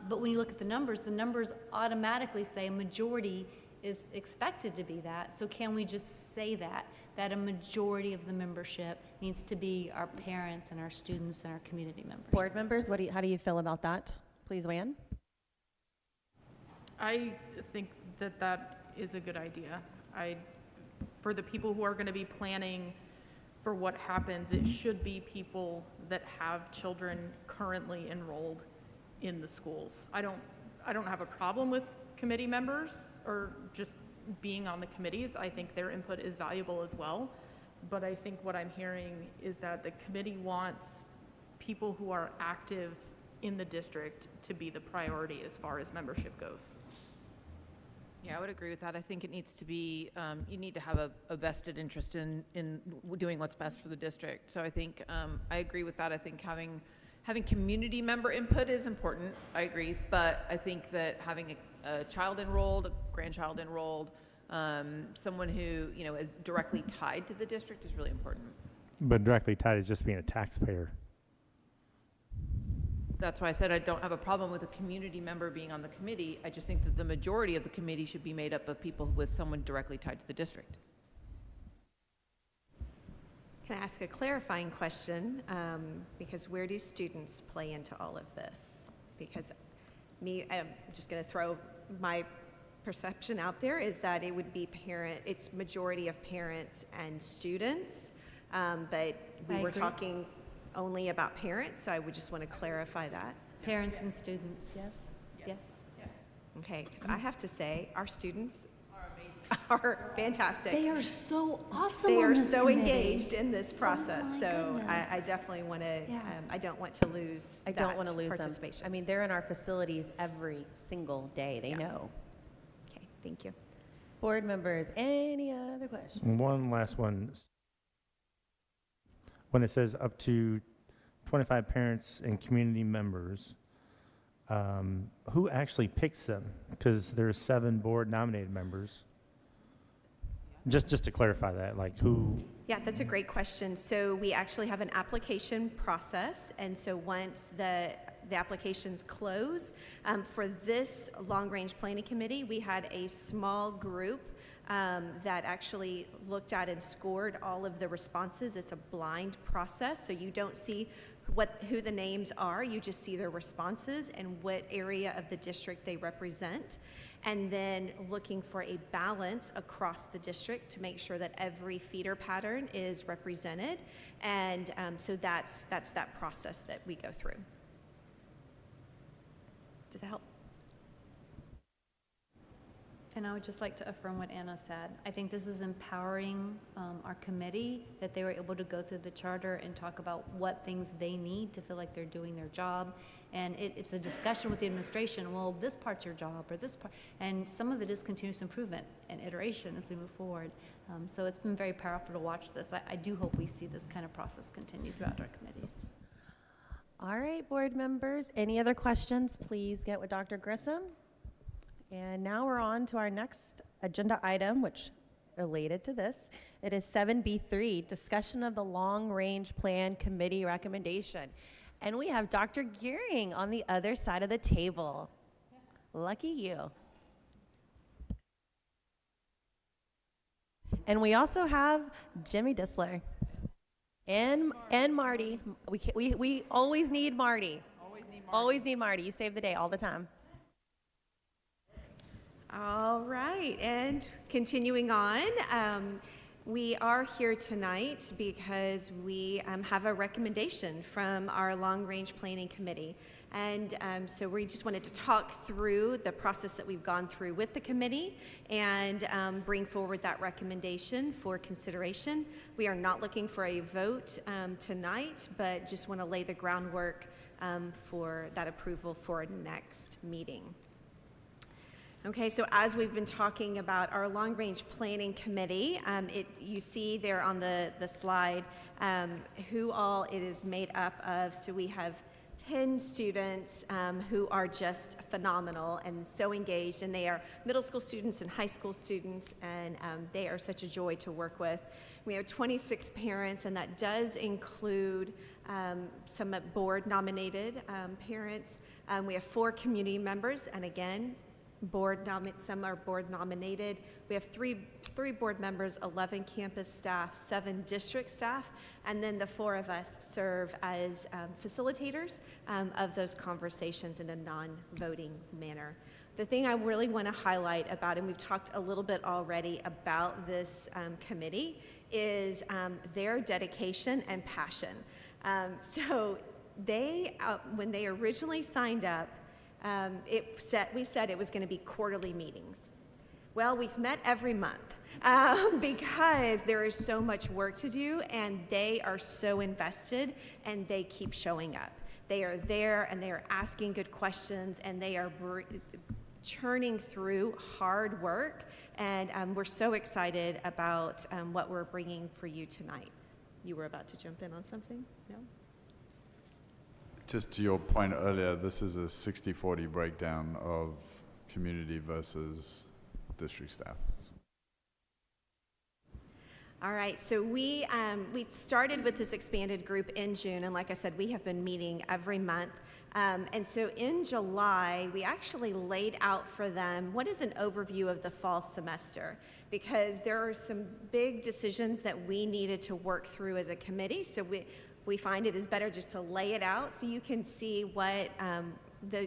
but when you look at the numbers automatically say a majority is expected to be that. So can we just say that a majority of the membership needs to be our parents and our students and our community members? Board members, how do you feel about that? Please weigh in. I think that is a good idea. For the people who are going to be planning for what happens, it should be people that have children currently enrolled in the schools. I don't have a problem with committee members or just being on the committees. I think their input is valuable as well. But I think what I'm hearing is that the committee wants people who are active in the district to be the priority as far as membership goes. Yeah, I would agree with that. I think it needs to be, you need to have a vested interest in doing what's best for the district. So I think, I agree with that. I think having community member input is important. I agree. But I think that having a child enrolled, a grandchild enrolled, someone who, you know, is directly tied to the district is really important. But directly tied is just being a taxpayer. That's why I said I don't have a problem with a community member being on the committee. I just think that the majority of the committee should be made up of people with someone directly tied to the district. Can I ask a clarifying question? Because where do students play into all of this? Because I'm just going to throw my perception out there is that it would be it's majority of parents and students, but we were talking only about parents, so I would just want to clarify that. Parents and students, yes? Yes. Okay, because I have to say, our students are fantastic. They are so awesome. They on are this so committee. engaged in this process, my so I goodness. definitely want to, Yeah. I don't want to lose I don't want to that lose them. participation. I mean, they're in our facilities every single day. They know. Okay, thank you. Board members, any other questions? One last one. When it says up to 25 parents and community members, who actually picks them? Because there's 7 board nominated members. Just to clarify that, like who? Yeah, that's a great question. So we actually have an application process, and so once the applications close, for this long-range planning committee, we had a small group that actually looked at and scored all of the responses. It's a blind process, so you don't see who the names are, you just see their responses and what area of the district they represent, and then looking for a balance across the district to make sure that every feeder pattern is represented, and so that's that process that we go through. Does that help? And I would just like to affirm what Anna said. I think this is empowering our committee, that they were able to go through the charter and talk about what things they need to feel like they're doing their job. And it's a discussion with the administration, well, this part's your job, or this part, and some of it is continuous improvement and iteration as we move forward. So it's been very powerful to watch this. I do hope we see this kind of process continue throughout our committees. All right, board members, any other questions, please get with Dr. Grissom. And now we're on to our next agenda item, which related to this. It is 7B3, discussion of the long-range plan committee recommendation. And we have Dr. Gearing on the other side of the table. Lucky you. And we also have Jimmy Disler and Marty. We always need Marty. Always need Marty. You save the day all the time. All right, and continuing on, we are here tonight because we have a recommendation from our long-range planning committee. And so we just wanted to talk through the process that we've gone through with the committee and bring forward that recommendation for consideration. We are not looking for a vote tonight, but just want to lay the groundwork for that approval for next meeting. Okay, so as we've been talking about our long-range planning committee, you see there on the slide who all it is made up of. So we have 10 students who are just phenomenal and so engaged, and they are middle school students and high school students, and they are such a joy to work with. We have 26 parents, and that does include some board-nominated parents. We have 4 community members, and again, some are board nominated. We have three board members, 11 campus staff, 7 district staff, and then the 4 of us serve as facilitators of those conversations in a non-voting manner. The thing I really want to highlight about, and we've talked a little bit already about this committee, is their dedication and passion. So they, when they originally signed up, we said it was going to be quarterly meetings. Well, we've met every month because there is so much work to do, and they are so invested, and they keep showing up. They are there, and they are asking good questions, and they are churning through hard work, and we're so excited about what we're bringing for you tonight. You were about to jump in on something? No? Just to your point earlier, this is a 60-40 breakdown of community versus district staff. All right, so we started with this expanded group in June, and like I said, we have been meeting every month. And so in July, we actually laid out for them what is an overview of the fall semester, because there are some big decisions that we needed to work through as a committee. So we find it is better just to lay it out so you can see what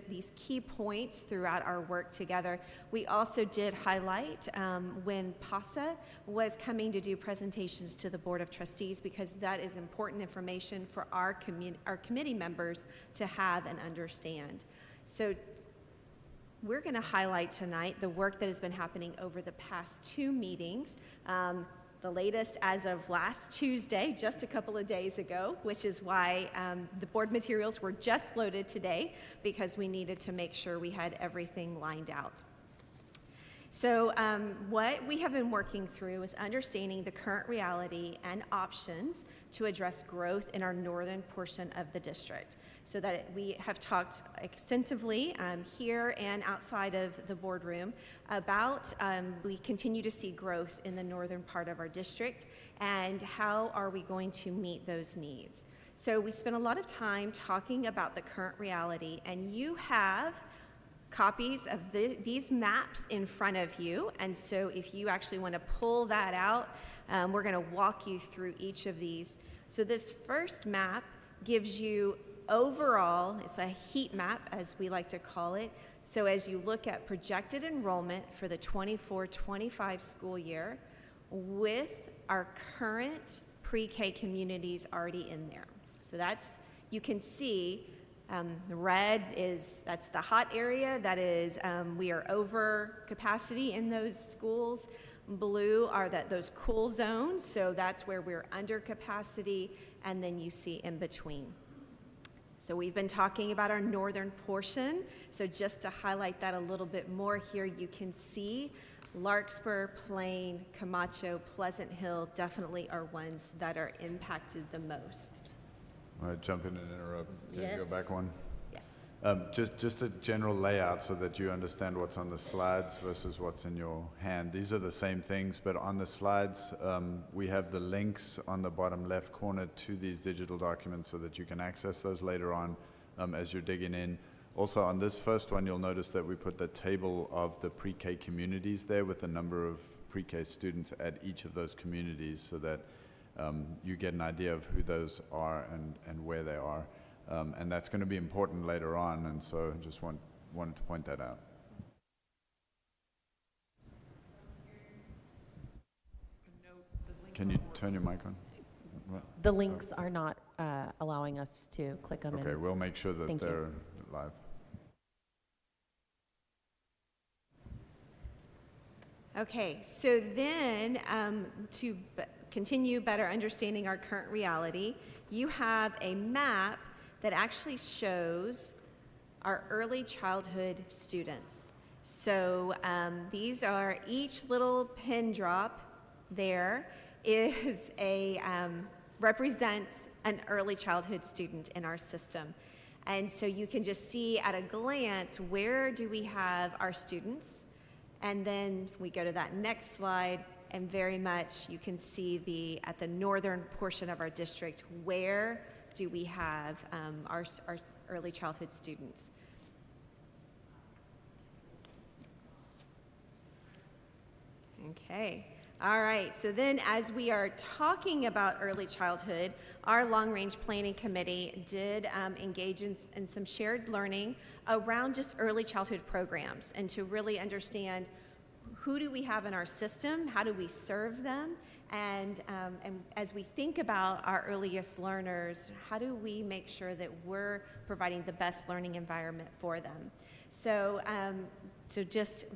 these key points throughout our work together. We also did highlight when PASA was coming to do presentations to the Board of Trustees, because that is important information for our committee members to have and understand. So we're going to highlight tonight the work that has been happening over the past 2 meetings. The latest as of last Tuesday, just a couple of days ago, which is why the board materials were just loaded today, because we needed to make sure we had everything lined out. So what we have been working through is understanding the current reality and options to address growth in our northern portion of the district. So that we have talked extensively here and outside of the boardroom about we continue to see growth in the northern part of our district, and how are we going to meet those needs. So we spent a lot of time talking about the current reality, and you have copies of these maps in front of you. And so if you actually want to pull that out, we're going to walk you through each of these. So this first map gives you overall, it's a heat map, as we like to call it. So as you look at projected enrollment for the 24-25 school year, with our current pre-K communities already in there. So that's, you can see the red that's the hot area. That is, we are over capacity in those schools. Blue are those cool zones, so that's where we're under capacity, and then you see in between. So we've been talking about our northern portion. So just to highlight that a little bit more here, you can see Larkspur, Plain, Camacho, Pleasant Hill definitely are ones that are impacted the most. All right, jump in and interrupt. Can you go Yes. back one? Yes. Just a general layout so that you understand what's on the slides versus what's in your hand. These are the same things, but on the slides, we have the links on the bottom left corner to these digital documents so that you can access those later on as you're digging in. Also, on this first one, you'll notice that we put the table of the pre-K communities there with the number of pre-K students at each of those communities, so that you get an idea of who those are and where they are. And that's going to be important later on, and so just wanted to point that out. Can you turn your mic on? What? The links are not allowing us to click them in. Okay, we'll make sure that Thank you. they're live. Okay, so then to continue better understanding our current reality, you have a map that actually shows our early childhood students. So these are, each little pin drop there is represents an early childhood student in our system. And so you can just see at a glance, where do we have our students? And then we go to that next slide, and very much you can see at the northern portion of our district, where do we have our early childhood students. Okay. All right, so then as we are talking about early childhood, our long-range planning committee did engage in some shared learning around just early childhood programs, and to really understand who do we have in our system, how do we serve them, and as we think about our earliest learners, how do we make sure that we're providing the best learning environment for them? So,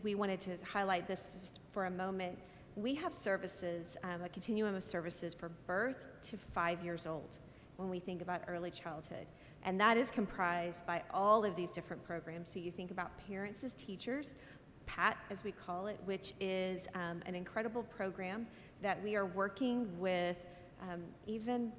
we wanted to highlight this just for a moment. We have services, a continuum of services for birth to 5 years old. when we think about early childhood. And that is comprised by all of these different programs. So you think about Parents as Teachers, PAT as we call it, which is an incredible program that we are working with even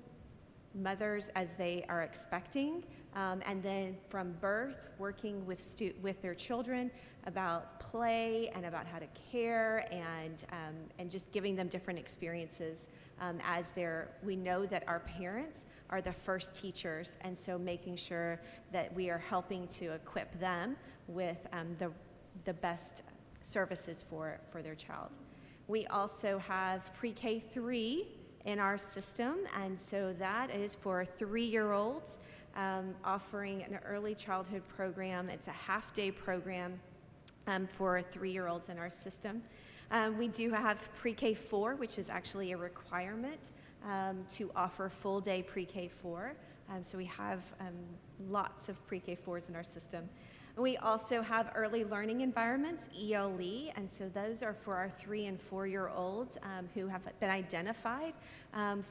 mothers as they are expecting, and then from birth, working with their children about play and about how to care, and just giving them different experiences we know that our parents are the first teachers, and so making sure that we are helping to equip them with the best services for their child. We also have pre-K 3 in our system, and so that is for 3-year-olds, offering an early childhood program. It's a half-day program for 3-year-olds in our system. We do have pre-K 4, which is actually a requirement to offer full-day pre-K 4. So we have lots of pre-K 4s in our system. We also have early learning environments, ELE, and so those are for our 3- and 4-year-olds who have been identified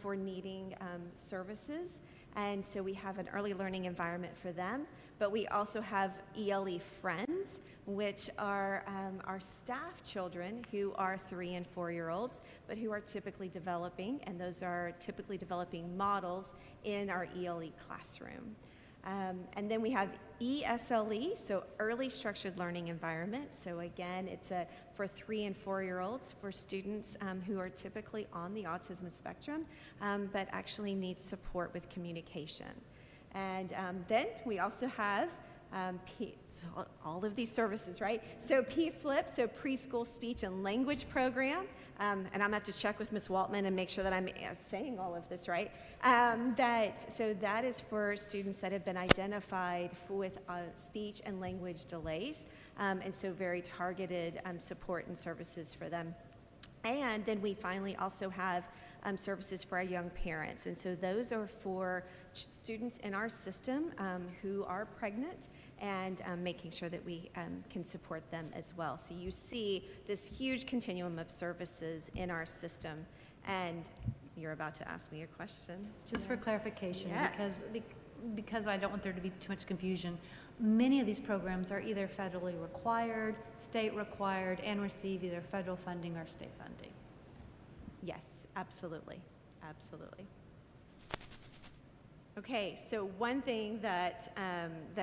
for needing services. And so we have an early learning environment for them. But we also have ELE Friends, which are our staff children who are 3- and 4-year-olds, but who are typically developing, and those are typically developing models in our ELE classroom. And then we have ESLE, so Early Structured Learning Environment. So again, it's for 3- and 4-year-olds, for students who are typically on the autism spectrum, but actually need support with communication. And then we also have all of these services, right? So PSLIP, so Preschool Speech and Language Program, and I'm gonna have to check with Ms. Waltman and make sure that I'm saying all of this right. So that is for students that have been identified with speech and language delays, and so very targeted support and services for them. And then we finally also have services for our young parents, and so those are for students in our system who are pregnant, and making sure that we can support them as well. So you see this huge continuum of services in our system, and you're about to ask me a question. Just for clarification, Yes. because I don't want there to be too much confusion, many of these programs are either federally required, state required, and receive either federal funding or state funding. Yes, absolutely, absolutely. Okay, so one thing that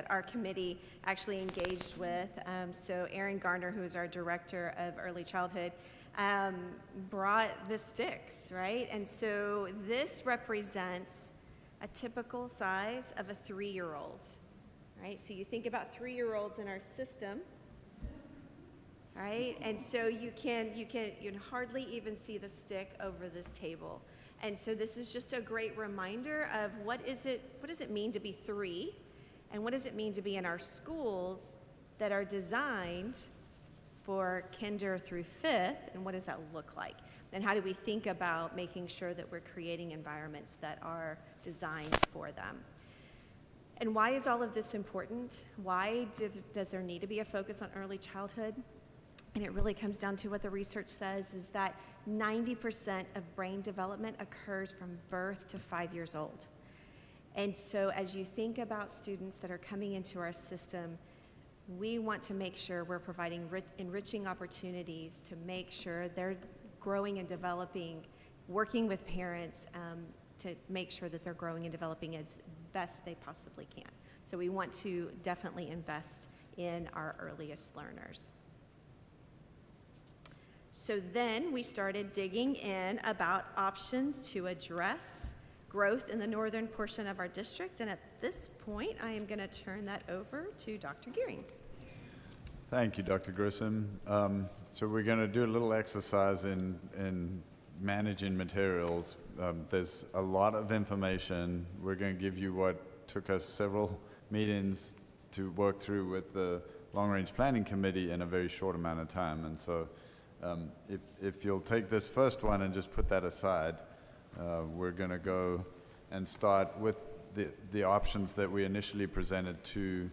our committee actually engaged with, so Erin Garner, who is our director of early childhood, brought the sticks, right? And so this represents a typical size of a 3-year-old, right? So you think about 3-year-olds in our system, right? And so you can hardly even see the stick over this table. And so this is just a great reminder of what does it mean to be 3, and what does it mean to be in our schools that are designed for kinder through 5th, and what does that look like? And how do we think about making sure that we're creating environments that are designed for them? And why is all of this important? Why does there need to be a focus on early childhood? And it really comes down to what the research says, is that 90% of brain development occurs from birth to 5 years old. And so as you think about students that are coming into our system, we want to make sure we're providing enriching opportunities to make sure they're growing and developing, working with parents to make sure that they're growing and developing as best they possibly can. So we want to definitely invest in our earliest learners. So then we started digging in about options to address growth in the northern portion of our district. And at this point, I am going to turn that over to Dr. Gearing. Thank you, Dr. Grissom. So we're going to do a little exercise in managing materials. There's a lot of information. We're going to give you what took us several meetings to work through with the Long Range Planning Committee in a very short amount of time. And so if you'll take this first one and just put that aside, we're going to go and start with the options that we initially presented to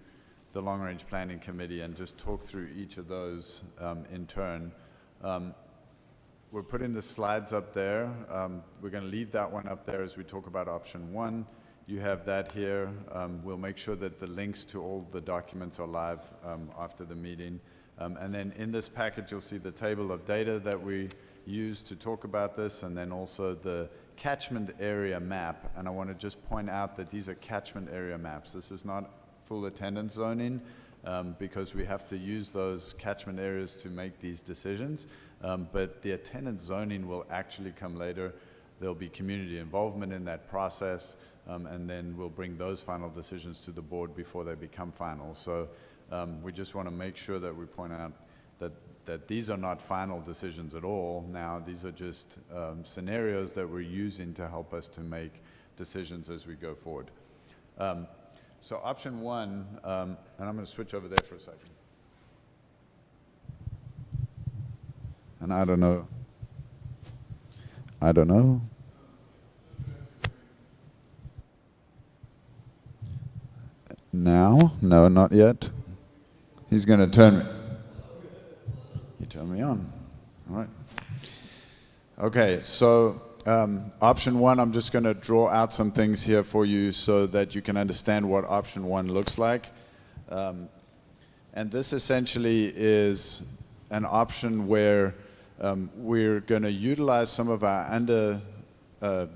the Long Range Planning Committee and just talk through each of those in turn. We're putting the slides up there. We're going to leave that one up there as we talk about option 1. You have that here. We'll make sure that the links to all the documents are live after the meeting. And then in this package, you'll see the table of data that we use to talk about this, and then also the catchment area map. And I want to just point out that these are catchment area maps. This is not full attendance zoning, because we have to use those catchment areas to make these decisions. But the attendance zoning will actually come later. There'll be community involvement in that process, and then we'll bring those final decisions to the board before they become final. So we just want to make sure that we point out that these are not final decisions at all. Now, these are just scenarios that we're using to help us to make decisions as we go forward. So option one, and I'm going to switch over there for a second. And I don't know. Now? No, not yet. He's going to turn me. He turned me on. All right. Okay, so option one, I'm just going to draw out some things here for you so that you can understand what option one looks like. And this essentially is an option where we're going to utilize some of our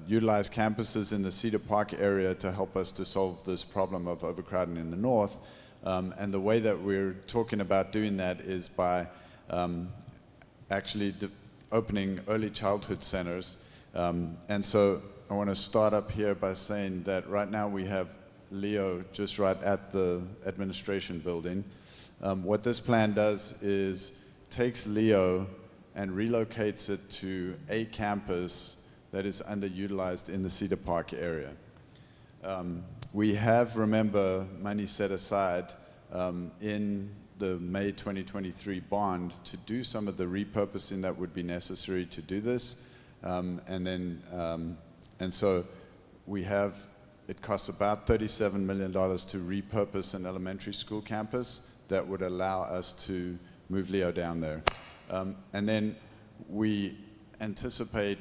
utilized campuses in the Cedar Park area to help us to solve this problem of overcrowding in the north. And the way that we're talking about doing that is by actually opening early childhood centers. And so I want to start up here by saying that right now we have Leo just right at the administration building. What this plan does is takes Leo and relocates it to a campus that is underutilized in the Cedar Park area. We have, remember, money set aside in the May 2023 bond to do some of the repurposing that would be necessary to do this. And so we have, it costs about $37 million to repurpose an elementary school campus that would allow us to move Leo down there. And then we anticipate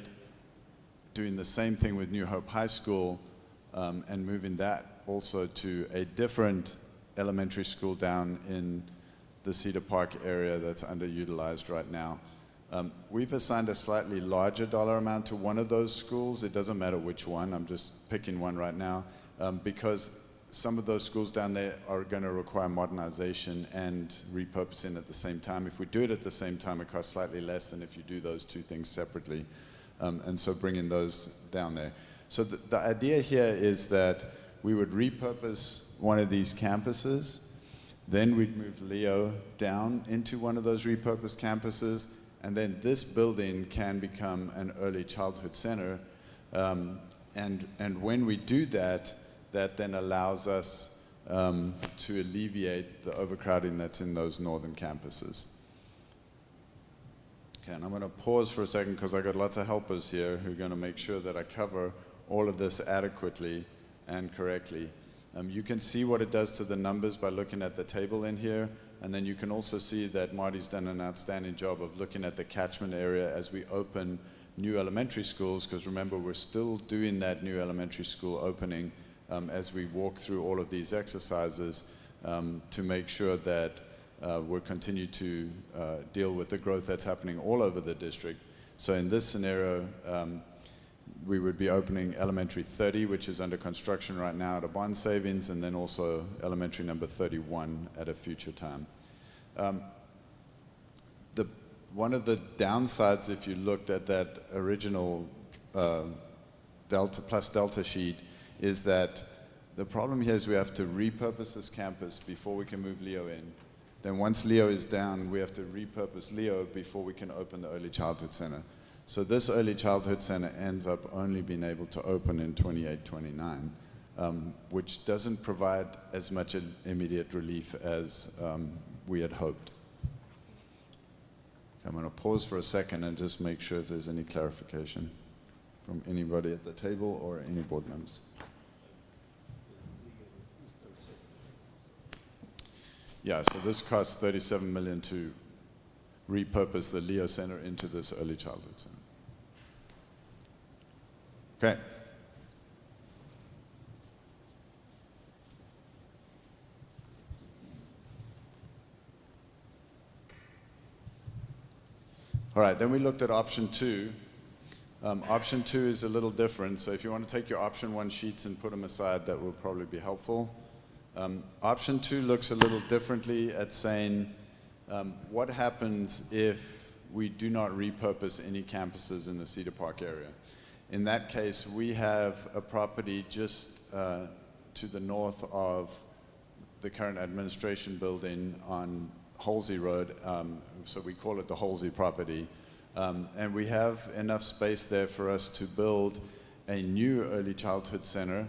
doing the same thing with New Hope High School and moving that also to a different elementary school down in the Cedar Park area that's underutilized right now. We've assigned a slightly larger dollar amount to one of those schools. It doesn't matter which one. I'm just picking one right now because some of those schools down there are going to require modernization and repurposing at the same time. If we do it at the same time, it costs slightly less than if you do those two things separately. And so bringing those down there. So the idea here is that we would repurpose one of these campuses, then we'd move Leo down into one of those repurposed campuses, and then this building can become an early childhood center. And when we do that, that then allows us to alleviate the overcrowding that's in those northern campuses. Okay, and I'm going to pause for a second because I've got lots of helpers here who are going to make sure that I cover all of this adequately and correctly. You can see what it does to the numbers by looking at the table in here, and then you can also see that Marty's done an outstanding job of looking at the catchment area as we open new elementary schools, because remember, we're still doing that new elementary school opening as we walk through all of these exercises to make sure that we'll continue to deal with the growth that's happening all over the district. So in this scenario, we would be opening elementary 30, which is under construction right now at a bond savings, and then also elementary number 31 at a future time. One of the downsides, if you looked at that original Delta plus Delta sheet, is that the problem here is we have to repurpose this campus before we can move Leo in. Then once Leo is down, we have to repurpose Leo before we can open the early childhood center. So this early childhood center ends up only being able to open in 28, 29, which doesn't provide as much immediate relief as we had hoped. I'm going to pause for a second and just make sure if there's any clarification from anybody at the table or any board members. Yeah, so this costs $37 million to repurpose the Leo Center into this early childhood center. Okay. All right, then we looked at option 2. Option 2 is a little different, so if you want to take your option 1 sheets and put them aside, that will probably be helpful. Option 2 looks a little differently at saying, what happens if we do not repurpose any campuses in the Cedar Park area? In that case, we have a property just to the north of the current administration building on Halsey Road, so we call it the Halsey property. And we have enough space there for us to build a new early childhood center.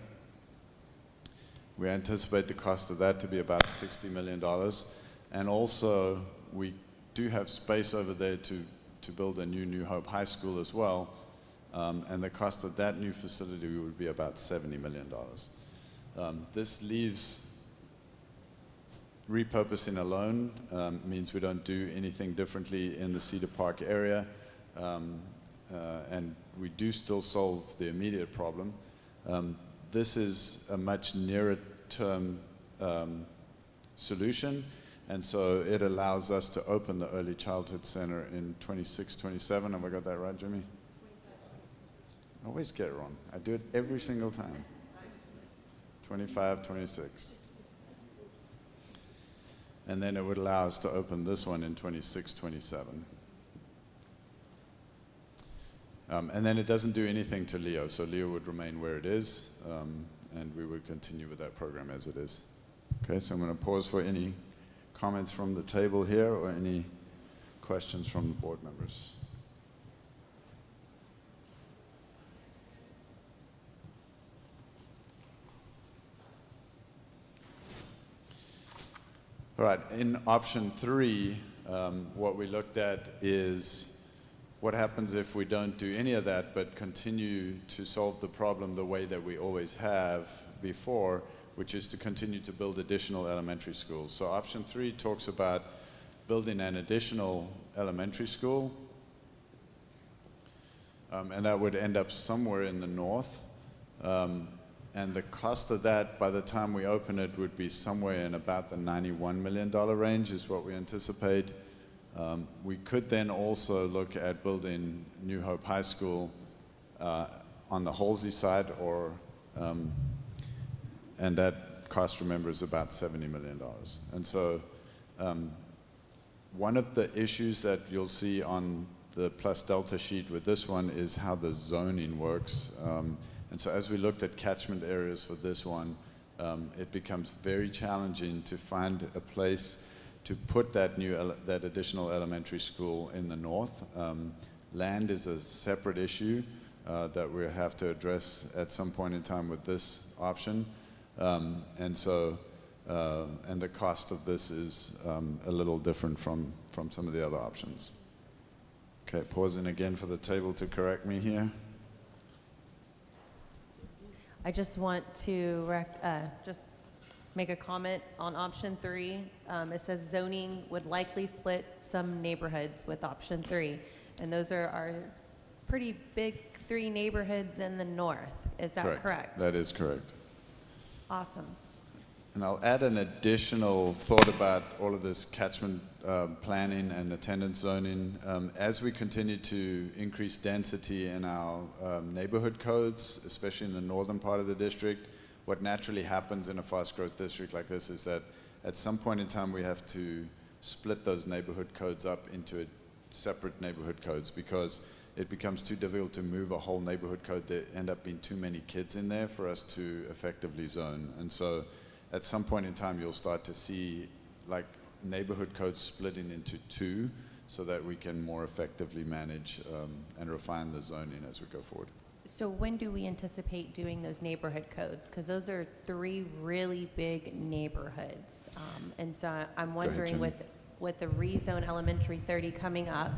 We anticipate the cost of that to be about $60 million. And also, we do have space over there to build a New Hope High School as well. And the cost of that new facility would be about $70 million. This leaves repurposing alone, means we don't do anything differently in the Cedar Park area. And we do still solve the immediate problem. This is a much nearer term solution, and so it allows us to open the Early Childhood Center in 26, 27. Have I got that right, Jimmy? I always get it wrong. I do it every single time. 25, 26. And then it would allow us to open this one in 26, 27. And then it doesn't do anything to Leo, so Leo would remain where it is, and we would continue with that program as it is. Okay, so I'm going to pause for any comments from the table here or any questions from the board members. All right, in option 3, what we looked at is what happens if we don't do any of that but continue to solve the problem the way that we always have before, which is to continue to build additional elementary schools. So option 3 talks about building an additional elementary school, and that would end up somewhere in the north. And the cost of that, by the time we open it, would be somewhere in about the $91 million range is what we anticipate. We could then also look at building New Hope High School on the Halsey side, and that cost, remember, is about $70 million. And so one of the issues that you'll see on the plus delta sheet with this one is how the zoning works. And so as we looked at catchment areas for this one, it becomes very challenging to find a place to put that that additional elementary school in the north. Land is a separate issue that we have to address at some point in time with this option. And the cost of this is a little different from some of the other options. Okay, pausing again for the table to correct me here. I just want to just make a comment on option 3. It says zoning would likely split some neighborhoods with option 3. And those are our pretty big 3 neighborhoods in the north. Is that correct? That is correct. Awesome. And I'll add an additional thought about all of this catchment planning and attendance zoning. As we continue to increase density in our neighborhood codes, especially in the northern part of the district, what naturally happens in a fast growth district like this is that at some point in time we have to split those neighborhood codes up into separate neighborhood codes because it becomes too difficult to move a whole neighborhood code. There end up being too many kids in there for us to effectively zone. And so at some point in time, you'll start to see like neighborhood codes splitting into 2 so that we can more effectively manage and refine the zoning as we go forward. So when do we anticipate doing those neighborhood codes? Because those are 3 really big neighborhoods. And so I'm wondering with the rezone elementary 30 coming up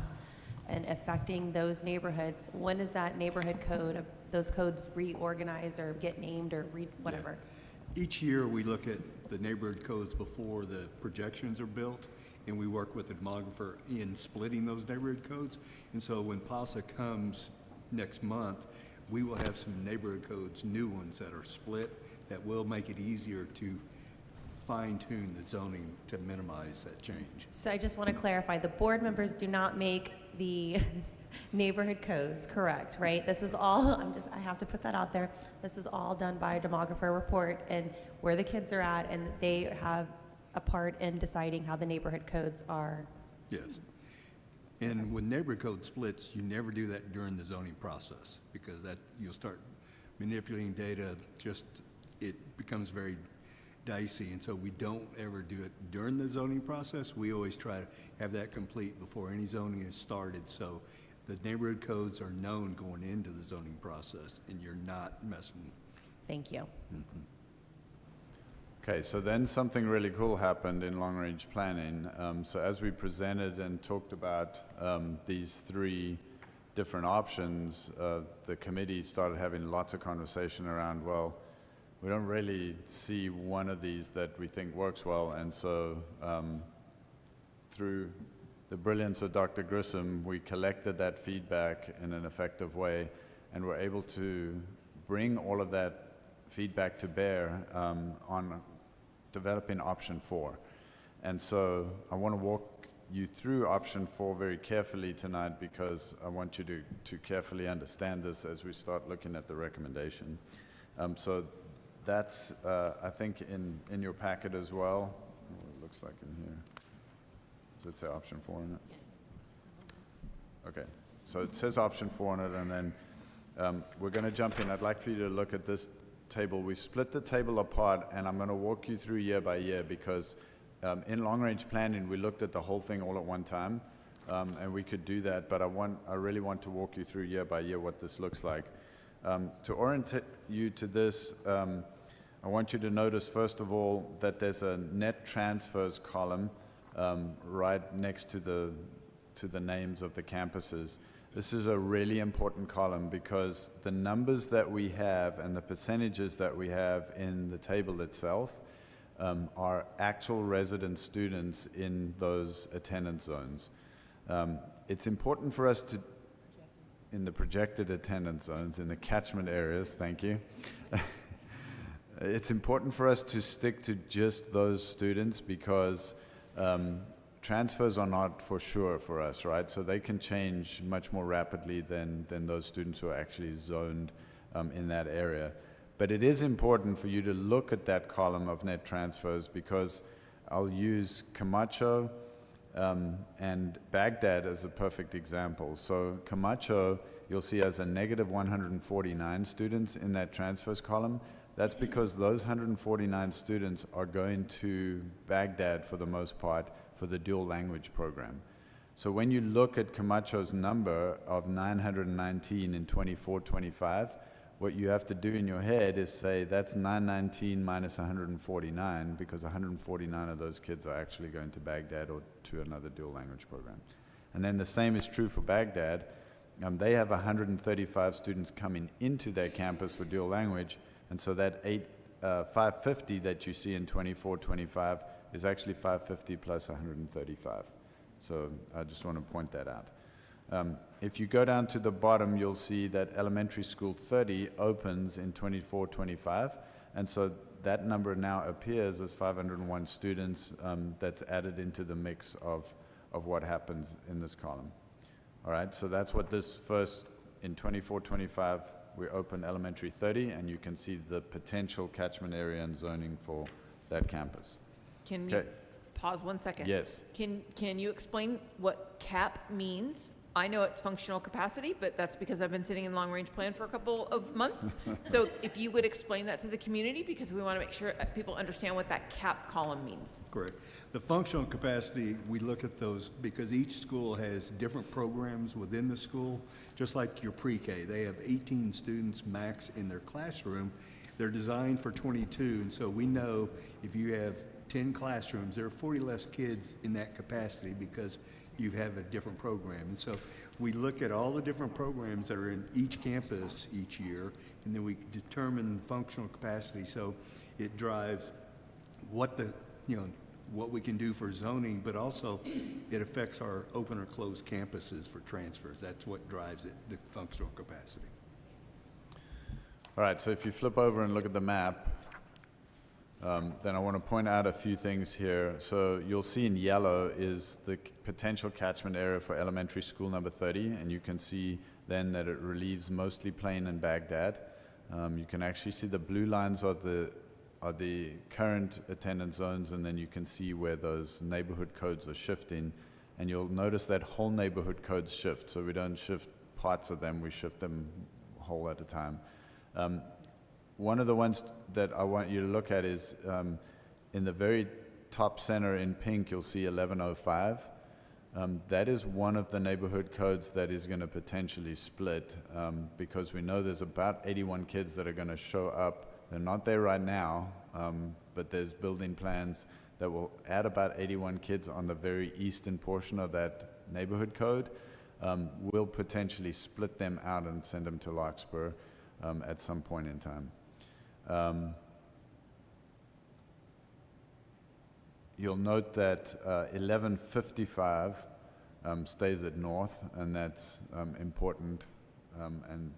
and affecting those neighborhoods, when does that neighborhood code, those codes reorganize or get named or whatever? Yeah. Each year, we look at the neighborhood codes before the projections are built, and we work with the demographer in splitting those neighborhood codes. And so when PASA comes next month, we will have some neighborhood codes, new ones that are split, that will make it easier to fine-tune the zoning to minimize that change. So I just want to clarify, the board members do not make the neighborhood codes, correct, right? This is all, I have to put that out there. This is all done by a demographer report and where the kids are at, and they have a part in deciding how the neighborhood codes are. Yes. And with neighborhood code splits, you never do that during the zoning process, because that, you'll start manipulating data, it becomes very dicey, and so we don't ever do it during the zoning process. We always try to have that complete before any zoning is started, so the neighborhood codes are known going into the zoning process, and you're not messing. Thank you. Okay, so then something really cool happened in long-range planning. So as we presented and talked about these three different options, the committee started having lots of conversation around, well, we don't really see one of these that we think works well, and so through the brilliance of Dr. Grissom, we collected that feedback in an effective way, and were able to bring all of that feedback to bear on developing option 4. And so I want to walk you through option 4 very carefully tonight, because I want you to carefully understand this as we start looking at the recommendation. So that's, I think, in your packet as well. Oh, it looks like in here. Does it say option 4 in it? Yes. Okay, so it says option 4 in it, and then we're going to jump in. I'd like for you to look at this table. We split the table apart, and I'm going to walk you through year by year, because in long-range planning, we looked at the whole thing all at one time, and we could do that, but I really want to walk you through year by year what this looks like. To orient you to this, I want you to notice, first of all, that there's a net transfers column right next to the names of the campuses. This is a really important column, because the numbers that we have and the percentages that we have in the table itself are actual resident students in those attendance zones. It's important for us to, in the projected attendance zones, in the catchment areas, thank you. It's important for us to stick to just those students, because transfers are not for sure for us, right? So they can change much more rapidly than those students who are actually zoned in that area. But it is important for you to look at that column of net transfers, because I'll use Camacho and Baghdad as a perfect example. So Camacho, you'll see, has a negative 149 students in that transfers column. That's because those 149 students are going to Baghdad for the most part for the dual language program. So when you look at Camacho's number of 919 in 24-25, what you have to do in your head is say that's 919 minus 149, because 149 of those kids are actually going to Baghdad or to another dual language program. And then the same is true for Baghdad. They have 135 students coming into their campus for dual language, and so that 550 that you see in 24-25 is actually 550 plus 135. So I just want to point that out. If you go down to the bottom, you'll see that elementary school 30 opens in 24-25, and so that number now appears as 501 students that's added into the mix of what happens in this column. All right, so that's what this first, in 24-25, we open elementary 30, and you can see the potential catchment area and zoning for that campus. Can you pause 1 second? Yes. Can you explain what CAP means? I know it's functional capacity, but that's because I've been sitting in long-range plan for a couple of months. So if you would explain that to the community, because we want to make sure people understand what that CAP column means. Correct. The functional capacity, we look at those because each school has different programs within the school, just like your pre-K. They have 18 students max in their classroom. They're designed for 22, and so we know if you have 10 classrooms, there are 40 less kids in that capacity because you have a different program. And so we look at all the different programs that are in each campus each year, and then we determine functional capacity. So it drives what what we can do for zoning, but also it affects our open or closed campuses for transfers. That's what drives it, the functional capacity. All right, so if you flip over and look at the map, then I want to point out a few things here. So you'll see in yellow is the potential catchment area for elementary school number 30, and you can see then that it relieves mostly Plain and Baghdad. You can actually see the blue lines are the current attendance zones, and then you can see where those neighborhood codes are shifting. And you'll notice that whole neighborhood codes shift, so we don't shift parts of them, we shift them whole at a time. One of the ones that I want you to look at is in the very top center in pink, you'll see 1105. That is one of the neighborhood codes that is going to potentially split because we know there's about 81 kids that are going to show up. They're not there right now, but there's building plans that will add about 81 kids on the very eastern portion of that neighborhood code. We'll potentially split them out and send them to Larkspur at some point in time. You'll note that 1155 stays at North, and that's important, and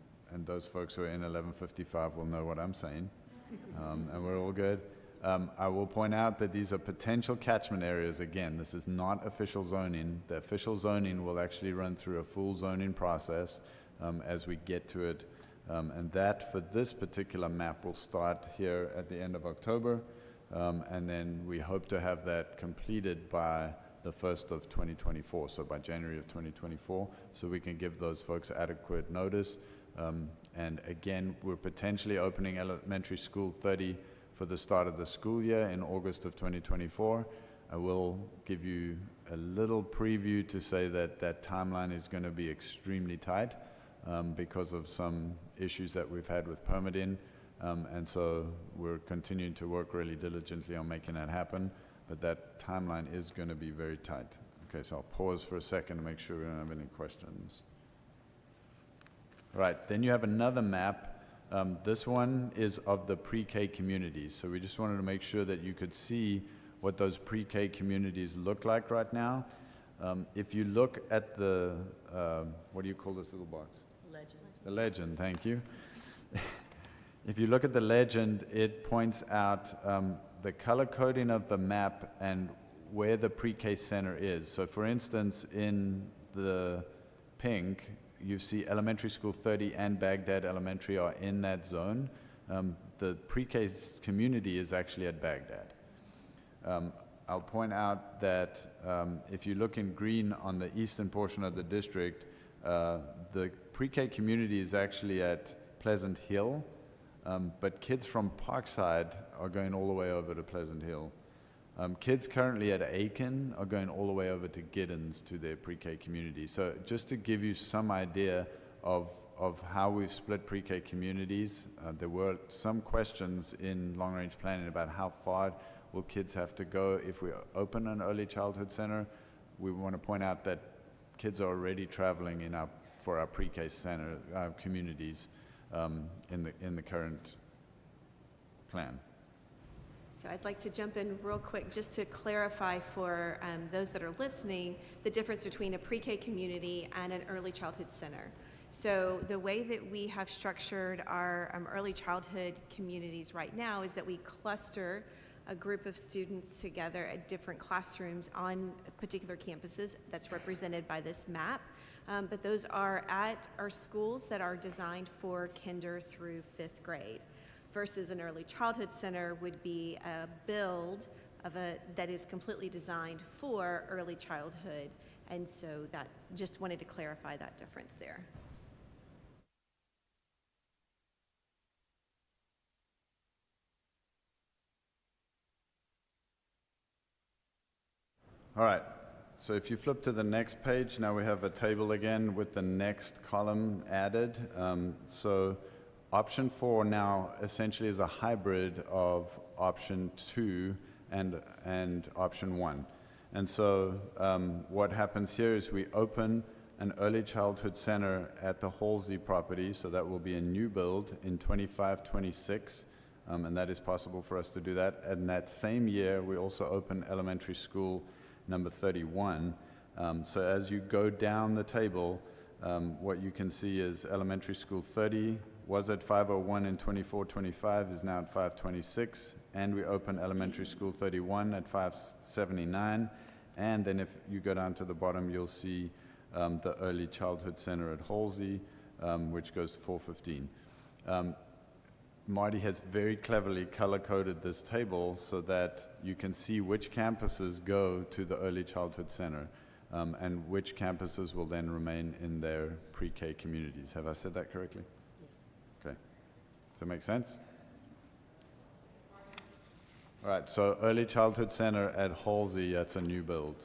those folks who are in 1155 will know what I'm saying, and we're all good. I will point out that these are potential catchment areas. Again, this is not official zoning. The official zoning will actually run through a full zoning process as we get to it. And that, for this particular map, will start here at the end of October. And then we hope to have that completed by the 1st of 2024, so by January of 2024, so we can give those folks adequate notice. And again, we're potentially opening elementary school 30 for the start of the school year in August of 2024. I will give you a little preview to say that that timeline is going to be extremely tight because of some issues that we've had with permitting. And so we're continuing to work really diligently on making that happen, but that timeline is going to be very tight. Okay, so I'll pause for a second to make sure we don't have any questions. All right, then you have another map. This one is of the pre-K communities. So we just wanted to make sure that you could see what those pre-K communities look like right now. If you look at the, what do you call this little box? Legend. The legend, thank you. If you look at the legend, it points out the color coding of the map and where the pre-K center is. So for instance, in the pink, you see elementary school 30 and Baghdad Elementary are in that zone. The pre-K community is actually at Baghdad. I'll point out that if you look in green on the eastern portion of the district, the pre-K community is actually at Pleasant Hill, but kids from Parkside are going all the way over to Pleasant Hill. Kids currently at Aiken are going all the way over to Giddens to their pre-K community. So just to give you some idea of how we've split pre-K communities, there were some questions in long-range planning about how far will kids have to go if we open an early childhood center. We want to point out that kids are already traveling for our pre-K center communities in the current plan. So I'd like to jump in real quick just to clarify for those that are listening the difference between a pre-K community and an early childhood center. So the way that we have structured our early childhood communities right now is that we cluster a group of students together at different classrooms on particular campuses that's represented by this map. But those are at our schools that are designed for kinder through 5th grade. Versus an early childhood center would be a build that is completely designed for early childhood. And so that, just wanted to clarify that difference there. All right, so if you flip to the next page, now we have a table again with the next column added. So option 4 now essentially is a hybrid of option 2 and option 1. And so what happens here is we open an early childhood center at the Halsey property, so that will be a new build in 25-26, and that is possible for us to do that. And that same year, we also open elementary school number 31. So as you go down the table, what you can see is elementary school 30, was at 501 in 24-25, is now at 526, and we open elementary school 31 at 579, and then if you go down to the bottom, you'll see the early childhood center at Halsey, which goes to 415. Marty has very cleverly color-coded this table so that you can see which campuses go to the early childhood center, and which campuses will then remain in their pre-K communities. Have I said that correctly? Yes. Okay. Does that make sense? All right, so early childhood center at Halsey, that's a new build.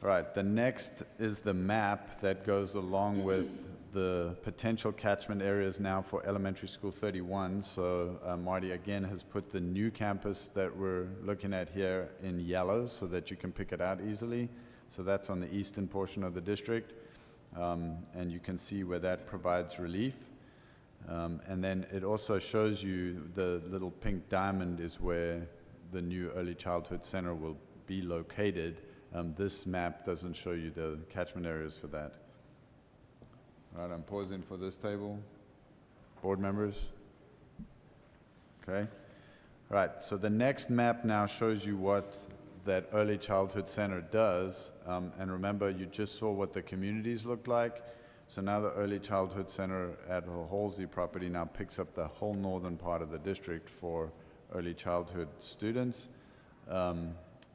All right, the next is the map that goes along with the potential catchment areas now for elementary school 31. So Marty again has put the new campus that we're looking at here in yellow so that you can pick it out easily. So that's on the eastern portion of the district. And you can see where that provides relief. And then it also shows you the little pink diamond is where the new early childhood center will be located. This map doesn't show you the catchment areas for that. All right, I'm pausing for this table. Board members? Okay. All right, so the next map now shows you what that early childhood center does. And remember, you just saw what the communities looked like. So now the early childhood center at the Halsey property now picks up the whole northern part of the district for early childhood students.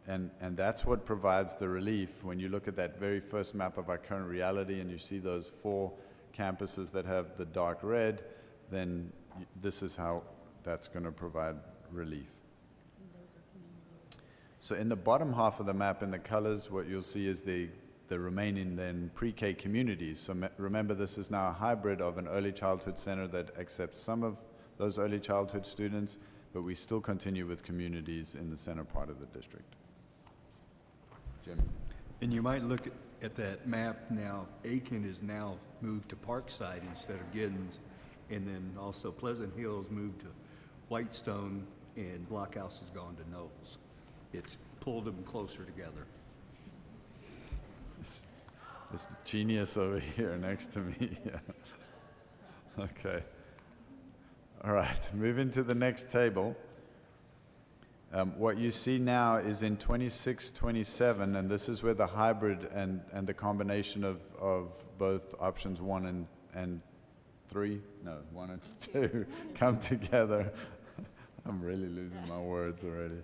And that's what provides the relief. When you look at that very first map of our current reality and you see those 4 campuses that have the dark red, then this is how that's going to provide relief. So in the bottom half of the map in the colors, what you'll see is the remaining then pre-K communities. So remember, this is now a hybrid of an early childhood center that accepts some of those early childhood students, but we still continue with communities in the center part of the district. Jim. And you might look at that map now. Aiken is now moved to Parkside instead of Giddens, and then also Pleasant Hills moved to Whitestone, and Blockhouse has gone to Knowles. It's pulled them closer together. This genius over here next to me. Yeah. Okay. All right, moving to the next table. What you see now is in 26-27, and this is where the hybrid and the combination of both options 1 and 3, no, 1 and 2 come together. I'm really losing my words already.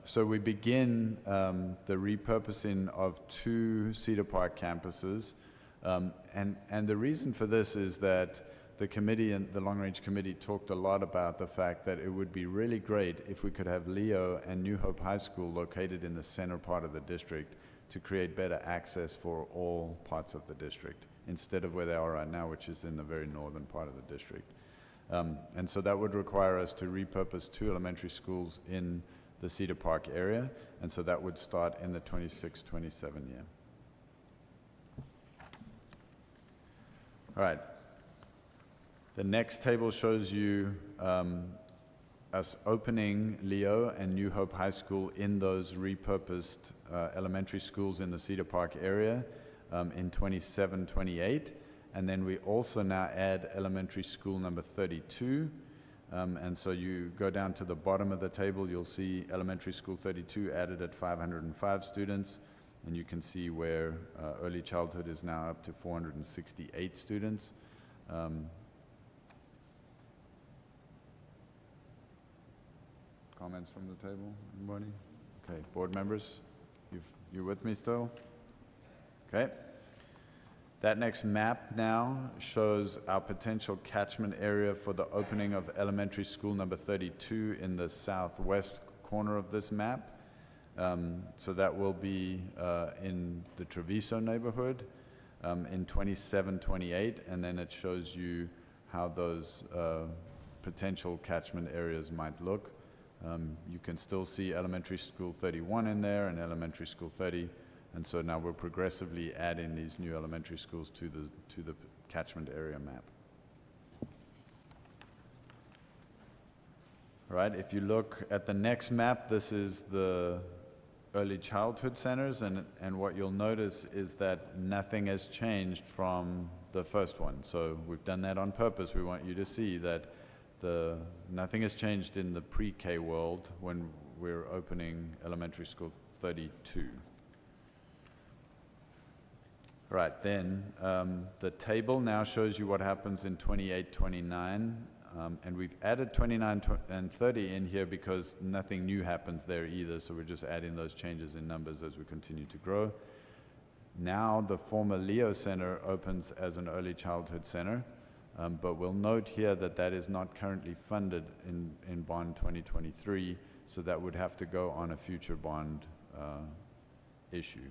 So we begin the repurposing of 2 Cedar Park campuses, and the reason for this is that the committee and the Long Range Committee talked a lot about the fact that it would be really great if we could have Leo and New Hope High School located in the center part of the district to create better access for all parts of the district, instead of where they are right now, which is in the very northern part of the district. And so that would require us to repurpose 2 elementary schools in the Cedar Park area, and so that would start in the 26-27 year. All right. The next table shows you us opening Leo and New Hope High School in those repurposed elementary schools in the Cedar Park area in 27-28. And then we also now add elementary school number 32. And so you go down to the bottom of the table, you'll see elementary school 32 added at 505 students. And you can see where early childhood is now up to 468 students. Comments from the table, anybody? Okay, board members, you're with me still? Okay. That next map now shows our potential catchment area for the opening of elementary school number 32 in the southwest corner of this map. So that will be in the Treviso neighborhood in 27-28, and then it shows you how those potential catchment areas might look. You can still see elementary school 31 in there and elementary school 30, and so now we're progressively adding these new elementary schools to the catchment area map. All right, if you look at the next map, this is the early childhood centers, and what you'll notice is that nothing has changed from the first one. So we've done that on purpose. We want you to see that nothing has changed in the pre-K world when we're opening elementary school 32. Right, then the table now shows you what happens in 28, 29, and we've added 29 and 30 in here because nothing new happens there either, so we're just adding those changes in numbers as we continue to grow. Now the former Leo Center opens as an early childhood center, but we'll note here that that is not currently funded in bond 2023, so that would have to go on a future bond issue.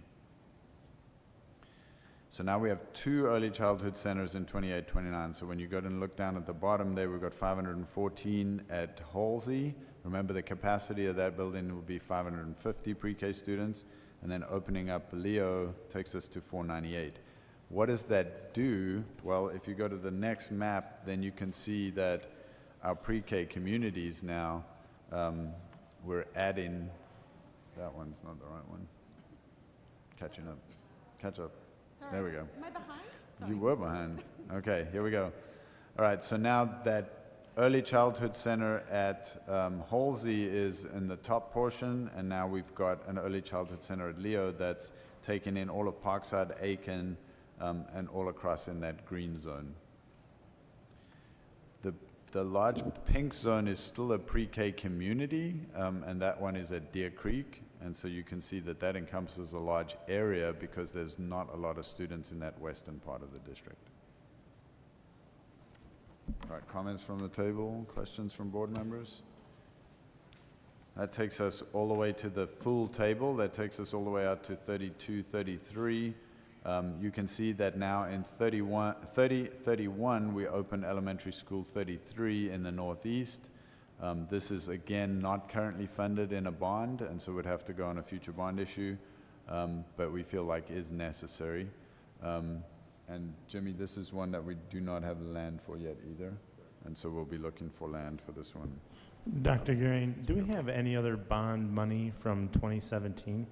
So now we have 2 early childhood centers in 28, 29. So when you go and look down at the bottom there, we've got 514 at Halsey. Remember, the capacity of that building will be 550 pre-K students, and then opening up Leo takes us to 498. What does that do? Well, if you go to the next map, then you can see that our pre-K communities now, we're adding, that one's not the right one. Catching up. Catch up. There we go. Am I behind? You were behind. Okay, here we go. All right, so now that early childhood center at Halsey is in the top portion, and now we've got an early childhood center at Leo that's taken in all of Parkside, Aiken, and all across in that green zone. The large pink zone is still a pre-K community, and that one is at Deer Creek. And so you can see that that encompasses a large area because there's not a lot of students in that western part of the district. All right, comments from the table, questions from board members? That takes us all the way to the full table. That takes us all the way out to 32, 33. You can see that now in 31, we open elementary school 33 in the northeast. This is, again, not currently funded in a bond, and so would have to go on a future bond issue, but we feel like is necessary. And Jimmy, this is one that we do not have land for yet either, and so we'll be looking for land for this one. Dr. Gearing, do we have any other bond money from 2017?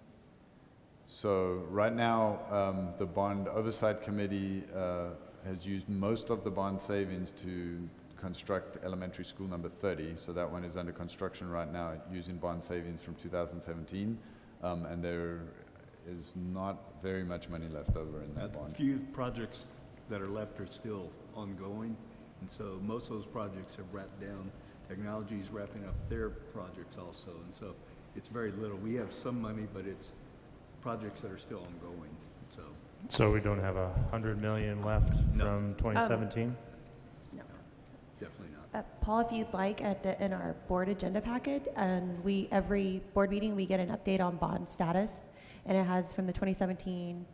So right now, the Bond Oversight Committee has used most of the bond savings to construct elementary school number 30. So that one is under construction right now using bond savings from 2017. And there is not very much money left over in that bond. A few projects that are left are still ongoing. And so most of those projects have wrapped down. Technology is wrapping up their projects also. And so it's very little. We have some money, but it's projects that are still ongoing. So we don't have $100 million left from 2017? No. Definitely not. Paul, if you'd like, in our board agenda packet, and every board meeting we get an update on bond status, and it has from the 2017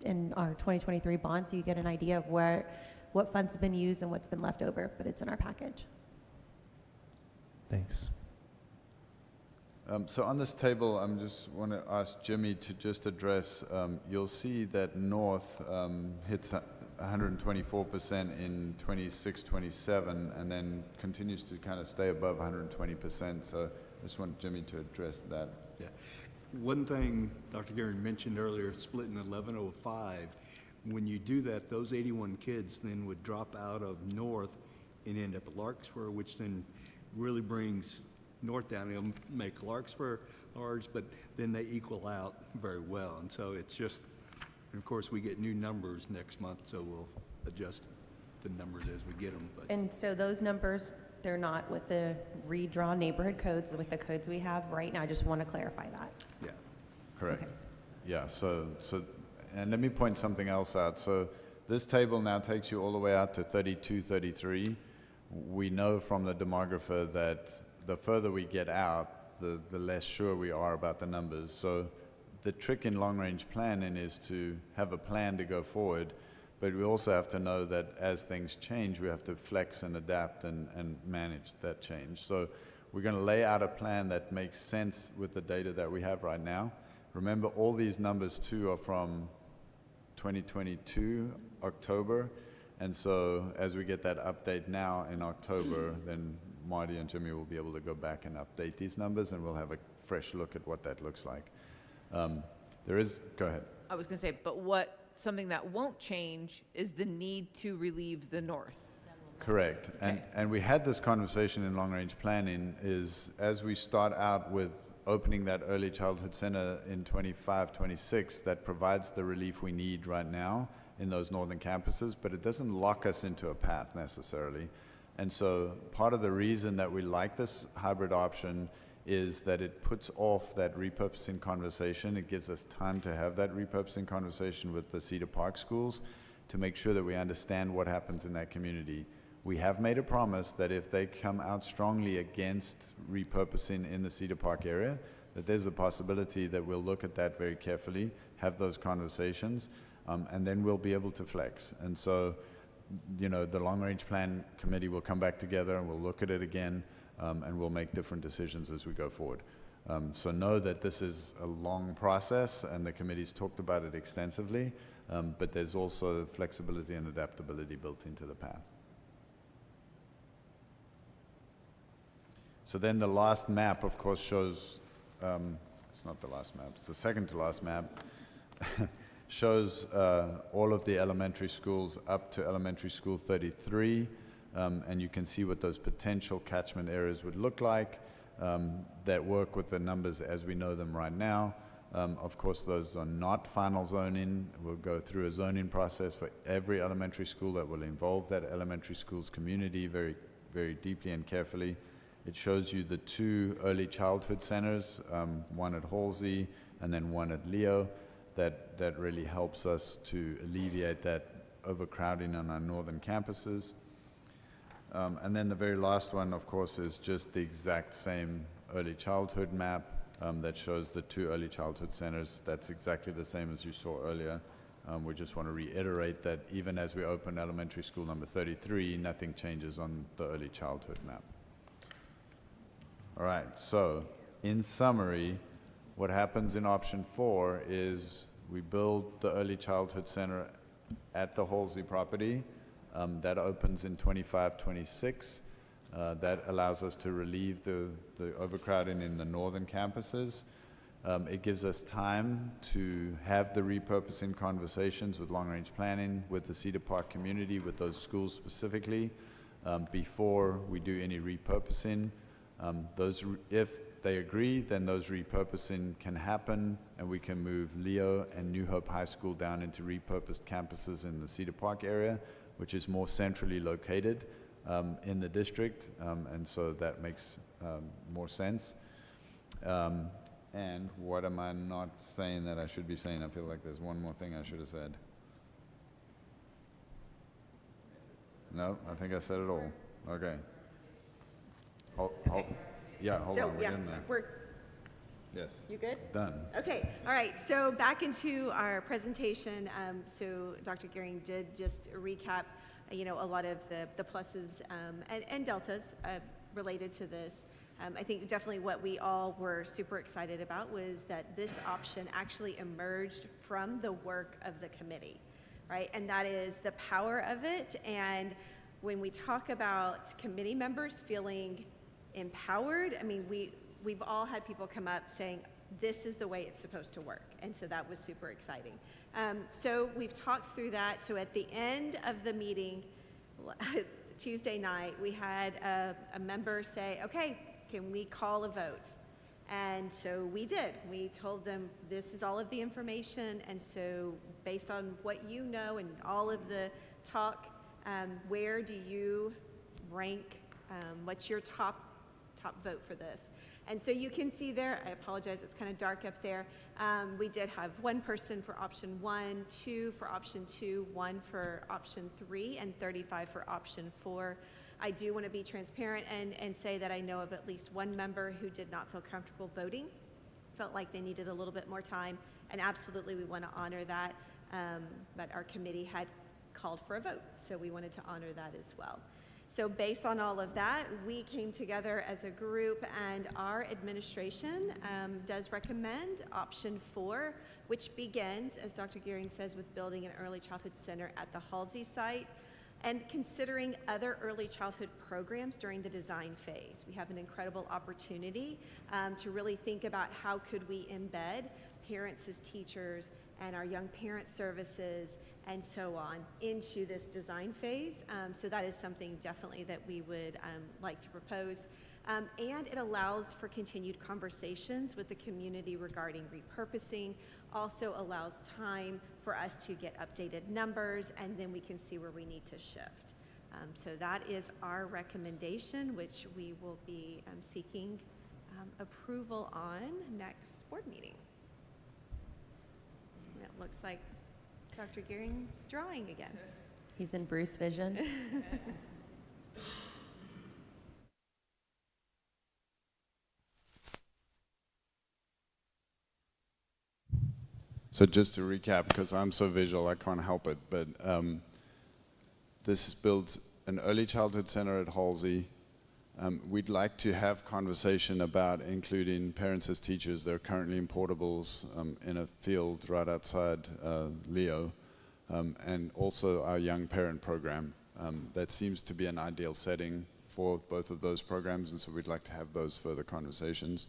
and our 2023 bonds, so you get an idea of what funds have been used and what's been left over, but it's in our package. Thanks. So on this table, I just want to ask Jimmy to just address, you'll see that North hits 124% in 26, 27, and then continues to kind of stay above 120%. So I just want Jimmy to address that. Yeah. One thing Dr. Gearing mentioned earlier, split in 1105. When you do that, those 81 kids then would drop out of North and end up at Larkspur, which then really brings North down. It'll make Larkspur large, but then they equal out very well. And so it's just, and of course, we get new numbers next month, so we'll adjust the numbers as we get them. But And so those numbers, they're not with the redrawn neighborhood codes, with the codes we have right now. I just want to clarify that. yeah. Correct. Okay. Yeah, so, and let me point something else out. So this table now takes you all the way out to 32, 33. We know from the demographer that the further we get out, the less sure we are about the numbers. So the trick in long-range planning is to have a plan to go forward, but we also have to know that as things change, we have to flex and adapt and manage that change. So we're going to lay out a plan that makes sense with the data that we have right now. Remember, all these numbers too are from 2022, October, and so as we get that update now in October, then Marty and Jimmy will be able to go back and update these numbers, and we'll have a fresh look at what that looks like. Go ahead. I was going to say, but what something that won't change is the need to relieve the north. Correct. And we had this conversation in long-range planning is as we start out with opening that early childhood center in 25, 26, that provides the relief we need right now in those northern campuses, but it doesn't lock us into a path necessarily. And so part of the reason that we like this hybrid option is that it puts off that repurposing conversation. It gives us time to have that repurposing conversation with the Cedar Park schools to make sure that we understand what happens in that community. We have made a promise that if they come out strongly against repurposing in the Cedar Park area, that there's a possibility that we'll look at that very carefully, have those conversations, and then we'll be able to flex. And so, you know, the long-range plan committee will come back together and we'll look at it again, and we'll make different decisions as we go forward. So know that this is a long process, and the committee's talked about it extensively, but there's also flexibility and adaptability built into the path. So then the last map, of course, shows, it's not the last map, it's the second to last map, shows all of the elementary schools up to elementary school 33, and you can see what those potential catchment areas would look like that work with the numbers as we know them right now. Of course, those are not final zoning. We'll go through a zoning process for every elementary school that will involve that elementary school's community very, very deeply and carefully. It shows you the two early childhood centers, one at Halsey and then one at Leo, that really helps us to alleviate that overcrowding on our northern campuses. And then the very last one, of course, is just the exact same early childhood map that shows the two early childhood centers. That's exactly the same as you saw earlier. We just want to reiterate that even as we open elementary school number 33, nothing changes on the early childhood map. All right, so in summary, what happens in option 4 is we build the early childhood center at the Halsey property. That opens in 25, 26. That allows us to relieve the overcrowding in the northern campuses. It gives us time to have the repurposing conversations with long-range planning, with the Cedar Park community, with those schools specifically, before we do any repurposing. If they agree, then those repurposing can happen, and we can move Leo and New Hope High School down into repurposed campuses in the Cedar Park area, which is more centrally located in the district, and so that makes more sense. And what am I not saying that I should be saying? I feel like there's one more thing I should have said. No, I think I said it all. Okay. Yeah, hold on, we're getting there. Yes. You good? Done. Okay, all right, so back into our presentation. So Dr. Gehring did just recap, you know, a lot of the pluses and deltas related to this. I think definitely what we all were super excited about was that this option actually emerged from the work of the committee, right? And that is the power of it. And when we talk about committee members feeling empowered, I mean, we've all had people come up saying, this is the way it's supposed to work. And so that was super exciting. So we've talked through that. So at the end of the meeting, Tuesday night, we had a member say, okay, can we call a vote? And so we did. We told them this is all of the information. And so based on what you know and all of the talk, where do you rank? What's your top vote for this? And so you can see there, I apologize, it's kind of dark up there. We did have one person for option 1, 2 for option 2, 1 for option 3, and 35 for option 4. I do want to be transparent and say that I know of at least one member who did not feel comfortable voting, felt like they needed a little bit more time, and absolutely we want to honor that. But our committee had called for a vote, so we wanted to honor that as well. So based on all of that, we came together as a group, and our administration does recommend option 4, which begins, as Dr. Gehring says, with building an early childhood center at the Halsey site and considering other early childhood programs during the design phase. We have an incredible opportunity to really think about how could we embed parents as teachers and our young parent services and so on into this design phase. So that is something definitely that we would like to propose. And it allows for continued conversations with the community regarding repurposing, also allows time for us to get updated numbers, and then we can see where we need to shift. So that is our recommendation, which we will be seeking approval on next board meeting. And it looks like Dr. Gearing's drawing again. He's in Bruce vision. So just to recap, because I'm so visual, I can't help it, but this builds an early childhood center at Halsey. We'd like to have conversation about including parents as teachers. They're currently in portables in a field right outside Leo, and also our young parent program. That seems to be an ideal setting for both of those programs, and so we'd like to have those further conversations.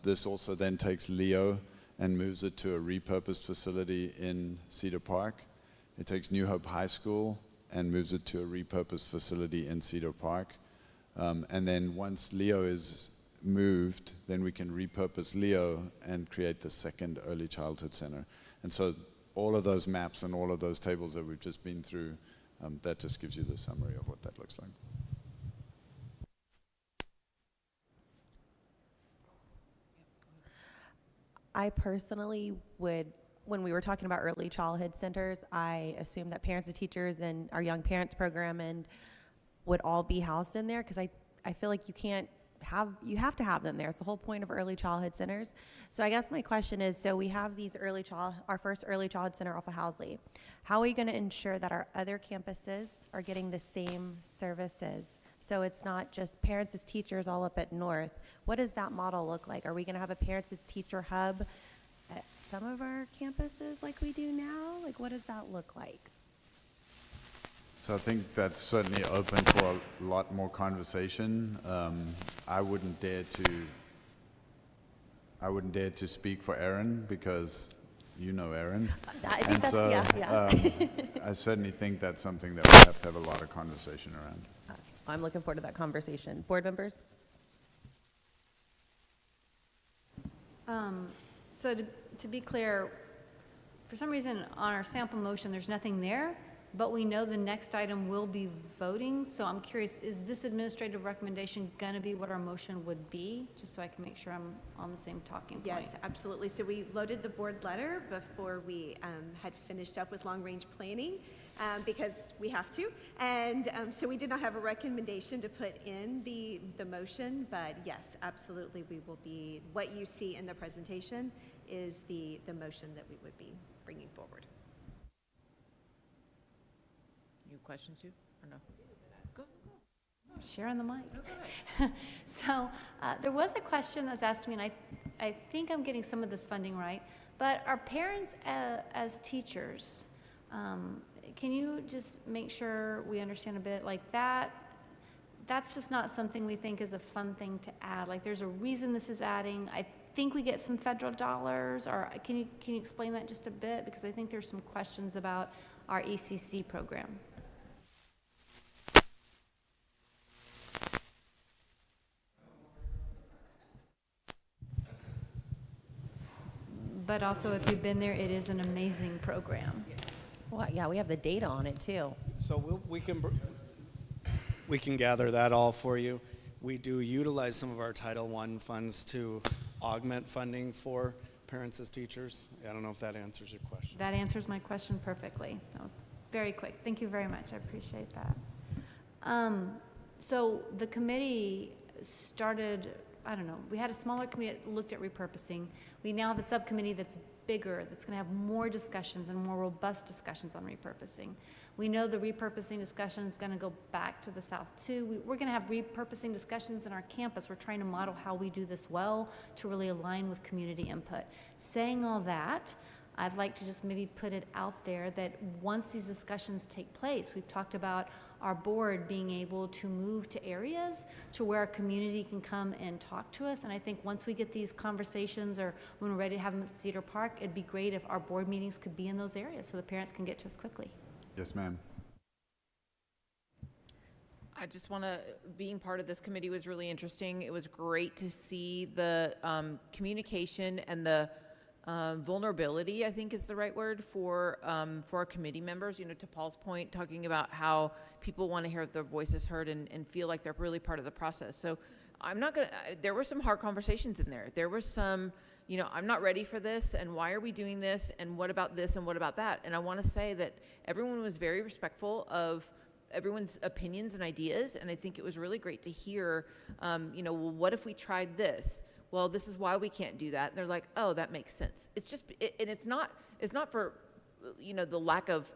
This also then takes Leo and moves it to a repurposed facility in Cedar Park. It takes New Hope High School and moves it to a repurposed facility in Cedar Park. And then once Leo is moved, then we can repurpose Leo and create the second early childhood center. And so all of those maps and all of those tables that we've just been through, that just gives you the summary of what that looks like. I personally would, when we were talking about early childhood centers, I assumed that parents and teachers and our young parents program and would all be housed in there, because I feel like you have to have them there. It's the whole point of early childhood centers. So I guess my question is, so we have these our first early childhood center off of Housley. How are we going to ensure that our other campuses are getting the same services? So it's not just parents as teachers all up at North. What does that model look like? Are we going to have a parents as teacher hub at some of our campuses like we do now? Like, what does that look like? So I think that's certainly open for a lot more conversation. I wouldn't dare to speak for Erin, because you know Erin. I think and that's, so, yeah. I certainly think that's something that we have to have a lot of conversation around. I'm looking forward to that conversation. Board members? So to be clear, for some reason on our sample motion, there's nothing there, but we know the next item will be voting. So I'm curious, is this administrative recommendation going to be what our motion would be? Just so I can make sure I'm on the same talking point. Yes, absolutely. So we loaded the board letter before we had finished up with long-range planning, because we have to. And so we did not have a recommendation to put in the motion, but yes, absolutely, we will be, what you see in the presentation is the motion that we would be bringing forward. You have questions too, or no? Go. Sharing the mic. So there was a question that was asked to me, and I think I'm getting some of this funding right, but are parents as teachers, can you just make sure we understand a bit like that? That's just not something we think is a fun thing to add. Like, there's a reason this is adding. I think we get some federal dollars, or can you explain that just a bit? Because I think there's some questions about our ECC program. But also, if you've been there, it is an amazing program. Well, yeah, we have the data on it too. So we can gather that all for you. We do utilize some of our Title I funds to augment funding for parents as teachers. I don't know if that answers your question. That answers my question perfectly. That was very quick. Thank you very much. I appreciate that. So the committee started, I don't know, we had a smaller committee that looked at repurposing. We now have a subcommittee that's bigger, that's going to have more discussions and more robust discussions on repurposing. We know the repurposing discussion is going to go back to the South too. We're going to have repurposing discussions in our campus. We're trying to model how we do this well to really align with community input. Saying all that, I'd like to just maybe put it out there that once these discussions take place, we've talked about our board being able to move to areas to where our community can come and talk to us. And I think once we get these conversations, or when we're ready to have them at Cedar Park, it'd be great if our board meetings could be in those areas so the parents can get to us quickly. Yes, ma'am. I just want to, being part of this committee was really interesting. It was great to see the communication and the vulnerability, I think is the right word, for our committee members. You know, to Paul's point, talking about how people want to hear their voices heard and feel like they're really part of the process. So I'm not going to, there were some hard conversations in there. There was some, you know, I'm not ready for this, and why are we doing this, and what about this, and what about that? And I want to say that everyone was very respectful of everyone's opinions and ideas, and I think it was really great to hear, you know, well, what if we tried this? Well, this is why we can't do that. And they're like, oh, that makes sense. It's just, and it's not for, you know, the lack of,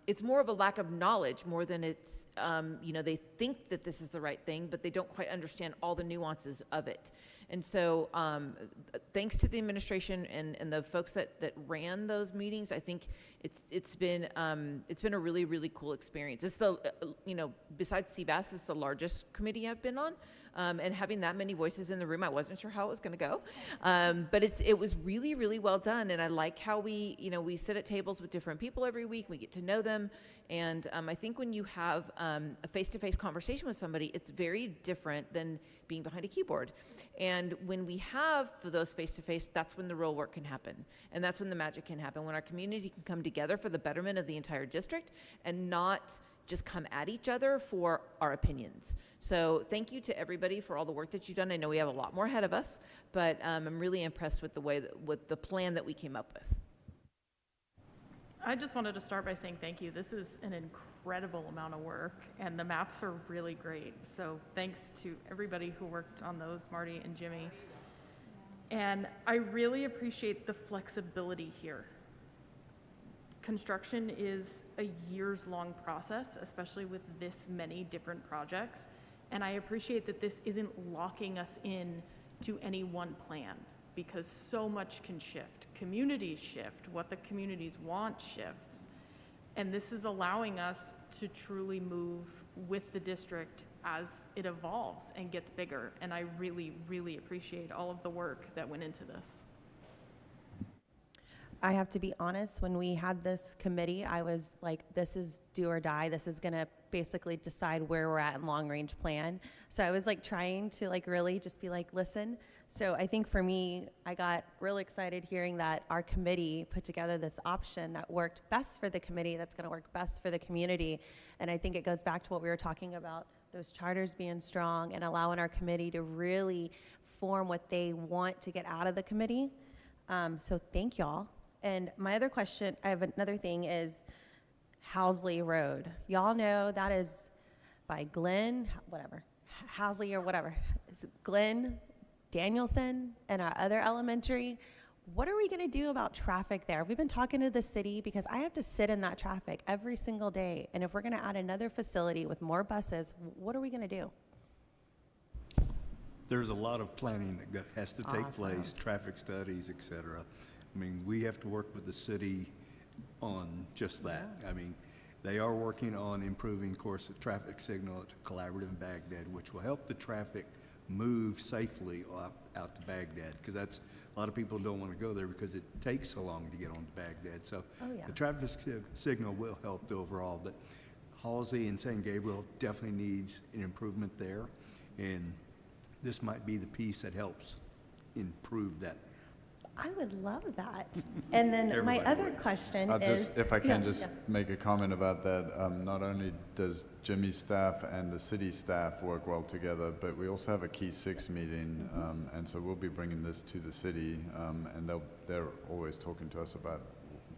it's more of a lack of knowledge more than it's, you know, they think that this is the right thing, but they don't quite understand all the nuances of it. And so thanks to the administration and the folks that ran those meetings, I think it's been a really, really cool experience. It's the, you know, besides CBAS, it's the largest committee I've been on. And having that many voices in the room, I wasn't sure how it was going to go. But it was really, really well done. And I like how we, you know, we sit at tables with different people every week. We get to know them. And I think when you have a face-to-face conversation with somebody, it's very different than being behind a keyboard. And when we have those face-to-face, that's when the real work can happen. And that's when the magic can happen, when our community can come together for the betterment of the entire district and not just come at each other for our opinions. So thank you to everybody for all the work that you've done. I know we have a lot more ahead of us, but I'm really impressed with the way with the plan that we came up with. I just wanted to start by saying thank you. This is an incredible amount of work, and the maps are really great. So thanks to everybody who worked on those, Marty and Jimmy. And I really appreciate the flexibility here. Construction is a years-long process, especially with this many different projects. And I appreciate that this isn't locking us in to any one plan, because so much can shift. Communities shift, what the communities want shifts. And this is allowing us to truly move with the district as it evolves and gets bigger. And I really, really appreciate all of the work that went into this. I have to be honest, when we had this committee, I was like, this is do or die. This is gonna basically decide where we're at in long range plan. So I was like trying to like really just be like, listen. So I think for me, I got really excited hearing that our committee put together this option that worked best for the committee, that's gonna work best for the community. And I think it goes back to what we were talking about, those charters being strong and allowing our committee to really form what they want to get out of the committee. So thank y'all. And my other question, I have another thing, is Housley Road. Y'all know that is by Glenn, whatever, Housley or whatever. Is it Glenn Danielson and our other elementary? What are we gonna do about traffic there? We've been talking to the city because I have to sit in that traffic every single day. And if we're gonna add another facility with more buses, what are we gonna do? There's a lot of planning that has to take Awesome. place, traffic studies, et cetera. I mean, we have to work with the city on just that. I mean, they are working on improving, of course, the traffic signal at Collaborative in Baghdad, which will help the traffic move safely out to Baghdad, because that's, a lot of people don't want to go there because it takes so long to get on to Baghdad. So the traffic signal will help the overall, but Halsey and San Gabriel definitely needs an improvement there, and this might be the piece that helps improve that. I would love that. And then my other question is... If I can make a comment about that, not only does Jimmy's staff and the city staff work well together, but we also have a Key 6 meeting, and so we'll be bringing this to the city, and they're always talking to us about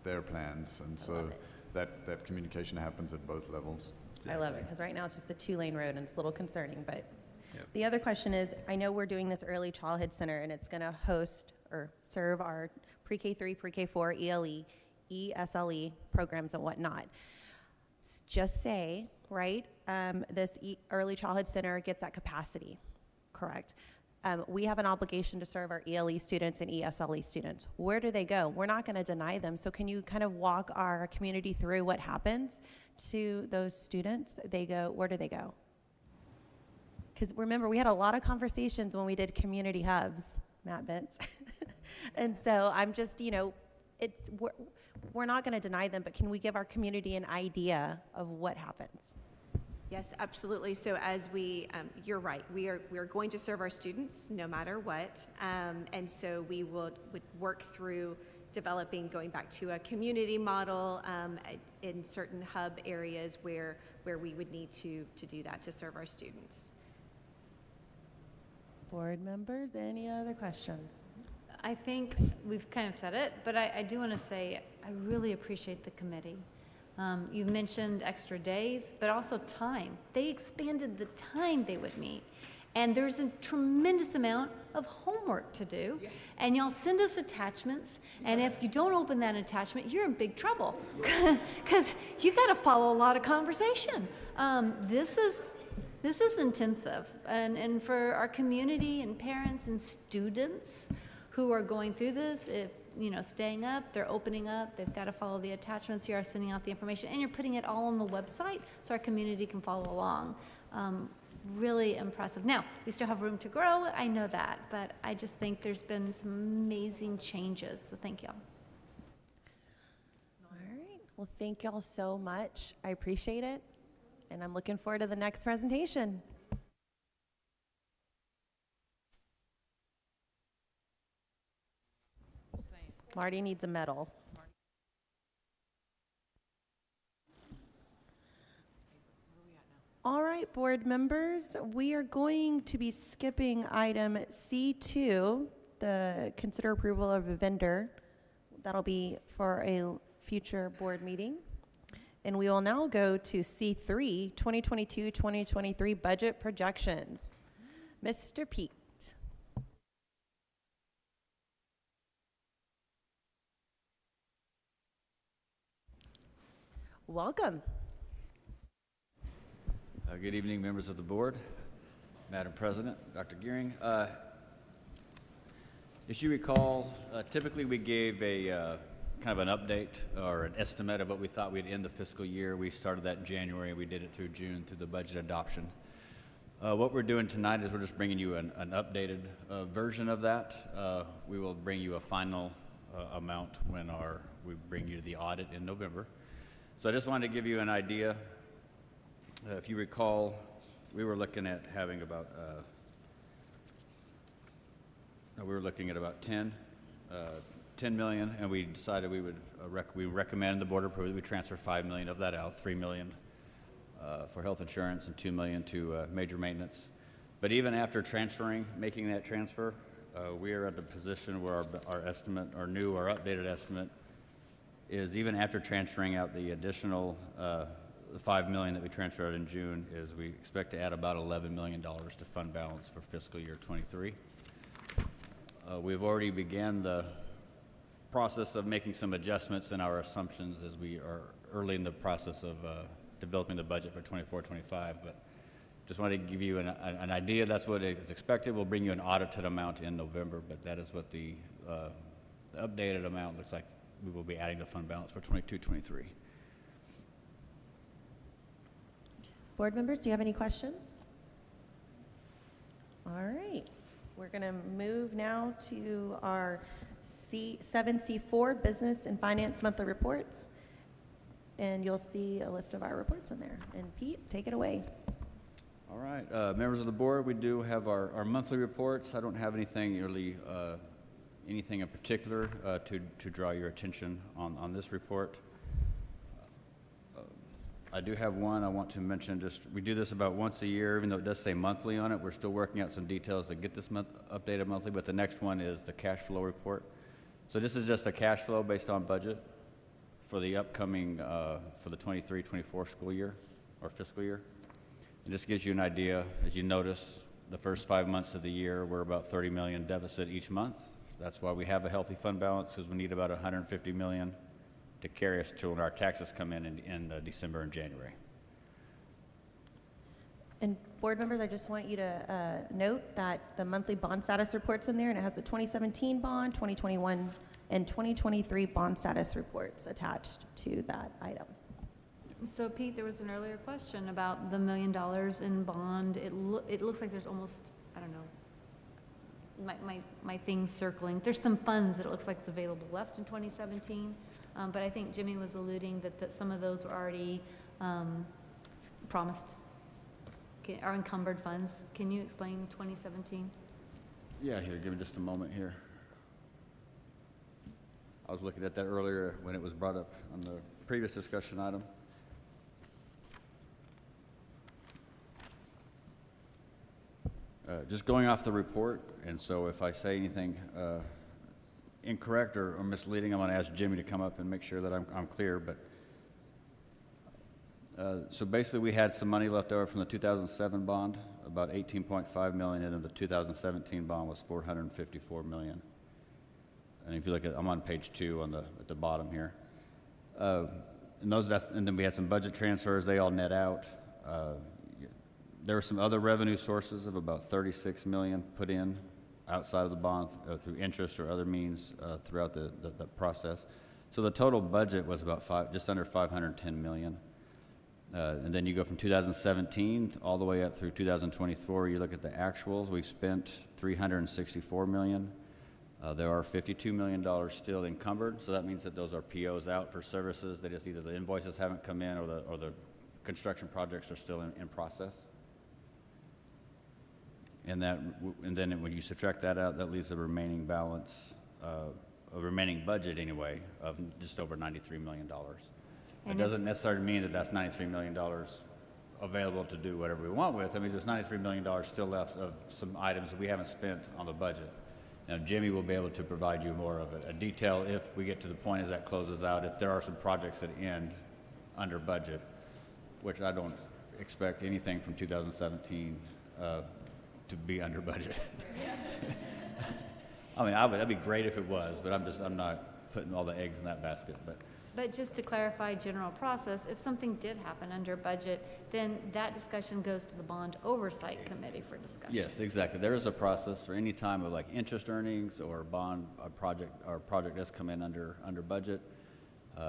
their plans, and so that communication happens at both levels. I love it, because right now it's just a 2-lane road, and it's a little concerning, but... The other question is, I know we're doing this early childhood center, and it's gonna host or serve our pre-K3, pre-K4, ELE, ESLE programs and whatnot. Just say, right, this early childhood center gets at capacity, correct? We have an obligation to serve our ELE students and ESLE students. Where do they go? We're not going to deny them. So can you kind of walk our community through what happens to those students? Where do they go? Because remember, we had a lot of conversations when we did community hubs, Matt Vince. And so I'm just, we're not going to deny them, but can we give our community an idea of what happens? Yes, absolutely. So as you're right, we are going to serve our students no matter what. And so we would work through going back to a community model in certain hub areas where we would need to do that to serve our students. Board members, any other questions? I think we've kind of said it, but I do want to say I really appreciate the committee. You mentioned extra days, but also time. They expanded the time they would meet. And there's a tremendous amount of homework to do. Yeah. And y'all send us attachments, and if you don't open that attachment, you're in big trouble. Because you got to follow a lot of conversation. This is intensive. And for our community and parents and students who are going through this, if staying up, they're opening up, they've got to follow the attachments, you are sending out the information, and you're putting it all on the website so our community can follow along. Really impressive. Now, we still have room to grow, I know that, but I just think there's been some amazing changes, so thank you. All right, well, thank y'all so much. I appreciate it, and I'm looking forward to the next presentation. Marty needs a medal. All right, board members, we are going to be skipping item C2, the consider approval of a vendor. That'll be for a future board meeting. And we will now go to C3, 2022-2023 budget projections. Mr. Pete. Welcome. Good evening, members of the board, Madam President, Dr. Gearing. As you recall, typically we gave a kind of an update or an estimate of what we thought we'd end the fiscal year. We started that in January. We did it through June through the budget adoption. What we're doing tonight is we're just bringing you an updated version of that. We will bring you a final amount when we bring you to the audit in November. So I just wanted to give you an idea. If you recall, we were looking at having about 10 million, and we decided we would we recommend the board approve that we transfer 5 million of that out, 3 million for health insurance and 2 million to major maintenance. But even after making that transfer, we are at the position where our estimate, our updated estimate, is even after transferring out the additional the 5 million that we transferred out in June, is we expect to add about $11 million to fund balance for fiscal year 23. We've already began the process of making some adjustments in our assumptions as we are early in the process of developing the budget for 24-25, but just wanted to give you an idea. That's what is expected. We'll bring you an audited amount in November, but that is what the updated amount looks like we will be adding to fund balance for 22-23. Board members, do you have any questions? All right, we're going to move now to our 7C4 Business and Finance Monthly Reports, and you'll see a list of our reports in there. And Pete, take it away. All right, members of the board, we do have our monthly reports. I don't have anything really, anything in particular to draw your attention on this report. I do have one I want to mention. We do this about once a year, even though it does say monthly on it. We're still working out some details to get this updated monthly, but the next one is the cash flow report. So this is just a cash flow based on budget for the upcoming, for the 23-24 school year or fiscal year. It just gives you an idea. As you notice, the first 5 months of the year, we're about 30 million deficit each month. That's why we have a healthy fund balance, because we need about 150 million to carry us to when our taxes come in December and January. And board members, I just want you to note that the monthly bond status report's in there, and it has the 2017 bond, 2021, and 2023 bond status reports attached to that item. So Pete, there was an earlier question about the $1 million in bond. It looks like there's almost, I don't know, my thing's circling. There's some funds that it looks like is available left in 2017, but I think Jimmy was alluding that some of those were already promised, are encumbered funds. Can you explain 2017? Yeah, here, give me just a moment here. I was looking at that earlier when it was brought up on the previous discussion item. Just going off the report, and so if I say anything incorrect or misleading, I'm going to ask Jimmy to come up and make sure that I'm clear. But so basically, we had some money left over from the 2007 bond, about 18.5 million, and then the 2017 bond was 454 million. And if you look at, I'm on page 2 at the bottom here. And then we had some budget transfers. They all net out. There were some other revenue sources of about 36 million put in outside of the bond through interest or other means throughout the process. So the total budget was about just under 510 million. And then you go from 2017 all the way up through 2024. You look at the actuals. We've spent 364 million. There are $52 million still encumbered, so that means that those are POs out for services. They just either the invoices haven't come in or the construction projects are still in process. And then when you subtract that out, that leaves a remaining balance, a remaining budget anyway, of just over $93 million. It doesn't necessarily mean that that's $93 million available to do whatever we want with. I mean, there's $93 million still left of some items that we haven't spent on the budget. Now, Jimmy will be able to provide you more of a detail if we get to the point as that closes out, if there are some projects that end under budget, which I don't expect anything from 2017 to be under budget. I mean, that'd be great if it was, but I'm not putting all the eggs in that basket. But just to clarify general process, if something did happen under budget, then that discussion goes to the Bond Oversight Committee for discussion. Yes, exactly. There is a process for any time of like interest earnings or project does come in under budget.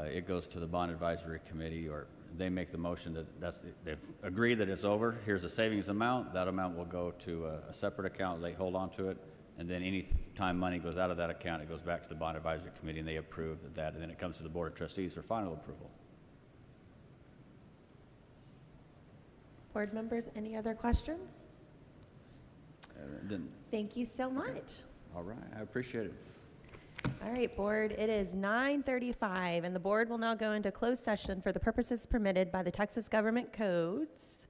It goes to the Bond Advisory Committee, or they make the motion that they've agreed that it's over. Here's a savings amount. That amount will go to a separate account. They hold on to it. And then any time money goes out of that account, it goes back to the Bond Advisory Committee, and they approve that, and then it comes to the Board of Trustees for final approval. Board members, any other questions? Thank you so much. All right, I appreciate it. All right, board, it is 9:35, and the board will now go into closed session for the purposes permitted by the Texas Government Codes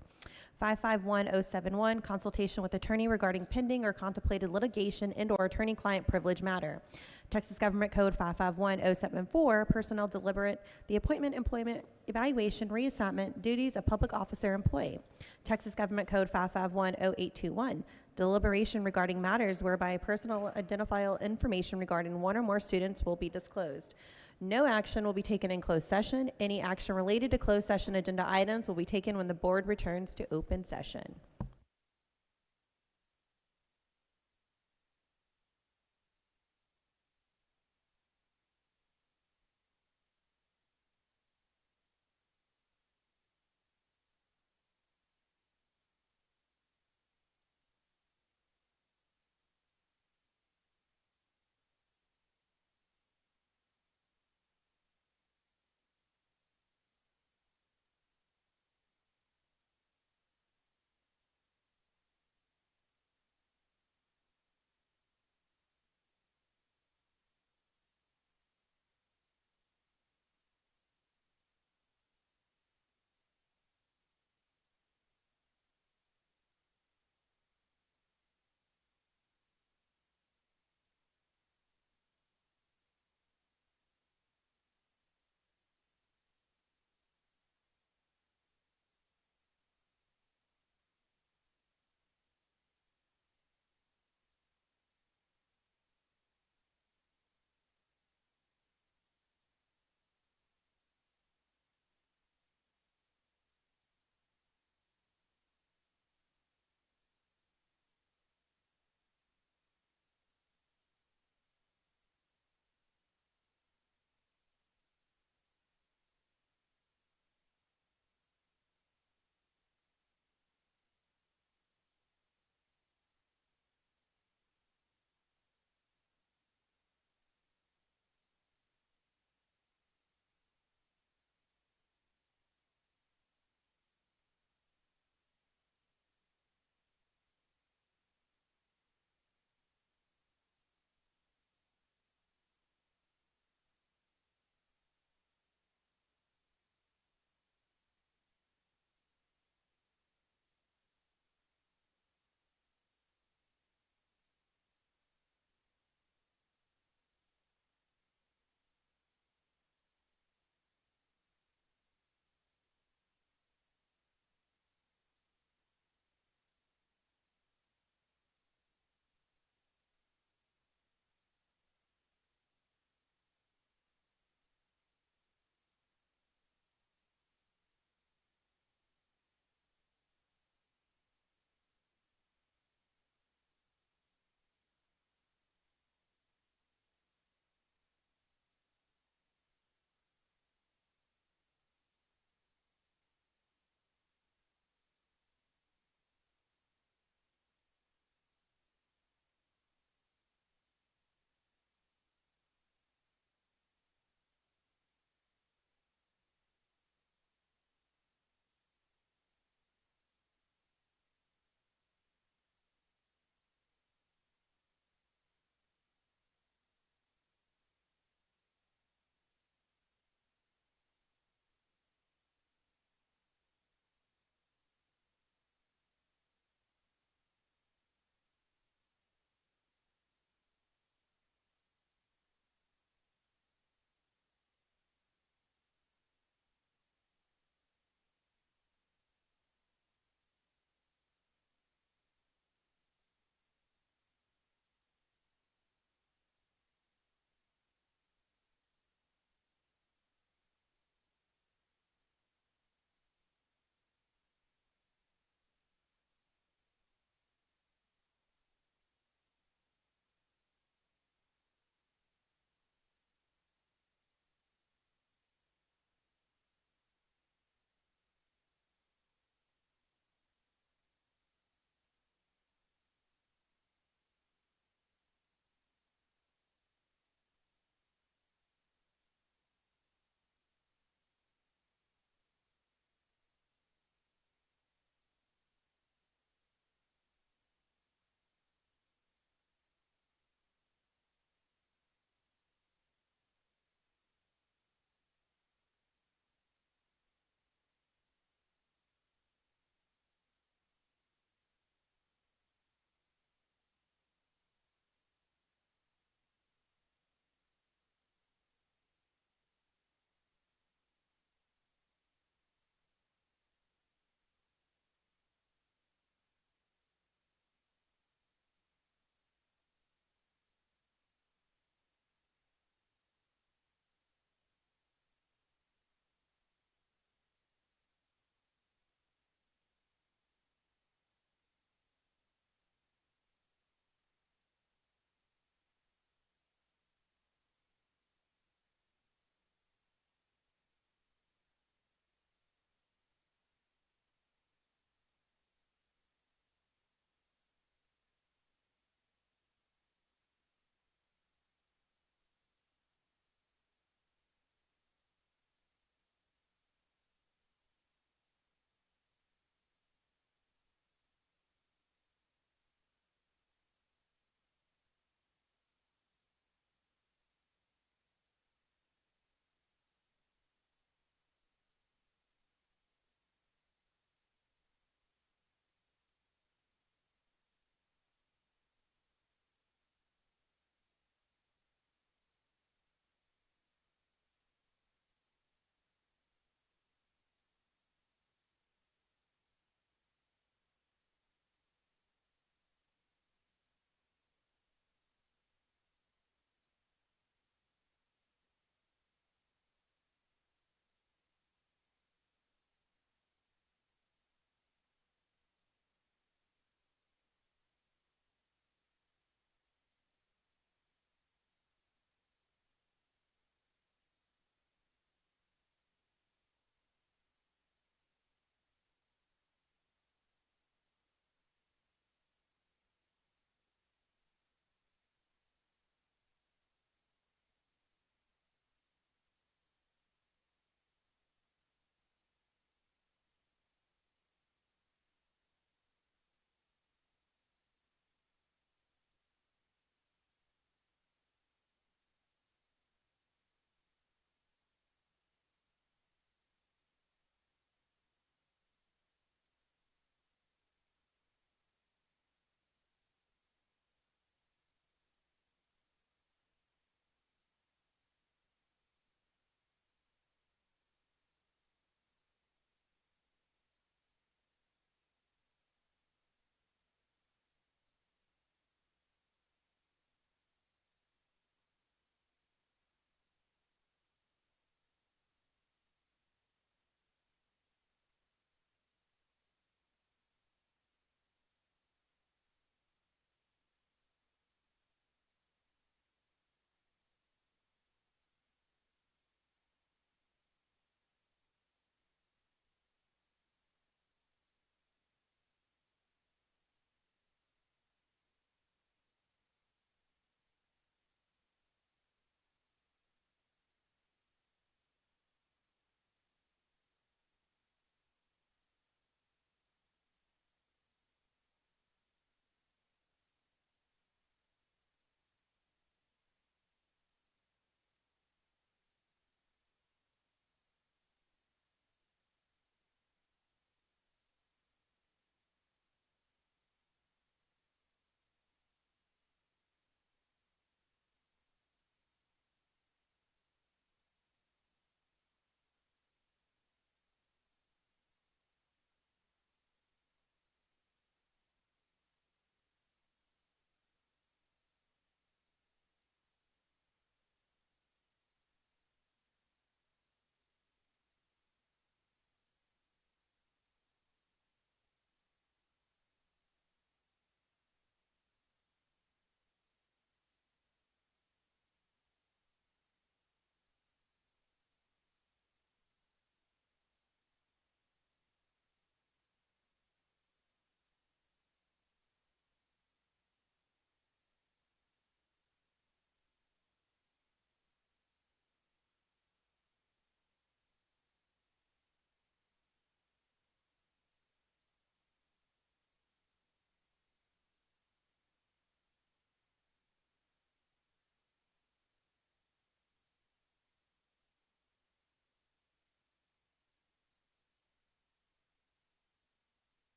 551071, consultation with attorney regarding pending or contemplated litigation and/or attorney-client privilege matter. Texas Government Code 551074, personnel deliberate, the appointment, employment, evaluation, reassignment, duties of public officer employee. Texas Government Code 551081, deliberation regarding matters whereby personal identifiable information regarding one or more students will be disclosed. No action will be taken in closed session. Any action related to closed session agenda items will be taken when the board returns to open session.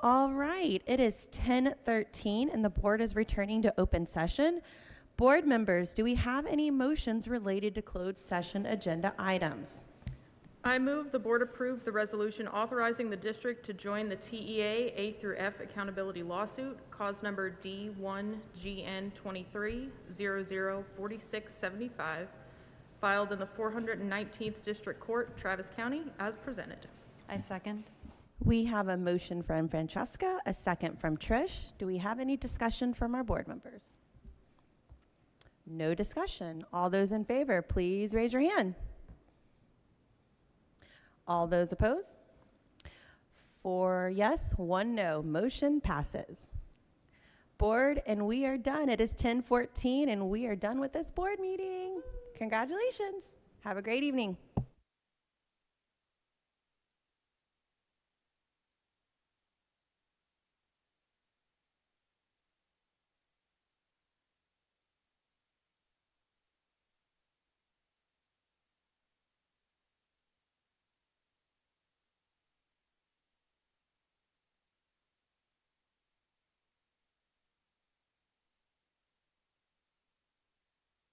All right, it is 10:13 and the board is returning to open session. Board members, do we have any motions related to closed session agenda items? I move the board approve the resolution authorizing the district to join the TEA A through F accountability lawsuit, cause number D1GN23004675, filed in the 419th District Court, Travis County, as presented. I second. We have a motion from Francesca, a second from Trish. Do we have any discussion from our board members? No discussion. All those in favor, please raise your hand. All those opposed? 4 yes, 1 no. Motion passes. Board, and we are done. It is 10:14 and we are done with this board meeting. Congratulations. Have a great evening.